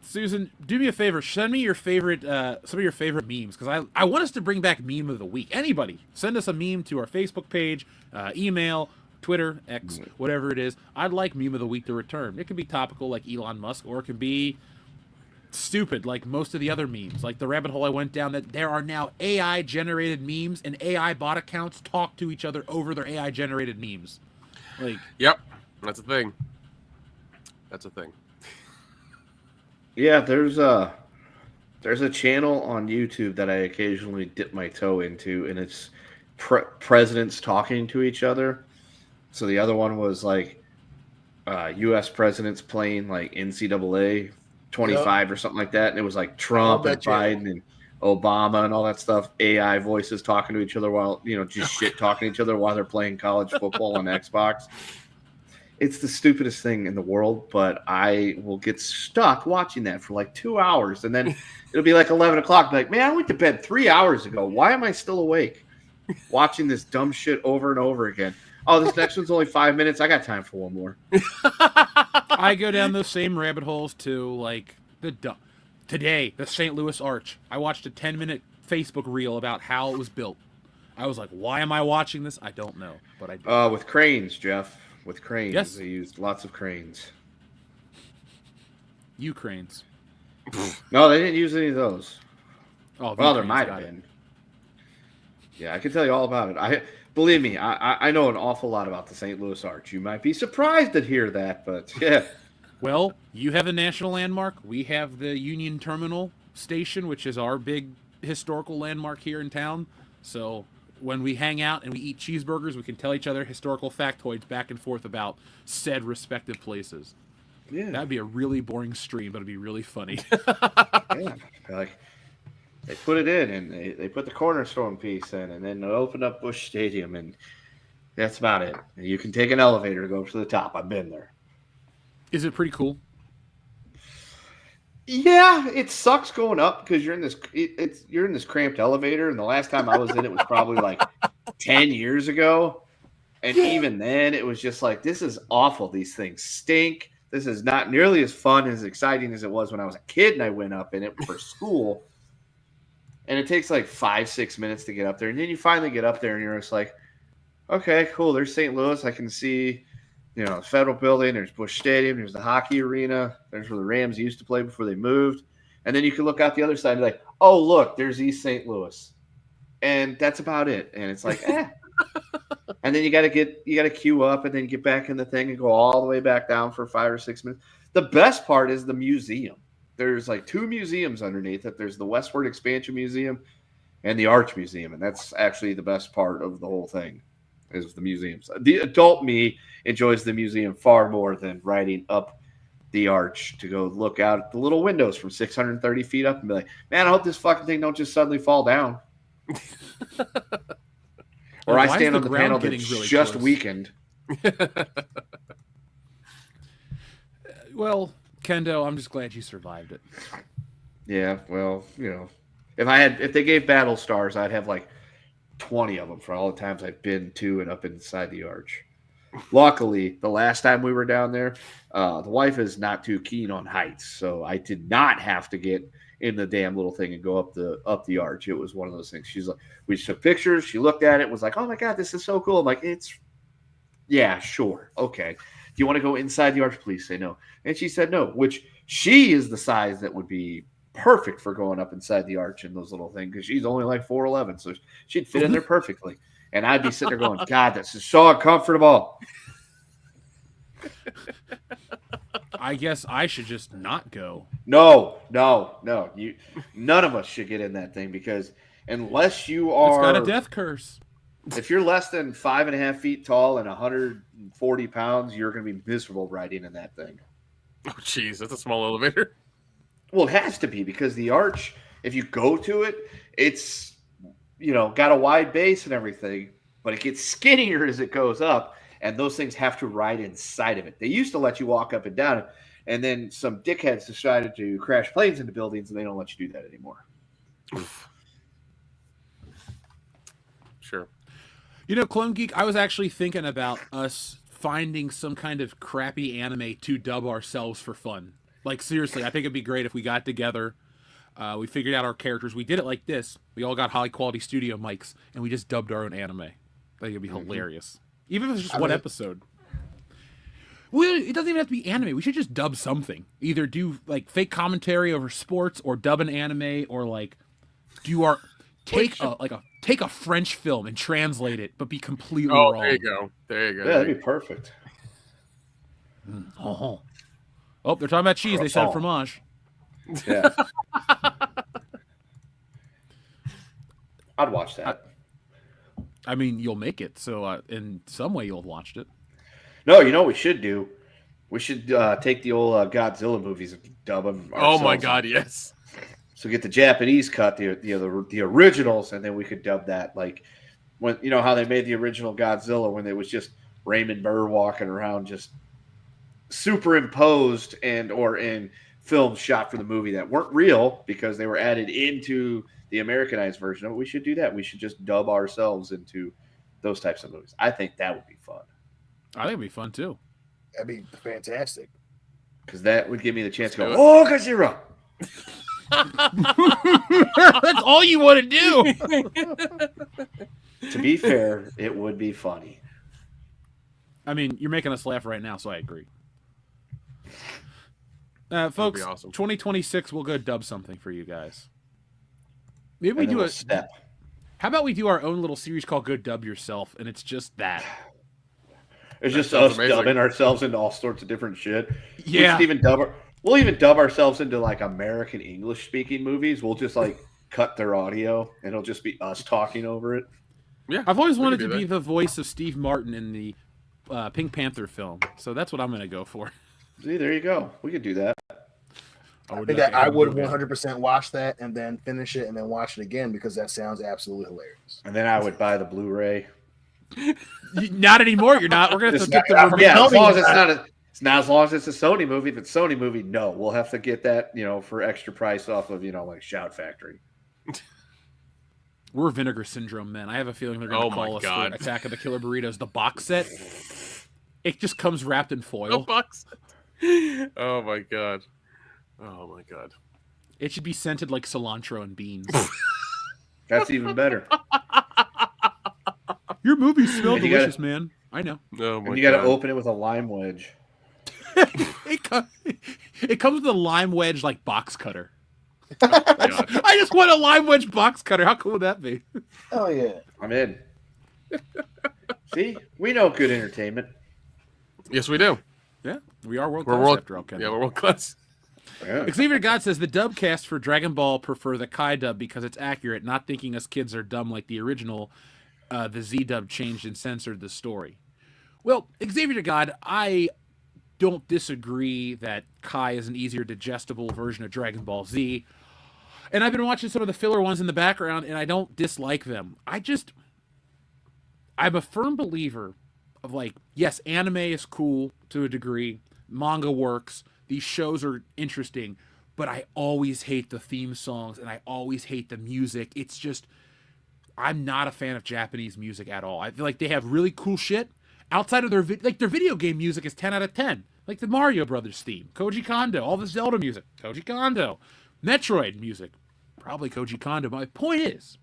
S1: Susan, do me a favor. Send me your favorite, some of your favorite memes, because I want us to bring back meme of the week. Anybody, send us a meme to our Facebook page, email, Twitter, X, whatever it is. I'd like meme of the week to return. It can be topical like Elon Musk, or it can be stupid like most of the other memes. Like the rabbit hole I went down, that there are now AI generated memes and AI bot accounts talk to each other over their AI generated memes. Like,
S3: yep, that's a thing.
S4: Yeah, there's a channel on YouTube that I occasionally dip my toe into, and it's presidents talking to each other. So the other one was like U.S. presidents playing like NCAA 25 or something like that, and it was like Trump and Biden and Obama and all that stuff. AI voices talking to each other while just shit talking to each other while they're playing college football on Xbox. It's the stupidest thing in the world, but I will get stuck watching that for like 2 hours, and then it'll be like 11 o'clock. Like, man, I went to bed 3 hours ago. Why am I still awake watching this dumb shit over and over again? Oh, this next one's only 5 minutes. I got time for one more.
S1: I go down those same rabbit holes too. Like today, the St. Louis Arch. I watched a 10-minute Facebook reel about how it was built. I was like, why am I watching this? I don't know, but I do.
S4: With cranes, Jeff. With cranes.
S1: Yes.
S4: They used lots of cranes.
S1: Ukraines.
S4: No, they didn't use any of those.
S1: Oh,
S4: well, there might have been. Yeah, I can tell you all about it. Believe me, I know an awful lot about the St. Louis Arch. You might be surprised to hear that, but yeah.
S1: Well, you have a national landmark. We have the Union Terminal Station, which is our big historical landmark here in town. So when we hang out and we eat cheeseburgers, we can tell each other historical factoids back and forth about said respective places.
S4: Yeah.
S1: That'd be a really boring stream, but it'd be really funny.
S4: Yeah. Like they put it in, and they put the cornerstone piece in, and then they opened up Busch Stadium, and that's about it. You can take an elevator to go to the top. I've been there.
S1: Is it pretty cool?
S4: Yeah, it sucks going up because you're in this cramped elevator, and the last time I was in it was probably like 10 years ago, and even then it was just like, this is awful. These things stink. This is not nearly as fun as exciting as it was when I was a kid and I went up in it for school. And it takes like 5-6 minutes to get up there, and then you finally get up there, and you're just like, okay, cool. There's St. Louis. I can see, the Federal Building. There's Busch Stadium. There's the hockey arena. There's where the Rams used to play before they moved. And then you can look out the other side and be like, oh, look, there's East St. Louis. And that's about it. And it's like, And then you got to queue up and then get back in the thing and go all the way back down for 5 or 6 minutes. The best part is the museum. There's like 2 museums underneath it. There's the Westward Expansion Museum and the Arch Museum. And that's actually the best part of the whole thing. Is the museums. The adult me enjoys the museum far more than riding up the arch to go look out at the little windows from 630 feet up and be like, man, I hope this fucking thing don't just suddenly fall down. Or I stand on the panel that's really just weakened.
S1: Well, Kendo, I'm just glad you survived it.
S4: Yeah, well, if they gave battle stars, I'd have like 20 of them for all the times I've been to and up inside the arch. Luckily, the last time we were down there, the wife is not too keen on heights, so I did not have to get in the damn little thing and go up the arch. It was one of those things. She's like, we took pictures. She looked at it, was like, oh my god, this is so cool. I'm like, yeah, sure, okay. Do you want to go inside the arch? Please say no. And she said no, which she is the size that would be perfect for going up inside the arch in those little things because she's only like 4'11", so she'd fit in there perfectly. And I'd be sitting there going, God, this is so uncomfortable.
S1: I guess I should just not go.
S4: No. None of us should get in that thing because unless you are,
S1: it's got a death curse.
S4: If you're less than 5.5 feet tall and 140 pounds, you're going to be miserable riding in that thing.
S3: Oh, jeez, that's a small elevator.
S4: Well, it has to be because the arch, if you go to it, it's, got a wide base and everything, but it gets skinnier as it goes up, and those things have to ride inside of it. They used to let you walk up and down it, and then some dickheads decided to crash planes into buildings, and they don't let you do that anymore.
S3: Sure.
S1: Clone Geek, I was actually thinking about us finding some kind of crappy anime to dub ourselves for fun. Like, seriously, I think it'd be great if we got together, we figured out our characters, we did it like this. We all got high-quality studio mics, and we just dubbed our own anime. I think it'd be hilarious. Even if it's just one episode. Well, it doesn't even have to be anime. We should just dub something. Either do, like, fake commentary over sports, or dub an anime, or, like, do our... Take a French film and translate it, but be completely wrong.
S3: There you go.
S4: Yeah, that'd be perfect.
S1: Oh, they're talking about cheese. They said fromage.
S4: Yeah. I'd watch that.
S1: I mean, you'll make it, so in some way you'll have watched it.
S4: No, what we should do? We should take the old Godzilla movies and dub them ourselves.
S3: Oh my god, yes.
S4: So get the Japanese cut, the originals, and then we could dub that like when how they made the original Godzilla when it was just Raymond Burr walking around just superimposed or in films shot for the movie that weren't real because they were added into the Americanized version of it. We should do that. We should just dub ourselves into those types of movies. I think that would be fun.
S1: I think it'd be fun too.
S2: That'd be fantastic.
S4: Because that would give me the chance to go, oh, Godzilla.
S1: That's all you want to do.
S4: To be fair, it would be funny.
S1: I mean, you're making us laugh right now, so I agree. Folks, awesome. 2026, we'll go dub something for you guys. Maybe we do a
S4: step.
S1: How about we do our own little series called Go Dub Yourself, and it's just that.
S4: It's just us dubbing ourselves into all sorts of different shit.
S1: Yeah.
S4: We'll even dub ourselves into like American English speaking movies. We'll just like cut their audio and it'll just be us talking over it.
S3: Yeah.
S1: I've always wanted to be the voice of Steve Martin in the Pink Panther film. So that's what I'm going to go for.
S4: See, there you go. We could do that.
S2: I would 100% watch that and then finish it and then watch it again because that sounds absolutely hilarious.
S4: And then I would buy the Blu-ray.
S1: Not anymore. You're not. We're gonna have to get the
S4: yeah. As long as it's not as long as it's a Sony movie. If it's a Sony movie, no, we'll have to get that for extra price off of like Shout Factory.
S1: We're Vinegar Syndrome men. I have a feeling they're going to call us for Attack of the Killer Burritos, the box set. It just comes wrapped in foil.
S3: The box set. Oh my god. Oh my god.
S1: It should be scented like cilantro and beans.
S4: That's even better.
S1: Your movies smell delicious, man. I know.
S3: Oh my
S4: and you got to open it with a lime wedge.
S1: It comes with a lime wedge like box cutter. I just want a lime wedge box cutter. How cool would that be?
S2: Oh yeah,
S4: I'm in. See, we know good entertainment.
S3: Yes, we do.
S1: Yeah, we are world class after all.
S3: Yeah, we're world class.
S1: Yeah. Xavier God says the dub cast for Dragon Ball prefer the Kai dub because it's accurate, not thinking us kids are dumb like the original. The Z dub changed and censored the story. Well, Xavier God, I don't disagree that Kai is an easier digestible version of Dragon Ball Z. And I've been watching some of the filler ones in the background, and I don't dislike them. I'm a firm believer of yes, anime is cool to a degree. Manga works. These shows are interesting. But I always hate the theme songs, and I always hate the music. It's just, I'm not a fan of Japanese music at all. I feel like they have really cool shit. Outside of their video game music is 10 out of 10. Like the Mario Brothers theme, Koji Kondo, all the Zelda music, Koji Kondo. Metroid music, probably Koji Kondo. My point is,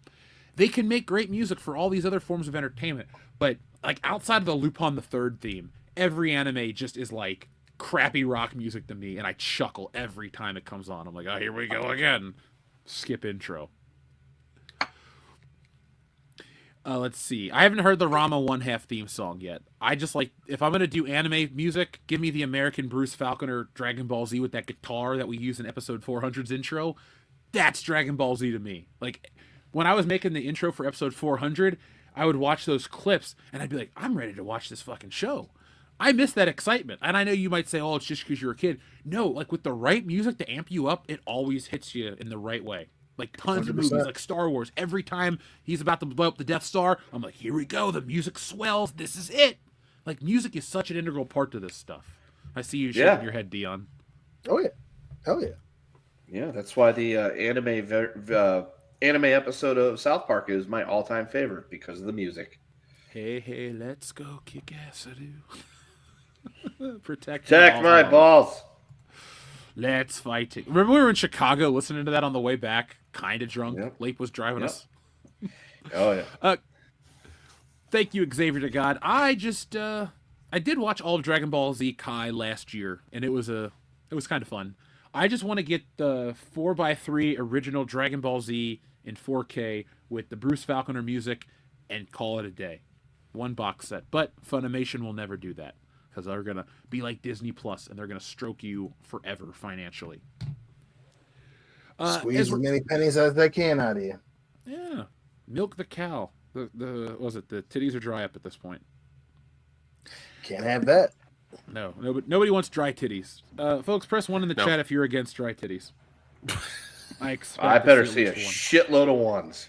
S1: they can make great music for all these other forms of entertainment, but outside of the Lupin the Third theme, every anime just is like crappy rock music to me, and I chuckle every time it comes on. I'm like, oh, here we go again. Skip intro. Let's see. I haven't heard the Rama 1/2 theme song yet. I just if I'm going to do anime music, give me the American Bruce Falconer Dragon Ball Z with that guitar that we use in episode 400's intro. That's Dragon Ball Z to me. When I was making the intro for episode 400, I would watch those clips and I'd be like, I'm ready to watch this fucking show. I miss that excitement. And I know you might say, oh, it's just because you're a kid. No, with the right music to amp you up, it always hits you in the right way. Tons 100%. Of movies, like Star Wars. Every time he's about to blow up the Death Star, I'm like, here we go. The music swells. This is it. Music is such an integral part to this stuff. I see you shaking your head, Dion.
S2: Oh, yeah. Hell yeah.
S4: Yeah, that's why the anime episode of South Park is my all-time favorite because of the music.
S1: Hey, let's go kick ass, Protect
S4: my balls.
S1: Let's fight it. Remember we were in Chicago listening to that on the way back, kind of drunk. Yep. Leap was driving us.
S4: Oh, yeah.
S1: Thank you, Xavier to God. I did watch all of Dragon Ball Z Kai last year, and it was kind of fun. I just want to get the 4x3 original Dragon Ball Z in 4K with the Bruce Falconer music and call it a day. One box set. But Funimation will never do that. Because they're going to be like Disney Plus, and they're going to stroke you forever financially.
S2: Squeeze as many pennies as they can out of you.
S1: Yeah. Milk the cow. The titties are dry up at this point.
S2: Can't have that.
S1: No, nobody wants dry titties. Folks, press 1 in the chat if you're against dry titties.
S4: I better see a shitload of ones.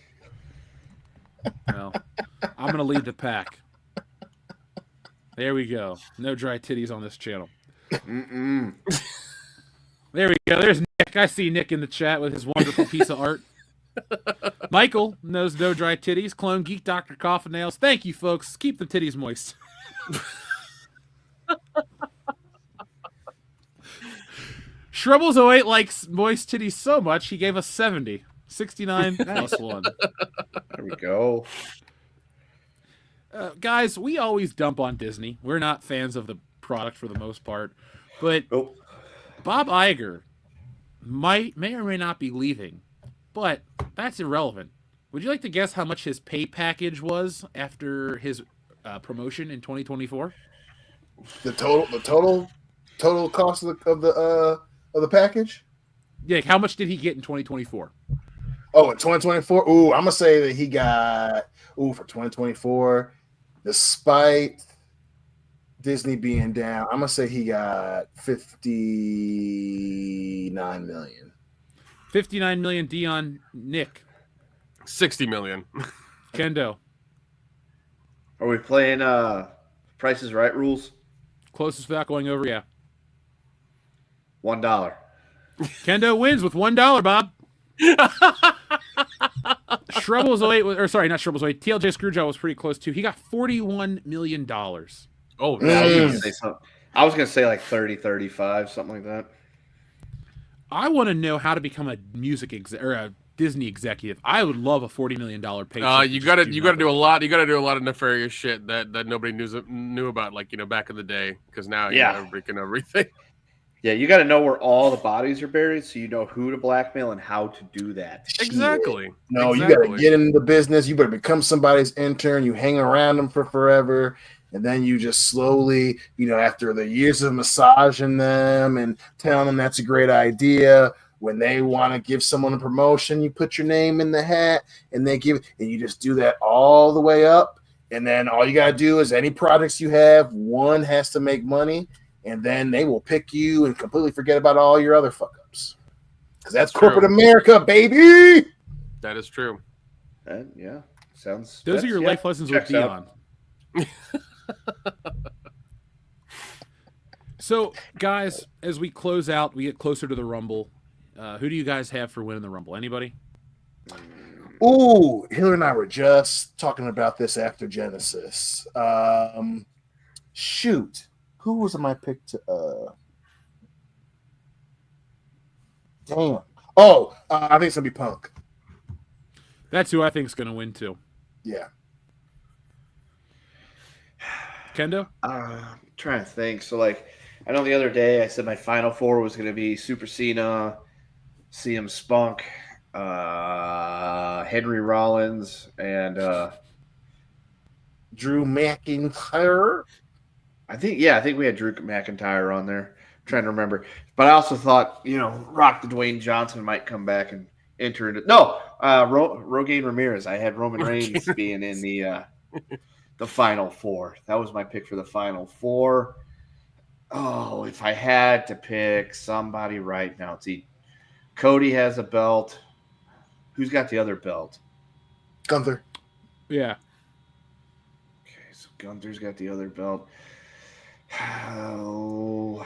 S1: Well, I'm going to lead the pack. There we go. No dry titties on this channel.
S4: Mm-mm.
S1: There we go. There's Nick. I see Nick in the chat with his wonderful piece of art. Michael knows no dry titties. Clone Geek Dr. Coffin Nails. Thank you, folks. Keep the titties moist. Shrubbles08 likes moist titties so much, he gave us 70. 69 plus 1.
S4: There we go.
S1: Guys, we always dump on Disney. We're not fans of the product for the most part. But Bob Iger may or may not be leaving. But that's irrelevant. Would you like to guess how much his pay package was after his promotion in 2024?
S2: The total cost of the package.
S1: Yeah, how much did he get in 2024?
S2: Oh, in 2024, I'm gonna say that he got for 2024, despite Disney being down, I'm gonna say he got 59 million.
S1: 59 million. Dion. Nick.
S3: 60 million.
S1: Kendo.
S4: Are we playing Price is Right rules?
S1: Closest without going over, yeah.
S4: $1.
S1: Kendo wins with $1, Bob. Shrubbles away, or sorry, not Shrubbles away. TLJ Screwjaw was pretty close too. He got $41 million.
S3: Oh,
S4: I was gonna say like 30, 35, something like that.
S1: I want to know how to become a a Disney executive. I would love a $40 million paycheck.
S3: You gotta do a lot. You gotta do a lot of nefarious shit that nobody knew about, like back in the day. Because now everybody can everything.
S4: Yeah, you got to know where all the bodies are buried, so you know who to blackmail and how to do that.
S3: Exactly.
S2: Yeah. No, you got to get into the business. You better become somebody's intern. You hang around them for forever, and then you just slowly, after the years of massaging them and telling them that's a great idea, when they want to give someone a promotion, you put your name in the hat, and and you just do that all the way up. And then all you got to do is any projects you have, one has to make money. And then they will pick you and completely forget about all your other fuck ups. Because that's corporate America, baby.
S3: That is true.
S4: Yeah. Sounds.
S1: Those are your life lessons with Dion. So, guys, as we close out, we get closer to the Rumble. Who do you guys have for winning the Rumble? Anybody?
S2: Ooh, Hillary and I were just talking about this after Genesis. Shoot. Who was my pick to damn. Oh, I think it's gonna be Punk.
S1: That's who I think is gonna win too.
S2: Yeah.
S1: Kendo?
S4: I'm trying to think. So I know the other day I said my final four was gonna be Super Cena, CM Spunk, Henry Rollins, and
S2: Drew McIntyre.
S4: I think we had Drew McIntyre on there. I'm trying to remember. But I also thought, Rock the Dwayne Johnson might come back and enter into Rogaine Ramirez. I had Roman Reigns being in the final four. That was my pick for the final four. Oh, if I had to pick somebody right now, see, Cody has a belt. Who's got the other belt?
S2: Gunther.
S1: Yeah.
S4: Okay, so Gunther's got the other belt. Oh,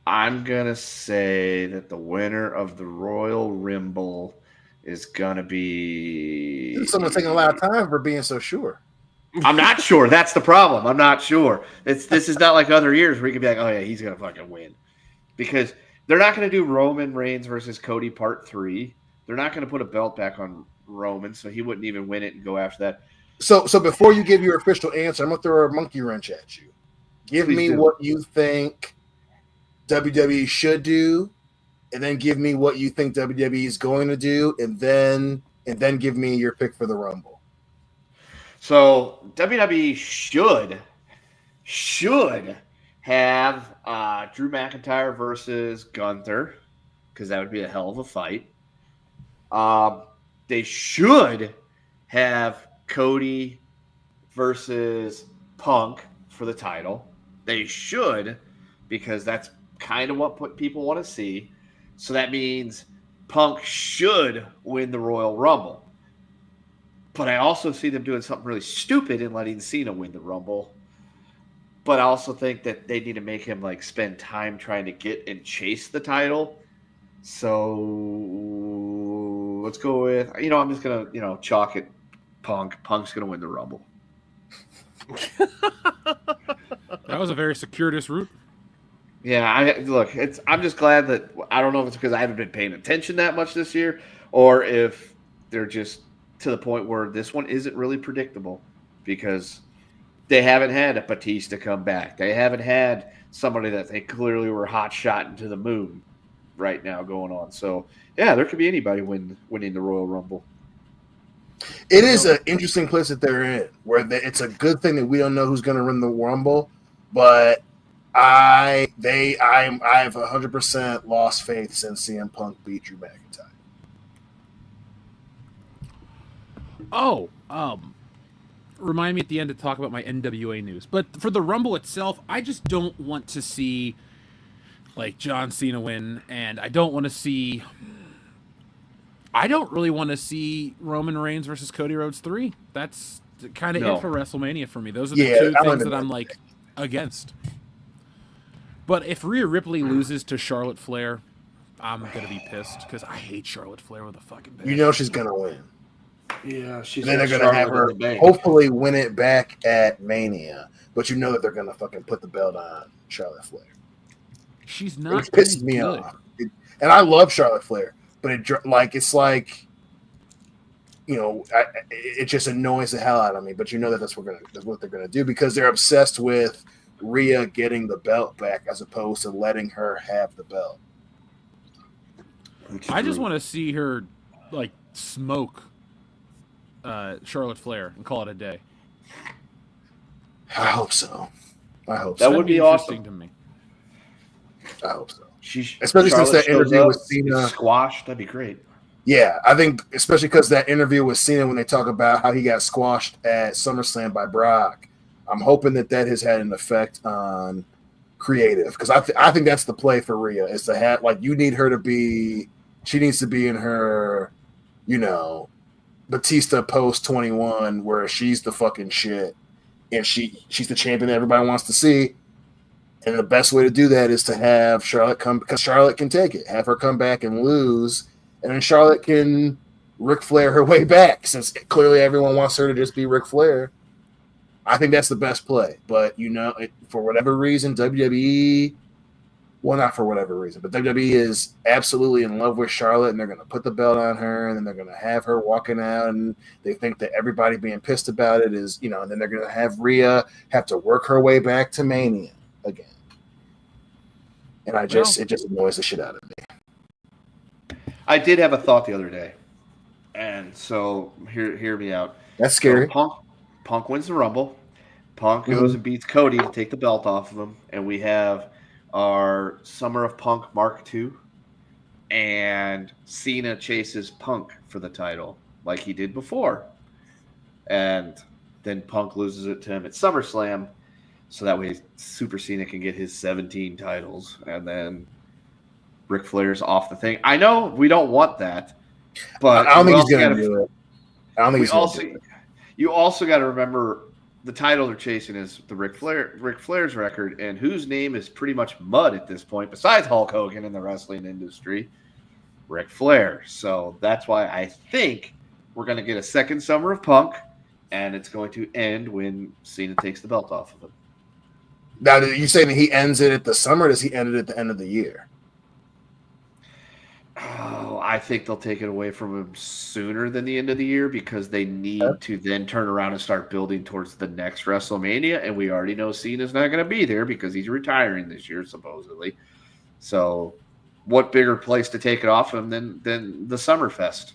S4: I'm going to say that the winner of the Royal Rumble is going to be...
S2: Someone's taking a lot of time for being so sure.
S4: I'm not sure. That's the problem. I'm not sure. This is not like other years where you can be like, oh, yeah, he's going to fucking win. Because they're not going to do Roman Reigns versus Cody Part 3. They're not going to put a belt back on Roman, so he wouldn't even win it and go after that.
S2: So before you give your official answer, I'm going to throw a monkey wrench at you. Give
S4: Please
S2: me
S4: do.
S2: what you think WWE should do, and then give me what you think WWE is going to do, and then give me your pick for the Rumble.
S4: So WWE should have Drew McIntyre versus Gunther, because that would be a hell of a fight. They should have Cody versus Punk for the title. They should, because that's kind of what people want to see. So that means Punk should win the Royal Rumble. But I also see them doing something really stupid and letting Cena win the Rumble. But I also think that they need to make him spend time trying to get and chase the title. So let's go with, I'm just going to, chalk it Punk. Punk's going to win the Rumble.
S1: That was a very circuitous route.
S4: Yeah, I'm just glad that, I don't know if it's because I haven't been paying attention that much this year, or if they're just to the point where this one isn't really predictable, because they haven't had a Batista come back. They haven't had somebody that they clearly were hot-shotting to the moon right now going on. So, yeah, there could be anybody winning the Royal Rumble.
S2: It is an interesting place that they're in, where it's a good thing that we don't know who's going to win the Rumble, but I have 100% lost faith since CM Punk beat Drew McIntyre.
S1: Oh, remind me at the end to talk about my NWA news. But for the Rumble itself, I just don't want to see like John Cena win, and I don't really want to see Roman Reigns versus Cody Rhodes 3. That's kind of it for WrestleMania for me. Those are the two things that I'm like against. But if Rhea Ripley loses to Charlotte Flair, I'm gonna be pissed because I hate Charlotte Flair with a fucking passion.
S2: You know she's gonna win.
S4: Yeah, she's.
S2: Then they're gonna have her hopefully win it back at Mania, but you know that they're gonna fucking put the belt on Charlotte Flair.
S1: She's not.
S2: It pisses me off, and I love Charlotte Flair, but it's like, you know, it just annoys the hell out of me. But you know that's what they're gonna do because they're obsessed with Rhea getting the belt back as opposed to letting her have the belt.
S1: I just want to see her like smoke Charlotte Flair and call it a day.
S2: I hope so.
S4: That would be awesome
S1: to me.
S2: I hope so. Especially since that interview with Cena
S4: squashed, that'd be great.
S2: Yeah, I think especially because that interview with Cena when they talk about how he got squashed at SummerSlam by Brock. I'm hoping that has had an effect on creative because I think that's the play for Rhea is to have like she needs to be in her, you know, Batista post 21 where she's the fucking shit and she's the champion that everybody wants to see. And the best way to do that is to have Charlotte come because Charlotte can take it. Have her come back and lose, and then Charlotte can Ric Flair her way back since clearly everyone wants her to just be Ric Flair. I think that's the best play, but you know, for whatever reason, WWE, well, not for whatever reason, but WWE is absolutely in love with Charlotte, and they're going to put the belt on her, and then they're going to have her walking out, and they think that everybody being pissed about it is, you know, and then they're going to have Rhea have to work her way back to Mania again, and it just annoys the shit out of me.
S4: I did have a thought the other day, and so hear me out.
S2: That's scary.
S4: So Punk wins the Rumble. Punk goes and beats Cody to take the belt off of him. And we have our Summer of Punk Mark II. And Cena chases Punk for the title like he did before. And then Punk loses it to him at SummerSlam. So that way Super Cena can get his 17 titles. And then Ric Flair's off the thing. I know we don't want that. But
S2: I don't think he's going to do it. I don't think he's going to do it.
S4: You also got to remember the title they're chasing is the Ric Flair's record, and whose name is pretty much mud at this point, besides Hulk Hogan in the wrestling industry, Ric Flair. So that's why I think we're going to get a second Summer of Punk, and it's going to end when Cena takes the belt off of him.
S2: Now, are you saying that he ends it at the summer, or does he end it at the end of the year?
S4: Oh, I think they'll take it away from him sooner than the end of the year because they need to then turn around and start building towards the next WrestleMania. And we already know Cena's not going to be there because he's retiring this year, supposedly. So what bigger place to take it off him than the Summerfest?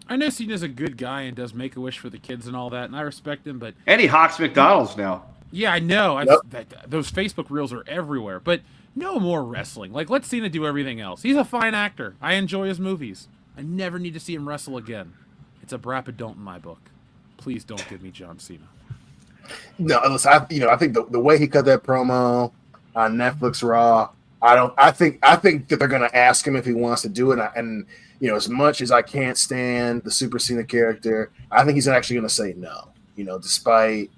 S1: I know Cena's a good guy and does Make-A-Wish for the kids and all that, and I respect him, but...
S4: And he hawks McDonald's now.
S1: Yeah, I know. Those Facebook reels are everywhere, but... No more wrestling. Like, let Cena do everything else. He's a fine actor. I enjoy his movies. I never need to see him wrestle again. It's a brapid don't in my book. Please don't give me John Cena.
S2: No, listen, I think the way he cut that promo on Netflix Raw, I think that they're gonna ask him if he wants to do it. And you know, as much as I can't stand the Super Cena character, I think he's actually gonna say no. You know, despite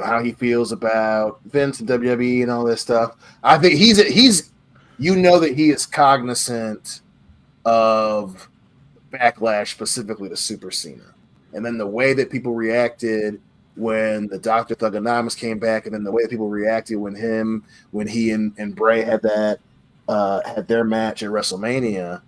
S2: how he feels about Vince and WWE and all this stuff. I think he's that he is cognizant of backlash specifically to Super Cena. And then the way that people reacted when the Dr. Thugonomics came back, and then the way that people reacted when he and Bray had their match at WrestleMania,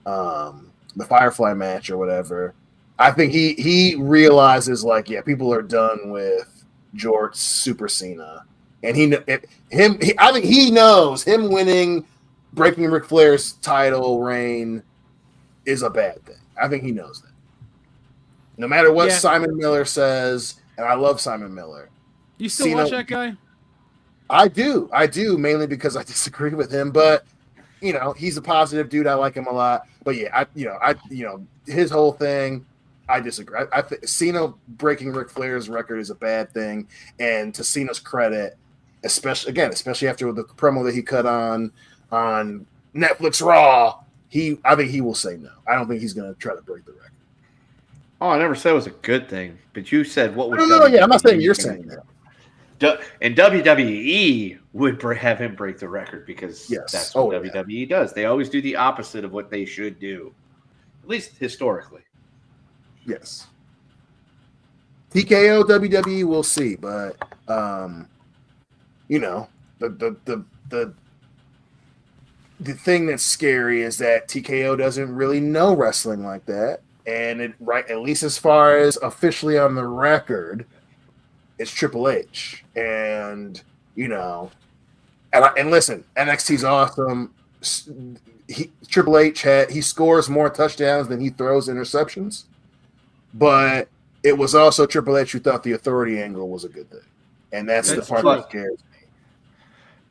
S2: the Firefly match or whatever. I think he realizes people are done with George Super Cena, and I think he knows him winning, breaking Ric Flair's title reign is a bad thing. I think he knows that. No matter what
S1: Yeah.
S2: Simon Miller says, and I love Simon Miller.
S1: You still watch that guy?
S2: I do, mainly because I disagree with him, but he's a positive dude. I like him a lot. But yeah, his whole thing, I disagree. I think Cena breaking Ric Flair's record is a bad thing, and to Cena's credit, especially after the promo that he cut on Netflix Raw, I think he will say no. I don't think he's going to try to break the record.
S4: Oh, I never said it was a good thing, but you said what would.
S2: No, yeah, I'm not saying you're saying that.
S4: And WWE would have him break the record because that's what WWE does. They always do the opposite of what they should do, at least historically.
S2: Yes. TKO WWE, we'll see, but the thing that's scary is that TKO doesn't really know wrestling like that, and at least as far as officially on the record, it's Triple H, and and listen, NXT's awesome. Triple H he scores more touchdowns than he throws interceptions, but it was also Triple H who thought the authority angle was a good thing, and that's the part that scares me.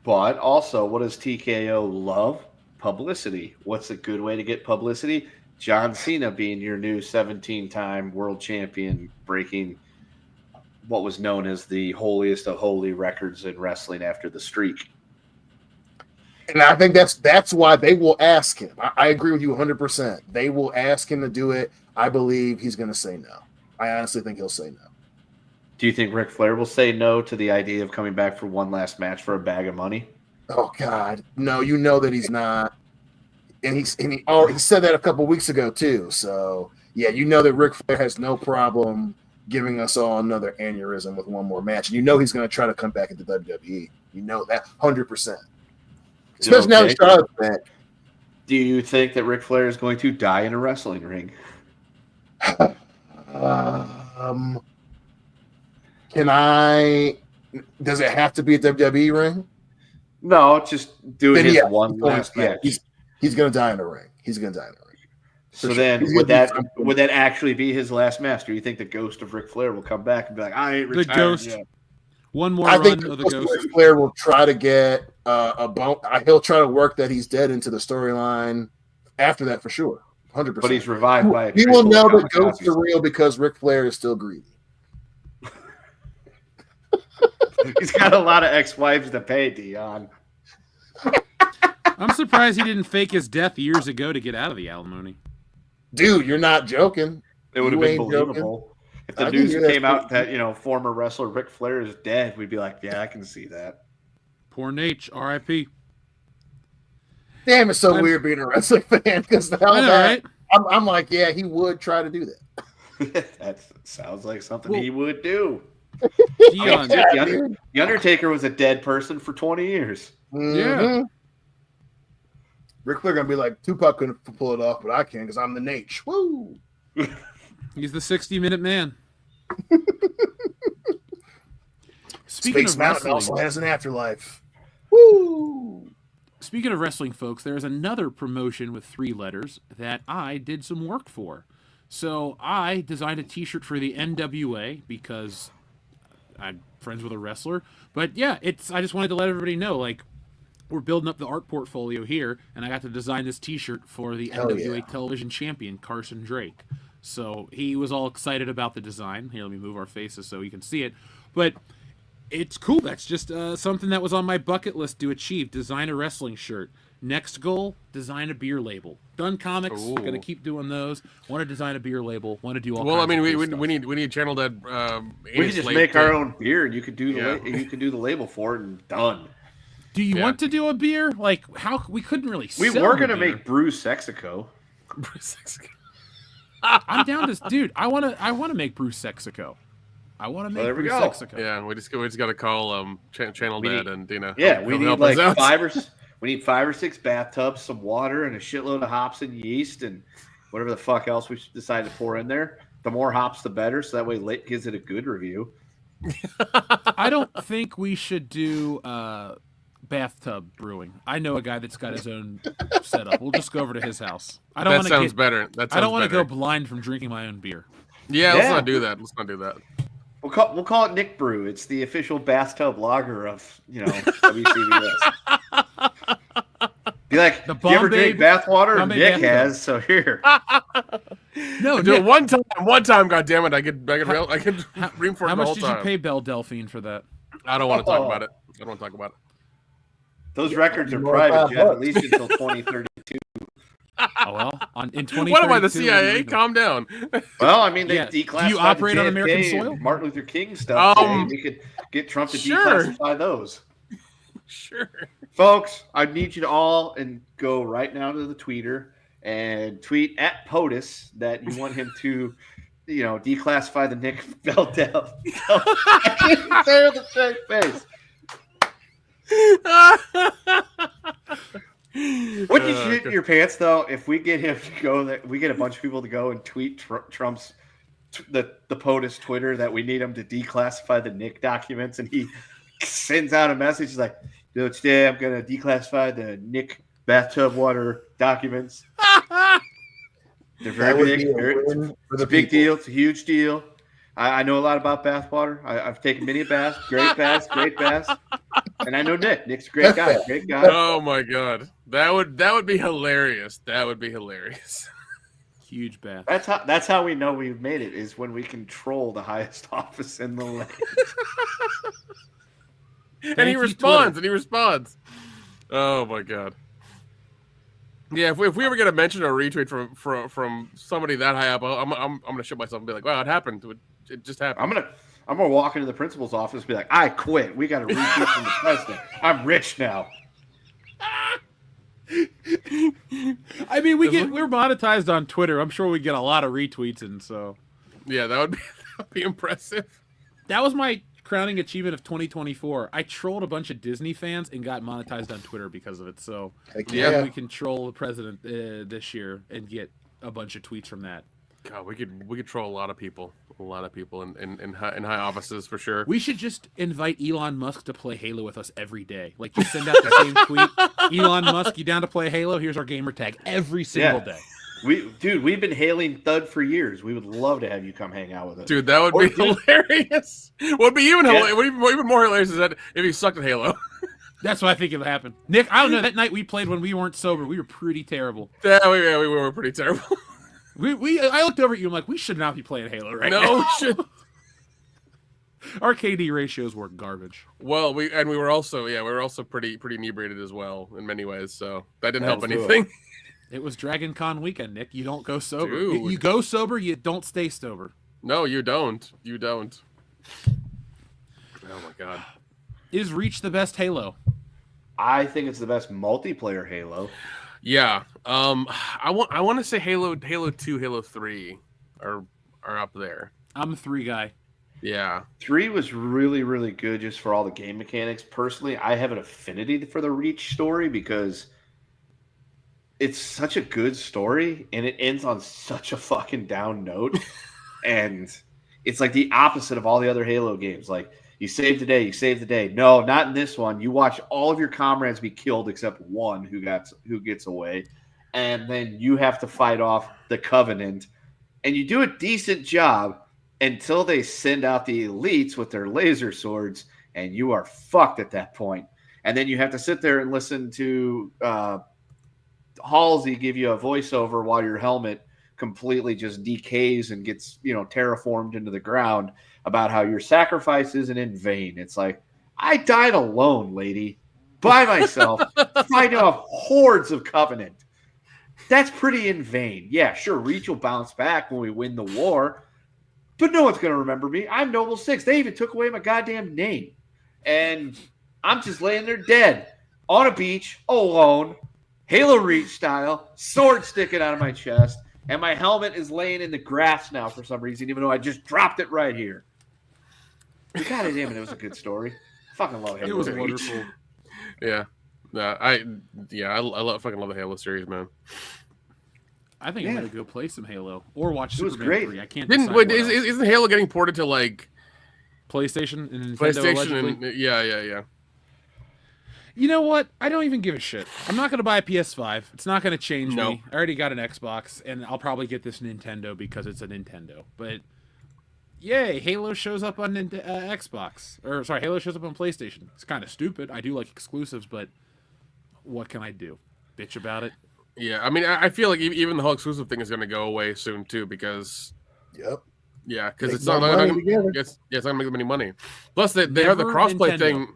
S4: But also, what does TKO love? Publicity. What's a good way to get publicity? John Cena being your new 17-time world champion, breaking what was known as the holiest of holy records in wrestling after the streak.
S2: And I think that's why they will ask him. I agree with you 100%. They will ask him to do it. I believe he's going to say no. I honestly think he'll say no.
S4: Do you think Ric Flair will say no to the idea of coming back for one last match for a bag of money?
S2: Oh God, no! You know that he's not, and he said that a couple weeks ago too. So yeah, you know that Ric Flair has no problem giving us all another aneurysm with one more match. And you know he's going to try to come back into WWE. You know that 100%. Especially now that Charlotte's back.
S4: Do you think that Ric Flair is going to die in a wrestling ring?
S2: Does it have to be a WWE ring?
S4: No, just doing his one last match.
S2: He's going to die in the ring. He's going to die in the ring.
S4: So then, would that actually be his last match? Do you think the ghost of Ric Flair will come back and be like, "I ain't retired
S1: the ghost"?
S4: Yet.
S1: One more
S2: I
S1: run
S2: think
S1: of the ghost.
S2: Ric Flair will try to get a bone. He'll try to work that he's dead into the storyline after that for sure, 100%.
S4: But he's revived by.
S2: We will know that ghosts are real because Ric Flair is still greedy.
S4: He's got a lot of ex-wives to pay, Dion.
S1: I'm surprised he didn't fake his death years ago to get out of the alimony.
S2: Dude, you're not joking.
S4: It would have been believable. If the news came out that, former wrestler Ric Flair is dead, we'd be like, yeah, I can see that.
S1: Poor Nate, R.I.P.
S2: Damn, it's so weird being a wrestling fan because
S4: right?
S2: I'm like, yeah, he would try to do that.
S4: That sounds like something he would do.
S1: The
S4: Undertaker was a dead person for 20 years.
S2: Mm-hmm.
S1: Yeah.
S2: Ric Flair gonna be like, Tupac couldn't pull it off, but I can because I'm the Nate. Woo!
S1: He's the 60-minute man. Speaking
S2: Space
S1: of
S2: Mountain
S1: wrestling,
S2: also has an afterlife. Woo!
S1: Speaking of wrestling, folks, there is another promotion with 3 letters that I did some work for. So I designed a T-shirt for the NWA because I'm friends with a wrestler. But yeah, I just wanted to let everybody know, like, we're building up the art portfolio here, and I got to design this T-shirt for the NWA television champion, Carson Drake. So he was all excited about the design. Here, let me move our faces so you can see it. But it's cool. That's just something that was on my bucket list to achieve. Design a wrestling shirt. Next goal, design a beer label. Done comics.
S3: Ooh.
S1: Gonna keep doing those. Want to design a beer label. Want to do all.
S3: Well, I
S1: kinds
S3: mean,
S1: of cool
S3: we need channel that.
S4: We could just make our own beer, and you could do the label for it, and done.
S1: Do you want to do a beer? Like, how we couldn't really.
S4: We were gonna make Brew Sexico.
S1: I'm down to dude. I want to make Brew Sexico. I want to make Brew Sexico.
S3: Yeah, we just got to call Channel Dad and Dina.
S4: Yeah, we need like 5 or 6 bathtubs, some water, and a shitload of hops and yeast, and whatever the fuck else we decide to pour in there. The more hops, the better. So that way, Late gives it a good review.
S1: I don't think we should do bathtub brewing. I know a guy that's got his own setup. We'll just go over to his house. I don't want to
S3: better. That sounds
S1: I don't want to
S3: better.
S1: go blind from drinking my own beer.
S3: Yeah, let's not do that. Let's not do that.
S4: We'll call it Nick Brew. It's the official bathtub lager of WCBS. Be like, do you ever drink bathwater? Nick has, so here.
S3: No, dude, one time, goddammit, I could ream for it the whole time.
S1: How much did you pay Belle Delphine for that?
S3: I don't want to talk about it.
S4: Those records are private, Jeff, at least until 2032.
S1: Oh well, in 2032.
S3: What am I, the CIA? Calm down.
S4: Well, I mean, they declassified.
S1: Do you operate
S4: the
S1: on
S4: G.M.P.
S1: American soil?
S4: Martin Luther King stuff. We could get Trump to declassify those.
S3: Sure.
S4: Folks, I need you to all and go right now to the tweeter and tweet at POTUS that you want him to, declassify the Nick Beldell. I can't say with a straight face. Wouldn't you shit in your pants though if we get him to go? We get a bunch of people to go and tweet Trump's the POTUS Twitter that we need him to declassify the Nick documents, and he sends out a message like, today I'm going to declassify the Nick bathtub water documents. They're very big. It's a big deal. It's a huge deal. I know a lot about bath water. I've taken many baths, great baths. And I know Nick. Nick's a great guy.
S3: Oh my God. That would be hilarious.
S1: Huge bath.
S4: That's how we know we've made it, is when we control the highest office in the land.
S3: And he responds. Oh my God. Yeah, if we ever get a mention or a retweet from somebody that high up, I'm gonna shit myself and be like, wow, it happened. It just happened.
S4: I'm gonna walk into the principal's office and be like, I quit. We got a retweet from the president. I'm rich now.
S1: I mean, we're monetized on Twitter. I'm sure we get a lot of retweets, and so
S3: yeah, that would be impressive.
S1: That was my crowning achievement of 2024. I trolled a bunch of Disney fans and got monetized on Twitter because of it. So yeah, we can troll the president this year and get a bunch of tweets from that.
S3: God, we could troll a lot of people in high offices for sure.
S1: We should just invite Elon Musk to play Halo with us every day. Like, just send out the same tweet. Elon Musk, you down to play Halo? Here's our gamer tag every single day.
S4: We've been hailing Thud for years. We would love to have you come hang out with us.
S3: Dude, that would be hilarious. What would be even more hilarious is that if he sucked at Halo.
S1: That's what I think it'll happen. Nick, I don't know. That night we played when we weren't sober, we were pretty terrible.
S3: Yeah, we were pretty terrible.
S1: I looked over at you. I'm like, we should not be playing Halo right now.
S3: No, we should.
S1: Our KD ratios were garbage.
S3: Well, we were also pretty inebriated as well in many ways. So that didn't help anything.
S1: It was Dragon Con weekend, Nick. You don't go sober.
S3: Dude.
S1: You go sober. You don't stay sober.
S3: No, you don't. Oh my God.
S1: Is Reach the best Halo?
S4: I think it's the best multiplayer Halo.
S3: Yeah. I want to say Halo 2, Halo 3 are up there.
S1: I'm a 3 guy.
S3: Yeah.
S4: 3 was really, really good just for all the game mechanics. Personally, I have an affinity for the Reach story because it's such a good story and it ends on such a fucking down note. And it's like the opposite of all the other Halo games. Like, you save the day. No, not in this one. You watch all of your comrades be killed except one who gets away. And then you have to fight off the Covenant. And you do a decent job until they send out the elites with their laser swords, and you are fucked at that point. And then you have to sit there and listen to Halsey give you a voiceover while your helmet completely just decays and gets, terraformed into the ground about how your sacrifice isn't in vain. It's like, I died alone, lady, by myself, fighting off hordes of Covenant. That's pretty in vain. Yeah, sure, Reach will bounce back when we win the war, but no one's going to remember me. I'm Noble Six. They even took away my goddamn name. And I'm just laying there dead on a beach, alone, Halo Reach style, sword sticking out of my chest, and my helmet is laying in the grass now for some reason, even though I just dropped it right here. God damn it, it was a good story. Fucking love Halo.
S1: It was
S4: Reach.
S1: wonderful.
S3: Yeah. I fucking love the Halo series, man.
S1: I think I'm gonna go play some Halo or watch Superman 3. I can't.
S3: Isn't Halo getting ported to like
S1: PlayStation and Nintendo?
S3: PlayStation and yeah.
S1: You know what? I don't even give a shit. I'm not gonna buy a PS5. It's not gonna change me. I already got an Xbox, and I'll probably get this Nintendo because it's a Nintendo. But yay, Halo shows up on Xbox. Or, sorry, Halo shows up on PlayStation. It's kind of stupid. I do like exclusives, but what can I do? Bitch about it?
S3: Yeah, I mean, I feel like even the whole exclusive thing is going to go away soon, too, because...
S2: Yep.
S3: Yeah, because it's
S2: no
S3: not
S2: money
S3: going
S2: together.
S3: it's not going to make them any money. Plus, they have the
S1: Never
S3: crossplay
S1: Nintendo.
S3: thing.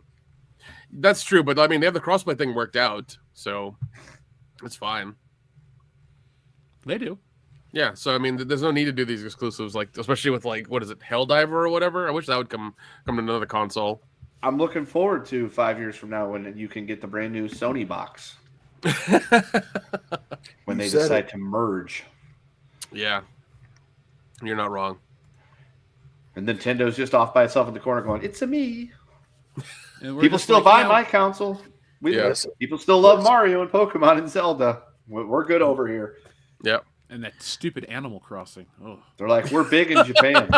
S3: That's true, but I mean, they have the crossplay thing worked out, so it's fine.
S1: They do.
S3: Yeah, so I mean, there's no need to do these exclusives, like especially with like what is it, Helldiver or whatever. I wish that would come to another console.
S4: I'm looking forward to 5 years from now when you can get the brand new Sony box when they decide to merge.
S3: Yeah, you're not wrong.
S4: And Nintendo's just off by itself in the corner going, "It's a me."
S1: And
S4: People still buy my console. People still love Mario and Pokemon and Zelda. We're good over here.
S3: Yep.
S1: And that stupid Animal Crossing. Oh.
S4: They're like, we're big in Japan.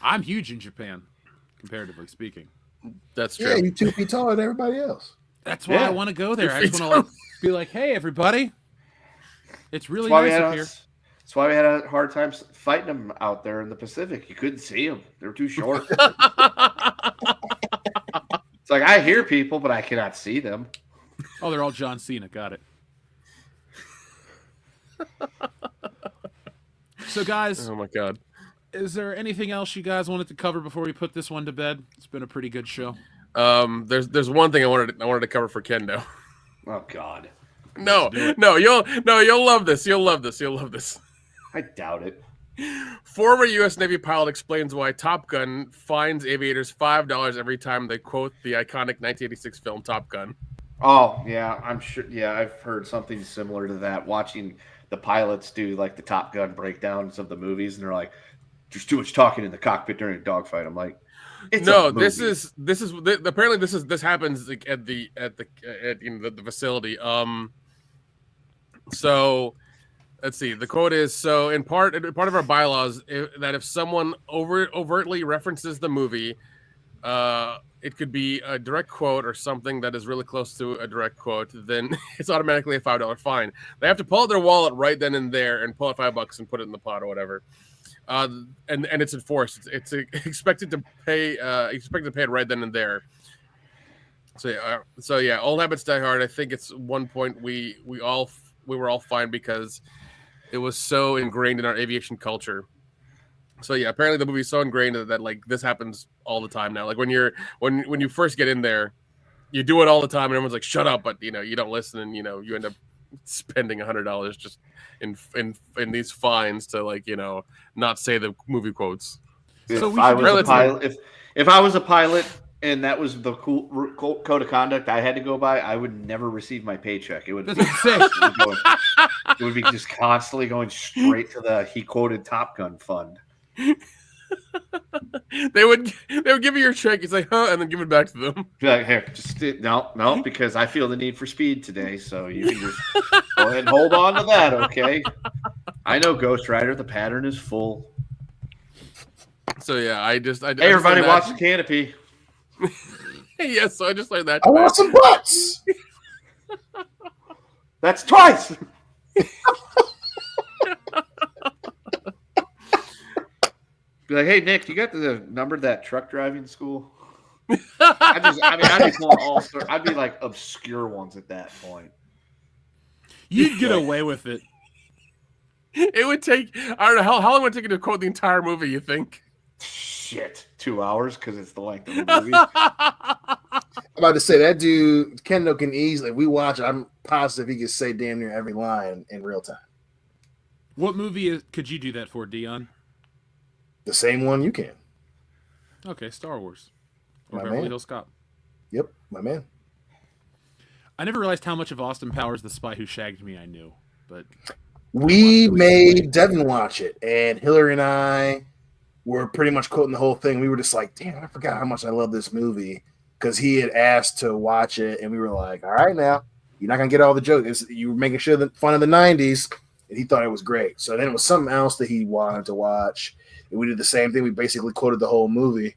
S1: I'm huge in Japan, comparatively speaking.
S3: That's true.
S2: Yeah, you 2 feet taller than everybody else.
S1: That's why I want to go there. I just want to be like, hey, everybody. It's really nice up here.
S4: That's why we had a hard time fighting them out there in the Pacific. You couldn't see them. They were too short. It's like, I hear people, but I cannot see them.
S1: Oh, they're all John Cena. Got it. So, guys.
S3: Oh, my God.
S1: Is there anything else you guys wanted to cover before we put this one to bed? It's been a pretty good show.
S3: There's one thing I wanted to cover for Kendo.
S4: Oh, God.
S3: No, you'll love this. You'll love this.
S4: I doubt it.
S3: Former U.S. Navy pilot explains why Top Gun fines aviators $5 every time they quote the iconic 1986 film Top Gun.
S4: Oh, yeah, I'm sure. Yeah, I've heard something similar to that. Watching the pilots do like the Top Gun breakdowns of the movies, and they're like, "There's too much talking in the cockpit during a dogfight." I'm like, this happens like at the facility. So let's see. The quote is, so in part of our bylaws that if someone overtly references the movie, it could be a direct quote or something that is really close to a direct quote, then it's automatically a $5 fine. They have to pull out their wallet right then and there and pull out $5 and put it in the pot or whatever. And it's enforced. It's expected to pay it right then and there. So yeah, old habits die hard. I think it's one point we were all fine because it was so ingrained in our aviation culture. So yeah, apparently the movie's so ingrained that like this happens all the time now. Like when you first get in there, you do it all the time, and everyone's like, "Shut up!" But you don't listen, and you end up spending $100 just in these fines to not say the movie quotes. If I was a pilot and that was the cool code of conduct I had to go by, I would never receive my paycheck. It would be just constantly going straight to the he quoted Top Gun fund.
S3: They would give you your check. It's like, huh, and then give it back to them.
S4: Be like, here, just no, because I feel the need for speed today, so you can just go ahead and hold on to that, okay? I know, Ghost Rider. The pattern is full.
S3: So yeah,
S4: hey, everybody, watch the canopy.
S3: Yes, so I just learned that.
S2: I want some butts.
S4: That's twice. Be like, hey, Nick, you got the number of that truck driving school? I'd be like obscure ones at that point.
S1: You'd get away with it.
S3: It would take, I don't know, how long would it take you to quote the entire movie, you think?
S4: Shit, 2 hours because it's the length of the movie.
S2: I'm about to say, that dude, Kendo, can easily, if we watch it, I'm positive he can say damn near every line in real time.
S1: What movie could you do that for, Dion?
S2: The same one you can.
S1: Okay, Star Wars. Or
S2: My
S1: Beverly
S2: man.
S1: Hills Cop.
S2: Yep, my man.
S1: I never realized how much of Austin Powers, The Spy Who Shagged Me, I knew. But
S2: we made Devin watch it, and Hillary and I were pretty much quoting the whole thing. We were just like, damn, I forgot how much I love this movie, because he had asked to watch it, and we were like, all right, now, you're not going to get all the jokes. You were making sure that fun of the 90s, and he thought it was great. So then it was something else that he wanted to watch. And we did the same thing. We basically quoted the whole movie.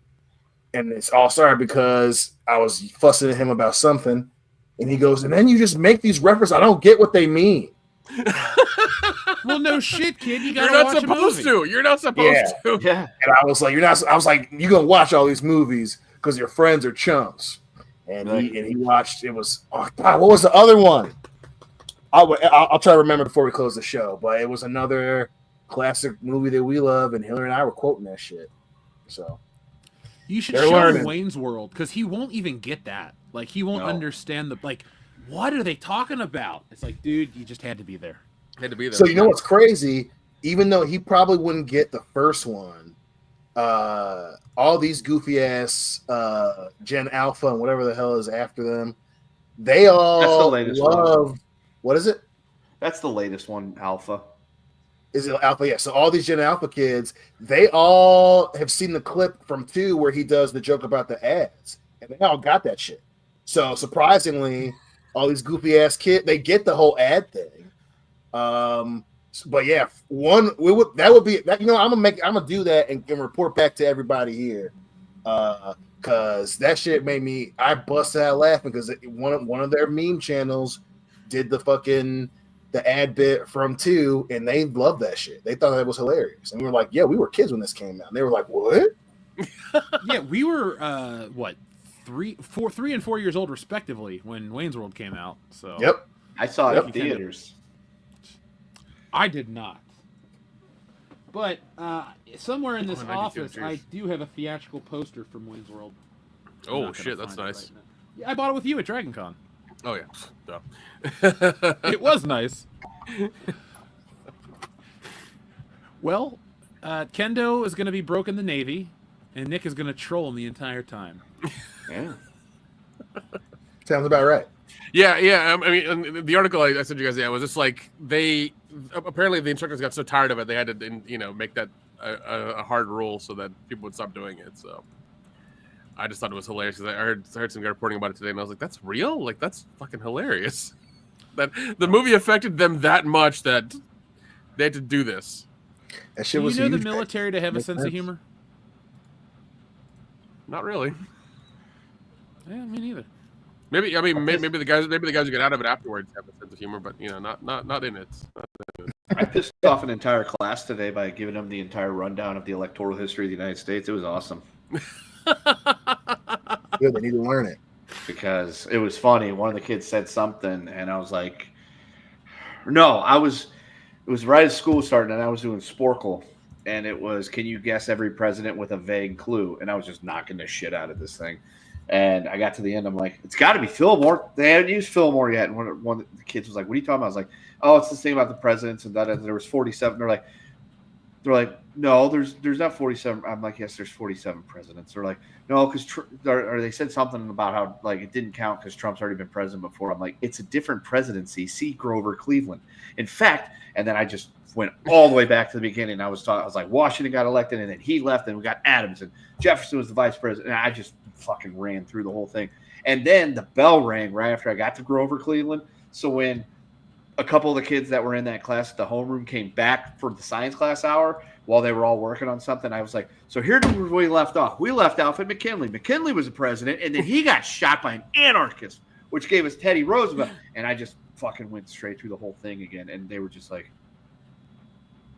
S2: And it's all started because I was fussing at him about something. And he goes, and then you just make these references. I don't get what they mean.
S1: Well, no shit, kid. You
S3: You're
S1: gotta
S3: not
S1: watch
S3: supposed
S1: a movie.
S3: to. You're not supposed to.
S4: Yeah.
S2: And I was like, you're not. I was like, you're gonna watch all these movies because your friends are chumps. And he watched. It was God. What was the other one? I'll try to remember before we close the show. But it was another classic movie that we love, and Hillary and I were quoting that shit. So
S1: you should show him Wayne's World because he won't even get that. Like he won't understand what are they talking about? It's like, dude, you just had to be there.
S3: Had to be there.
S2: So you know what's crazy? Even though he probably wouldn't get the first one, all these goofy ass Gen Alpha and whatever the hell is after them, they all love. One. What is it?
S4: That's the latest one, Alpha.
S2: Is it Alpha? Yeah. So all these Gen Alpha kids, they all have seen the clip from 2 where he does the joke about the ads, and they all got that shit. So surprisingly, all these goofy ass kids, they get the whole ad thing. But yeah, I'm gonna do that and report back to everybody here. Cause that shit made I busted out laughing because one of their meme channels did the ad bit from 2, and they loved that shit. They thought that was hilarious. And we were like, yeah, we were kids when this came out. And they were like, what?
S1: Yeah, we were 3 and 4 years old respectively when Wayne's World came out. So
S2: yep.
S4: I saw it in theaters.
S1: I did not. But somewhere in this office, I do have a theatrical poster from Wayne's World.
S3: Oh shit, that's nice.
S1: Right, yeah, I bought it with you at Dragon Con.
S3: Oh yeah.
S1: It was nice. Well, Kendo is going to be broke in the Navy, and Nick is going to troll him the entire time.
S4: Yeah.
S2: Sounds about right.
S3: Yeah. I mean, the article I sent you guys, was just like apparently the instructors got so tired of it, they had to, make that a hard rule so that people would stop doing it. So I just thought it was hilarious because I heard some guy reporting about it today, and I was like, that's real? Like, that's fucking hilarious. That the movie affected them that much that they had to do this.
S2: That shit
S1: was the military to have a sense of humor?
S3: Not really.
S1: Yeah, me neither.
S3: Maybe the guys who get out of it afterwards have a sense of humor, but not in it.
S4: I pissed off an entire class today by giving them the entire rundown of the electoral history of the United States. It was awesome.
S2: Good, they need to learn it.
S4: Because it was funny. One of the kids said something, and I was like, it was right as school started, and I was doing Sporkle, and it was, can you guess every president with a vague clue? And I was just knocking the shit out of this thing. And I got to the end, I'm like, it's got to be Fillmore. They hadn't used Fillmore yet. And one of the kids was like, what are you talking about? I was like, oh, it's this thing about the presidents, and there was 47. They're like, no, there's not 47. I'm like, yes, there's 47 presidents. They're like, no, because they said something about how like it didn't count because Trump's already been president before. I'm like, it's a different presidency. See Grover Cleveland. In fact, and then I just went all the way back to the beginning. I was like, Washington got elected, and then he left, and we got Adams, and Jefferson was the vice president. And I just fucking ran through the whole thing. And then the bell rang right after I got to Grover Cleveland. So when a couple of the kids that were in that class at the homeroom came back for the science class hour while they were all working on something, I was like, so here's where we left off. We left Alfred McKinley. McKinley was the president, and then he got shot by an anarchist, which gave us Teddy Roosevelt. And I just fucking went straight through the whole thing again. And they were just like,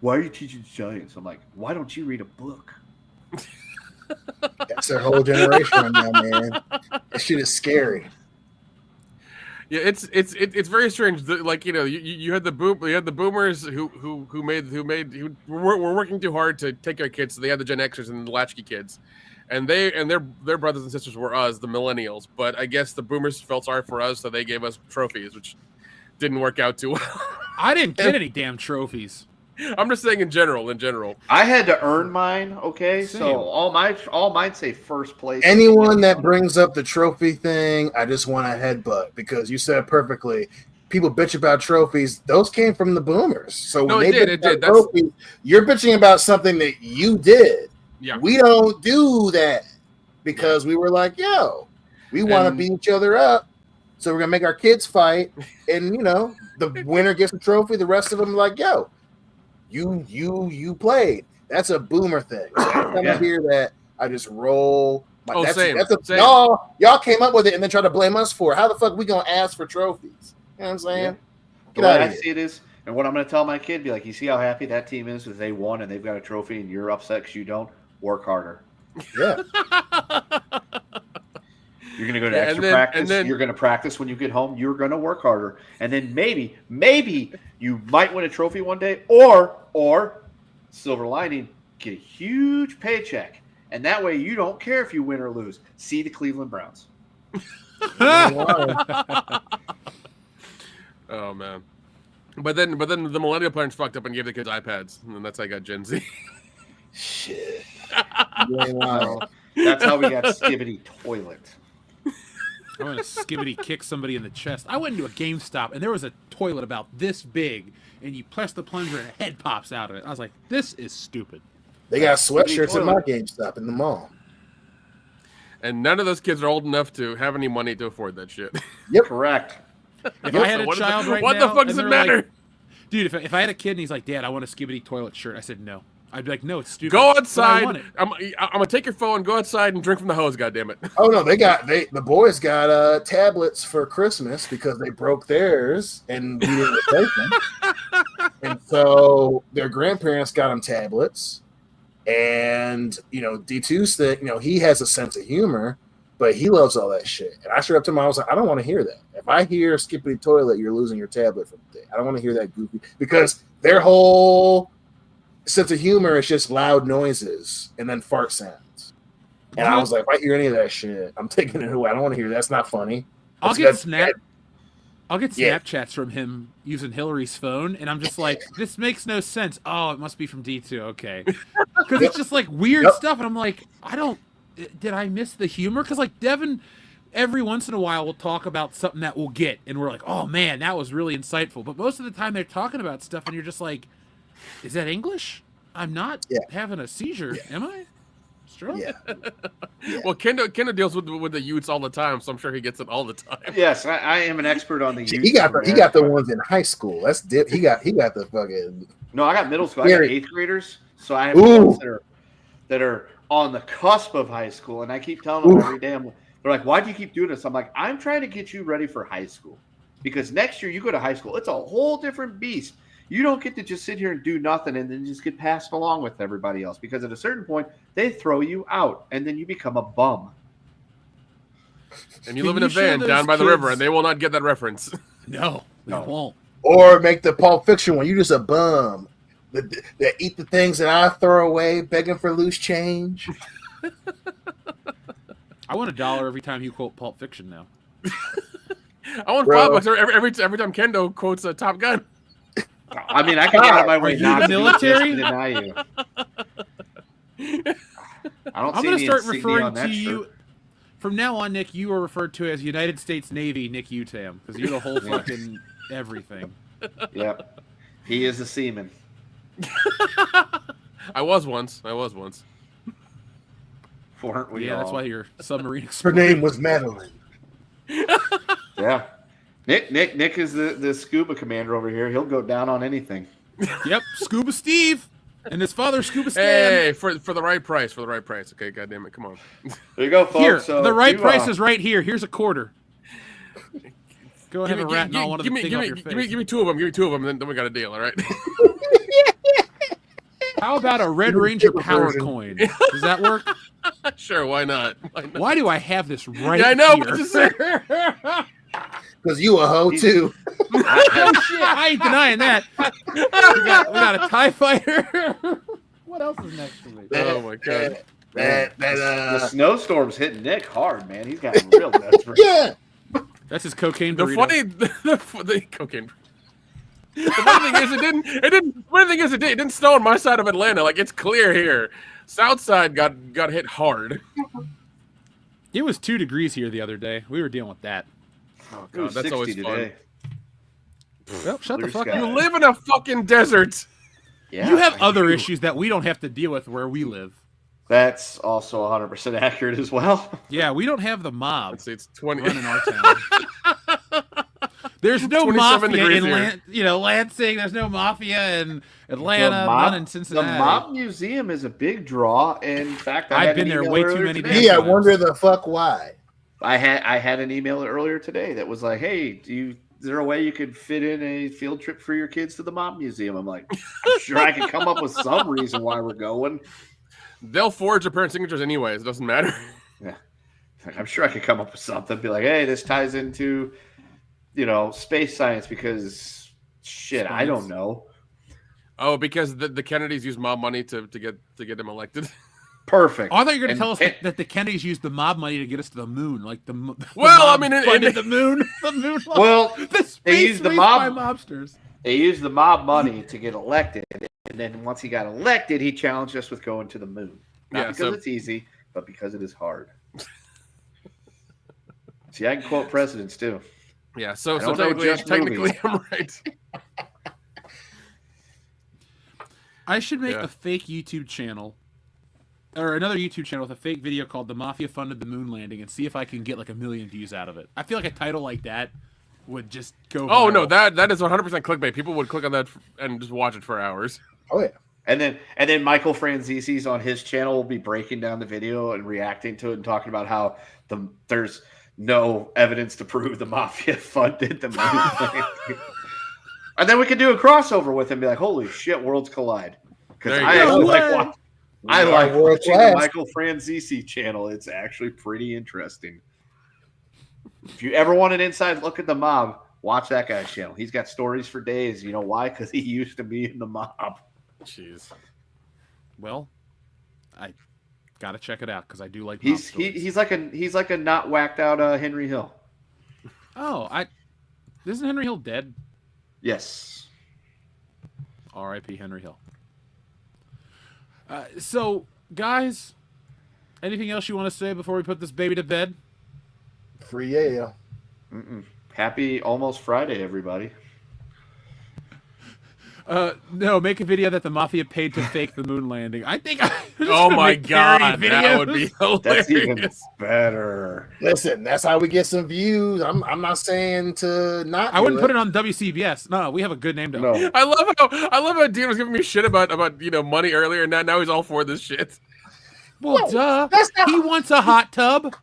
S4: why are you teaching science? I'm like, why don't you read a book?
S2: That's their whole generation now, man. That shit is scary.
S3: Yeah, it's very strange. Like, you had the boomers who were working too hard to take care of kids. So they had the Gen Xers and the latchkey kids, and their brothers and sisters were us, the millennials. But I guess the boomers felt sorry for us, so they gave us trophies, which didn't work out too well.
S1: I didn't get any damn trophies.
S3: I'm just saying in general.
S4: I had to earn mine, okay?
S1: Same.
S4: So all mine say first place.
S2: Anyone that brings up the trophy thing, I just want to headbutt because you said perfectly. People bitch about trophies. Those came from the boomers. So
S3: no,
S2: when
S3: it did.
S2: Trophies, you're bitching about something that you did.
S3: Yeah.
S2: We don't do that because we were like, yo, we want to beat each other up. So we're going to make our kids fight. And, the winner gets the trophy. The rest of them are like, yo, you played. That's a boomer thing. So every time I hear that, I just roll.
S3: Same.
S2: Same. Y'all came up with it and then try to blame us for it. How the fuck we gonna ask for trophies? You know what I'm saying?
S4: Yeah. The way I see it is And what I'm going to tell my kid, be like, you see how happy that team is because they won and they've got a trophy and you're upset because you don't? Work harder.
S2: Yeah.
S4: You're going to go to extra practice. You're going to practice when you get home. You're going to work harder. And then maybe you might win a trophy one day or silver lining, get a huge paycheck. And that way you don't care if you win or lose. See the Cleveland Browns.
S3: Oh, man. But then the millennial parents fucked up and gave the kids iPads. And that's how I got Gen Z.
S4: Shit. Wow. That's how we got Skibbity Toilet.
S1: I'm going to skibbity kick somebody in the chest. I went into a GameStop, and there was a toilet about this big, and you press the plunger, and a head pops out of it. I was like, this is stupid.
S2: They got sweatshirts at my GameStop in the mall.
S3: And none of those kids are old enough to have any money to afford that shit.
S2: Yep.
S4: Correct.
S1: If I had a child right now...
S3: What the fuck does it matter?
S1: Like, dude, if I had a kid, and he's like, Dad, I want a skibbity toilet shirt. I said, no. I'd be like, no, it's stupid.
S3: Go outside. I'm gonna take your phone, go outside, and drink from the hose. Goddammit.
S2: Oh no, the boys got tablets for Christmas because they broke theirs and we didn't replace them. And so their grandparents got them tablets. And D2's thing, he has a sense of humor, but he loves all that shit. And I straight up to him, I was like, I don't want to hear that. If I hear skippity toilet, you're losing your tablet for the day. I don't want to hear that goofy because their whole sense of humor is just loud noises and then fart sounds. And I was like, if I hear any of that shit, I'm taking it away. I don't want to hear that. That's not funny.
S1: I'll get Snapchats from him using Hillary's phone, and I'm just like, this makes no sense. Oh, it must be from D2. Okay. Because it's just like weird stuff. And I'm like, did I miss the humor? Because like Devin, every once in a while, will talk about something that we'll get, and we're like, oh man, that was really insightful. But most of the time, they're talking about stuff, and you're just like, is that English? I'm not having a seizure, am I? Strong?
S2: Yeah.
S3: Well, Kendo deals with the youths all the time, so I'm sure he gets it all the time.
S4: Yes, I am an expert on the youth.
S2: He got the ones in high school. That's dip. He got the fucking.
S4: No, I got middle school. I got 8th graders, so I have ones that are on the cusp of high school, and I keep telling them every day. They're like, "Why do you keep doing this?" I'm like, "I'm trying to get you ready for high school, because next year you go to high school. It's a whole different beast. You don't get to just sit here and do nothing and then just get passed along with everybody else, because at a certain point they throw you out and then you become a bum."
S3: And you live in a van down by the river, and they will not get that reference.
S1: No, they won't.
S2: Or make the Pulp Fiction one. You just a bum that eat the things that I throw away, begging for loose change.
S1: I want $1 every time you quote Pulp Fiction now.
S3: I want $5 every time Kendo quotes a Top Gun.
S4: I mean, I can get out of my way.
S1: Not the military?
S4: Deny you.
S1: I'm going to start referring to you. From now on, Nick, you are referred to as United States Navy Nick Utam, because you're the whole fucking everything.
S4: Yep. He is a seaman.
S3: I was once.
S4: Weren't we all?
S1: That's why you're submarine.
S2: Her name was Madeline.
S4: Yeah. Nick is the scuba commander over here. He'll go down on anything.
S1: Yep, Scuba Steve and his father, Scuba Stan.
S3: Hey, for the right price. Okay, goddamn it, come on.
S4: There you go, folks.
S1: Here,
S4: so
S1: the right price is right here. Here's a quarter. Go ahead and rat all one of the things off your face.
S3: Give me two of them. And then we got a deal. All right.
S1: How about a Red Ranger power coin? Does that work?
S3: Sure, why not?
S1: Why do I have this right
S3: here? I know.
S2: Because you a hoe too.
S1: Oh shit! I ain't denying that. We got a TIE fighter. What else is next to me?
S3: Oh my god!
S4: The snowstorm's hitting Nick hard, man. He's gotten real desperate.
S2: Yeah,
S1: that's his cocaine burrito.
S3: The cocaine. The funny thing is, it didn't snow on my side of Atlanta. Like, it's clear here. South side got hit hard.
S1: It was 2 degrees here the other day. We were dealing with that.
S3: Oh god, that's always fun.
S1: Well, shut the fuck up.
S3: You live in a fucking desert.
S1: Yeah, you have other issues that we don't have to deal with where we live.
S4: That's also 100% accurate as well.
S1: Yeah, we don't have the mob.
S3: It's 20
S1: in our town. There's no mafia in Lansing. There's no mafia in Atlanta. None in Cincinnati.
S4: The Mob Museum is a big draw. In fact,
S1: I've been there way too many days.
S2: Yeah, I wonder the fuck why.
S4: I had an email earlier today that was like, "Hey, is there a way you could fit in a field trip for your kids to the Mob Museum?" I'm like, "I'm sure I could come up with some reason why we're going."
S3: They'll forge their parent signatures anyways. It doesn't matter.
S4: Yeah, I'm sure I could come up with something. Be like, "Hey, this ties into, space science because shit, I don't know."
S3: Oh, because the Kennedys use mob money to get him elected.
S4: Perfect.
S1: Oh, I thought you were going to tell us that the Kennedys used the mob money to get us to the moon, like the
S3: well, I
S1: mob
S3: mean,
S1: funded the moon. The moon.
S4: Well,
S1: they used the mob by mobsters.
S4: They used the mob money to get elected, and then once he got elected, he challenged us with going to the moon. Not because it's easy, but because it is hard. See, I can quote presidents too.
S3: Yeah, so technically I'm right.
S1: I should make a fake YouTube channel, or another YouTube channel with a fake video called "The Mafia Funded the Moon Landing" and see if I can get like 1 million views out of it. I feel like a title like that would just go.
S3: Oh
S1: viral.
S3: no, that is 100% clickbait. People would click on that and just watch it for hours.
S2: Oh yeah.
S4: And then Michael Franzisi's on his channel will be breaking down the video and reacting to it and talking about how there's no evidence to prove the mafia funded the moon. And then we could do a crossover with him and be like, holy shit, worlds collide. Because I like watching the Michael Franzisi channel. It's actually pretty interesting. If you ever want an inside look at the mob, watch that guy's channel. He's got stories for days. You know why? Because he used to be in the mob.
S3: Jeez.
S1: Well, I gotta check it out because I do like.
S4: He's like a not whacked out Henry Hill.
S1: Oh, isn't Henry Hill dead?
S4: Yes.
S1: R.I.P. Henry Hill. So, guys, anything else you want to say before we put this baby to bed?
S2: Free ale.
S4: Happy almost Friday, everybody.
S1: No, make a video that the mafia paid to fake the moon landing. I think.
S3: Oh my god, that would be hilarious.
S4: That's even better.
S2: Listen, that's how we get some views. I'm not saying to not.
S1: I wouldn't put it on WCBs. No, we have a good name to.
S4: No.
S3: I love how Dean was giving me shit about money earlier, and now he's all for this shit.
S1: Well, duh. He wants a hot tub.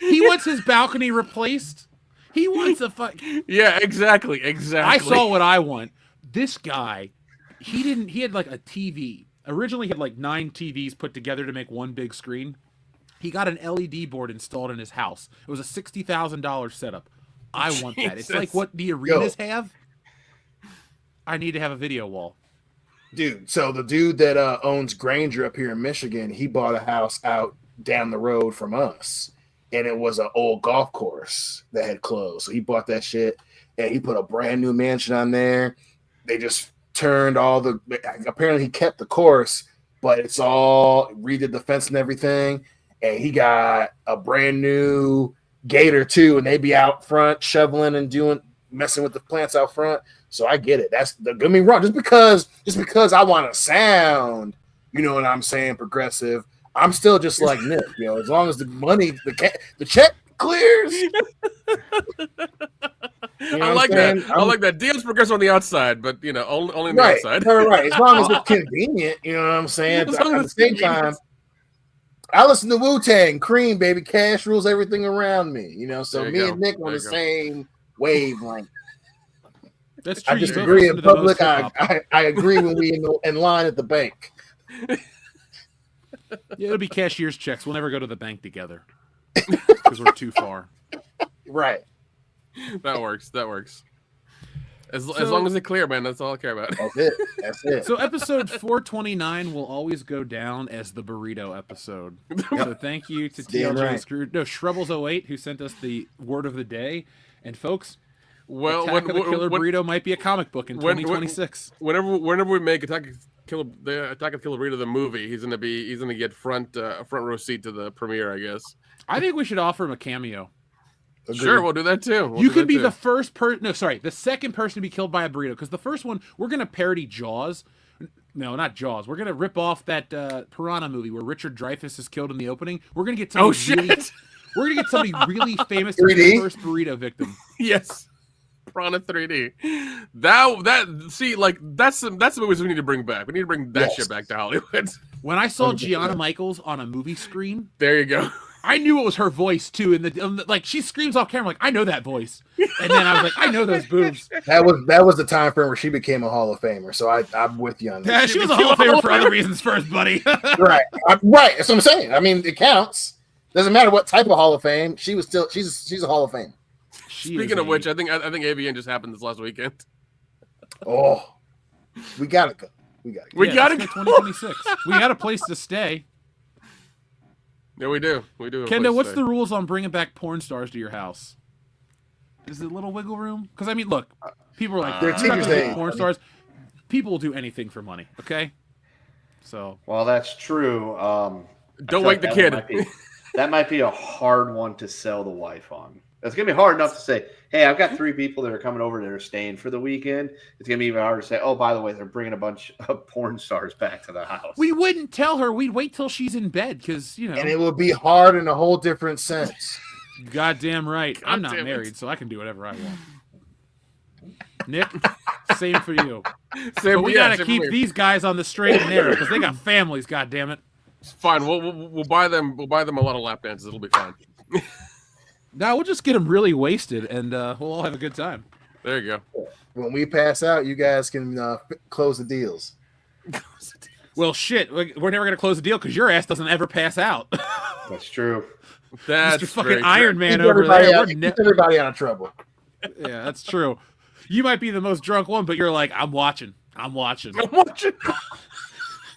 S1: He wants his balcony replaced. He wants a fuck.
S3: Yeah, exactly.
S1: I saw what I want. This guy, he had like a TV. Originally, he had like 9 TVs put together to make one big screen. He got an LED board installed in his house. It was a $60,000 setup. I want that. It's like what the arenas have. I need to have a video wall.
S2: Dude, so the dude that owns Granger up here in Michigan, he bought a house out down the road from us. And it was an old golf course that had closed. So he bought that shit, and he put a brand new mansion on there. They just turned apparently he kept the course, but it's all redid the fence and everything. And he got a brand new gator too, and they be out front shoveling and messing with the plants out front. So I get it. Don't get me wrong. Just because I want to sound, you know what I'm saying, progressive, I'm still just like Nick, as long as the money, the check clears.
S3: I like that. I like that. Deal's progressive on the outside, but only on the outside.
S2: Right. As long as it's convenient, you know what I'm saying. At the same time, I listen to Wu-Tang, Cream, baby. Cash rules everything around me. So me and Nick on the same wavelength.
S1: That's true.
S2: I disagree in public. I agree when we in line at the bank.
S1: Yeah, it'll be cashier's checks. We'll never go to the bank together because we're too far.
S2: Right.
S3: That works. As long as they're clear, man, that's all I care about.
S2: That's it.
S1: So episode 429 will always go down as the burrito episode. So thank you to Shrubbles08 who sent us the word of the day. And folks, Attack of the Killer Burrito might be a comic book in 2026.
S3: Whenever we make Attack of the Killer Burrito the movie, he's gonna get front row seat to the premiere, I guess. I think we should offer him a cameo.
S2: Agreed.
S3: Sure, we'll do that too.
S1: You could be the first person. No, sorry, the second person to be killed by a burrito. Because the first one, we're gonna parody Jaws. No, not Jaws. We're gonna rip off that Piranha movie where Richard Dreyfuss is killed in the opening. We're gonna get somebody we're gonna get somebody really famous to be the first burrito victim.
S3: Yes. Piranha 3D. That's the movies we need to bring back. We need to bring that shit back to Hollywood.
S1: When I saw Gianna Michaels on a movie screen,
S3: there you go.
S1: I knew it was her voice too, and like she screams off camera, like I know that voice, and then I was like, I know those boobs.
S2: That was the time frame where she became a Hall of Famer. So I'm with you on that.
S1: Yeah, she was a Hall of Famer for other reasons first, buddy.
S2: Right. That's what I'm saying. I mean, it counts. Doesn't matter what type of Hall of Fame. She's a Hall of Fame.
S3: Speaking of which, I think AVN just happened this last weekend.
S2: Oh, we gotta go. We
S3: gotta go.
S1: 2026. We got a place to stay.
S3: Yeah, we do.
S1: Kendo, what's the rules on bringing back porn stars to your house? Is it a little wiggle room? Because I mean, look, people are like,
S2: they're teachers' aid.
S1: Porn stars. People will do anything for money. Okay. So.
S4: Well, that's true.
S3: Don't wake the kid.
S4: That might be a hard one to sell the wife on. It's going to be hard enough to say, hey, I've got 3 people that are coming over that are staying for the weekend. It's going to be even harder to say, oh, by the way, they're bringing a bunch of porn stars back to the house.
S1: We wouldn't tell her. We'd wait till she's in bed because, you know.
S2: And it would be hard in a whole different sense.
S1: Goddamn right. I'm not married, so I can do whatever I want. Nick, same for you. But we got to keep these guys on the straight and narrow because they got families, goddammit.
S3: Fine. We'll buy them. We'll buy them a lot of lap dances. It'll be fine.
S1: No, we'll just get them really wasted, and we'll all have a good time.
S3: There you go.
S2: When we pass out, you guys can close the deals.
S1: Well, shit, we're never gonna close the deal because your ass doesn't ever pass out.
S4: That's true.
S3: That's
S1: Mr. fucking Iron Man
S2: keep
S1: over there.
S2: Keep everybody out of trouble.
S1: Yeah, that's true. You might be the most drunk one, but you're like, I'm watching.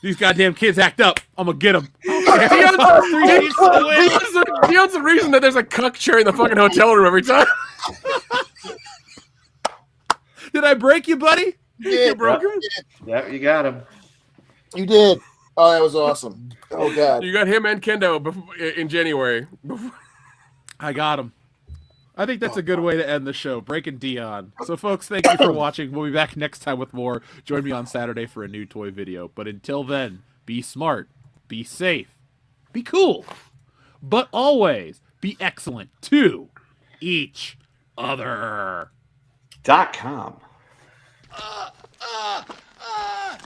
S1: These goddamn kids act up. I'm gonna get them.
S3: Dion's the reason that there's a cuck chair in the fucking hotel room every time.
S1: Did I break you, buddy?
S2: You
S3: broke him?
S4: Yeah, you got him.
S2: You did. Oh, that was awesome. Oh, God.
S3: You got him and Kendo in January.
S1: I got him. I think that's a good way to end the show, breaking Dion. So, folks, thank you for watching. We'll be back next time with more. Join me on Saturday for a new toy video. But until then, be smart, be safe, be cool, but always be excellent to each other.
S4: .com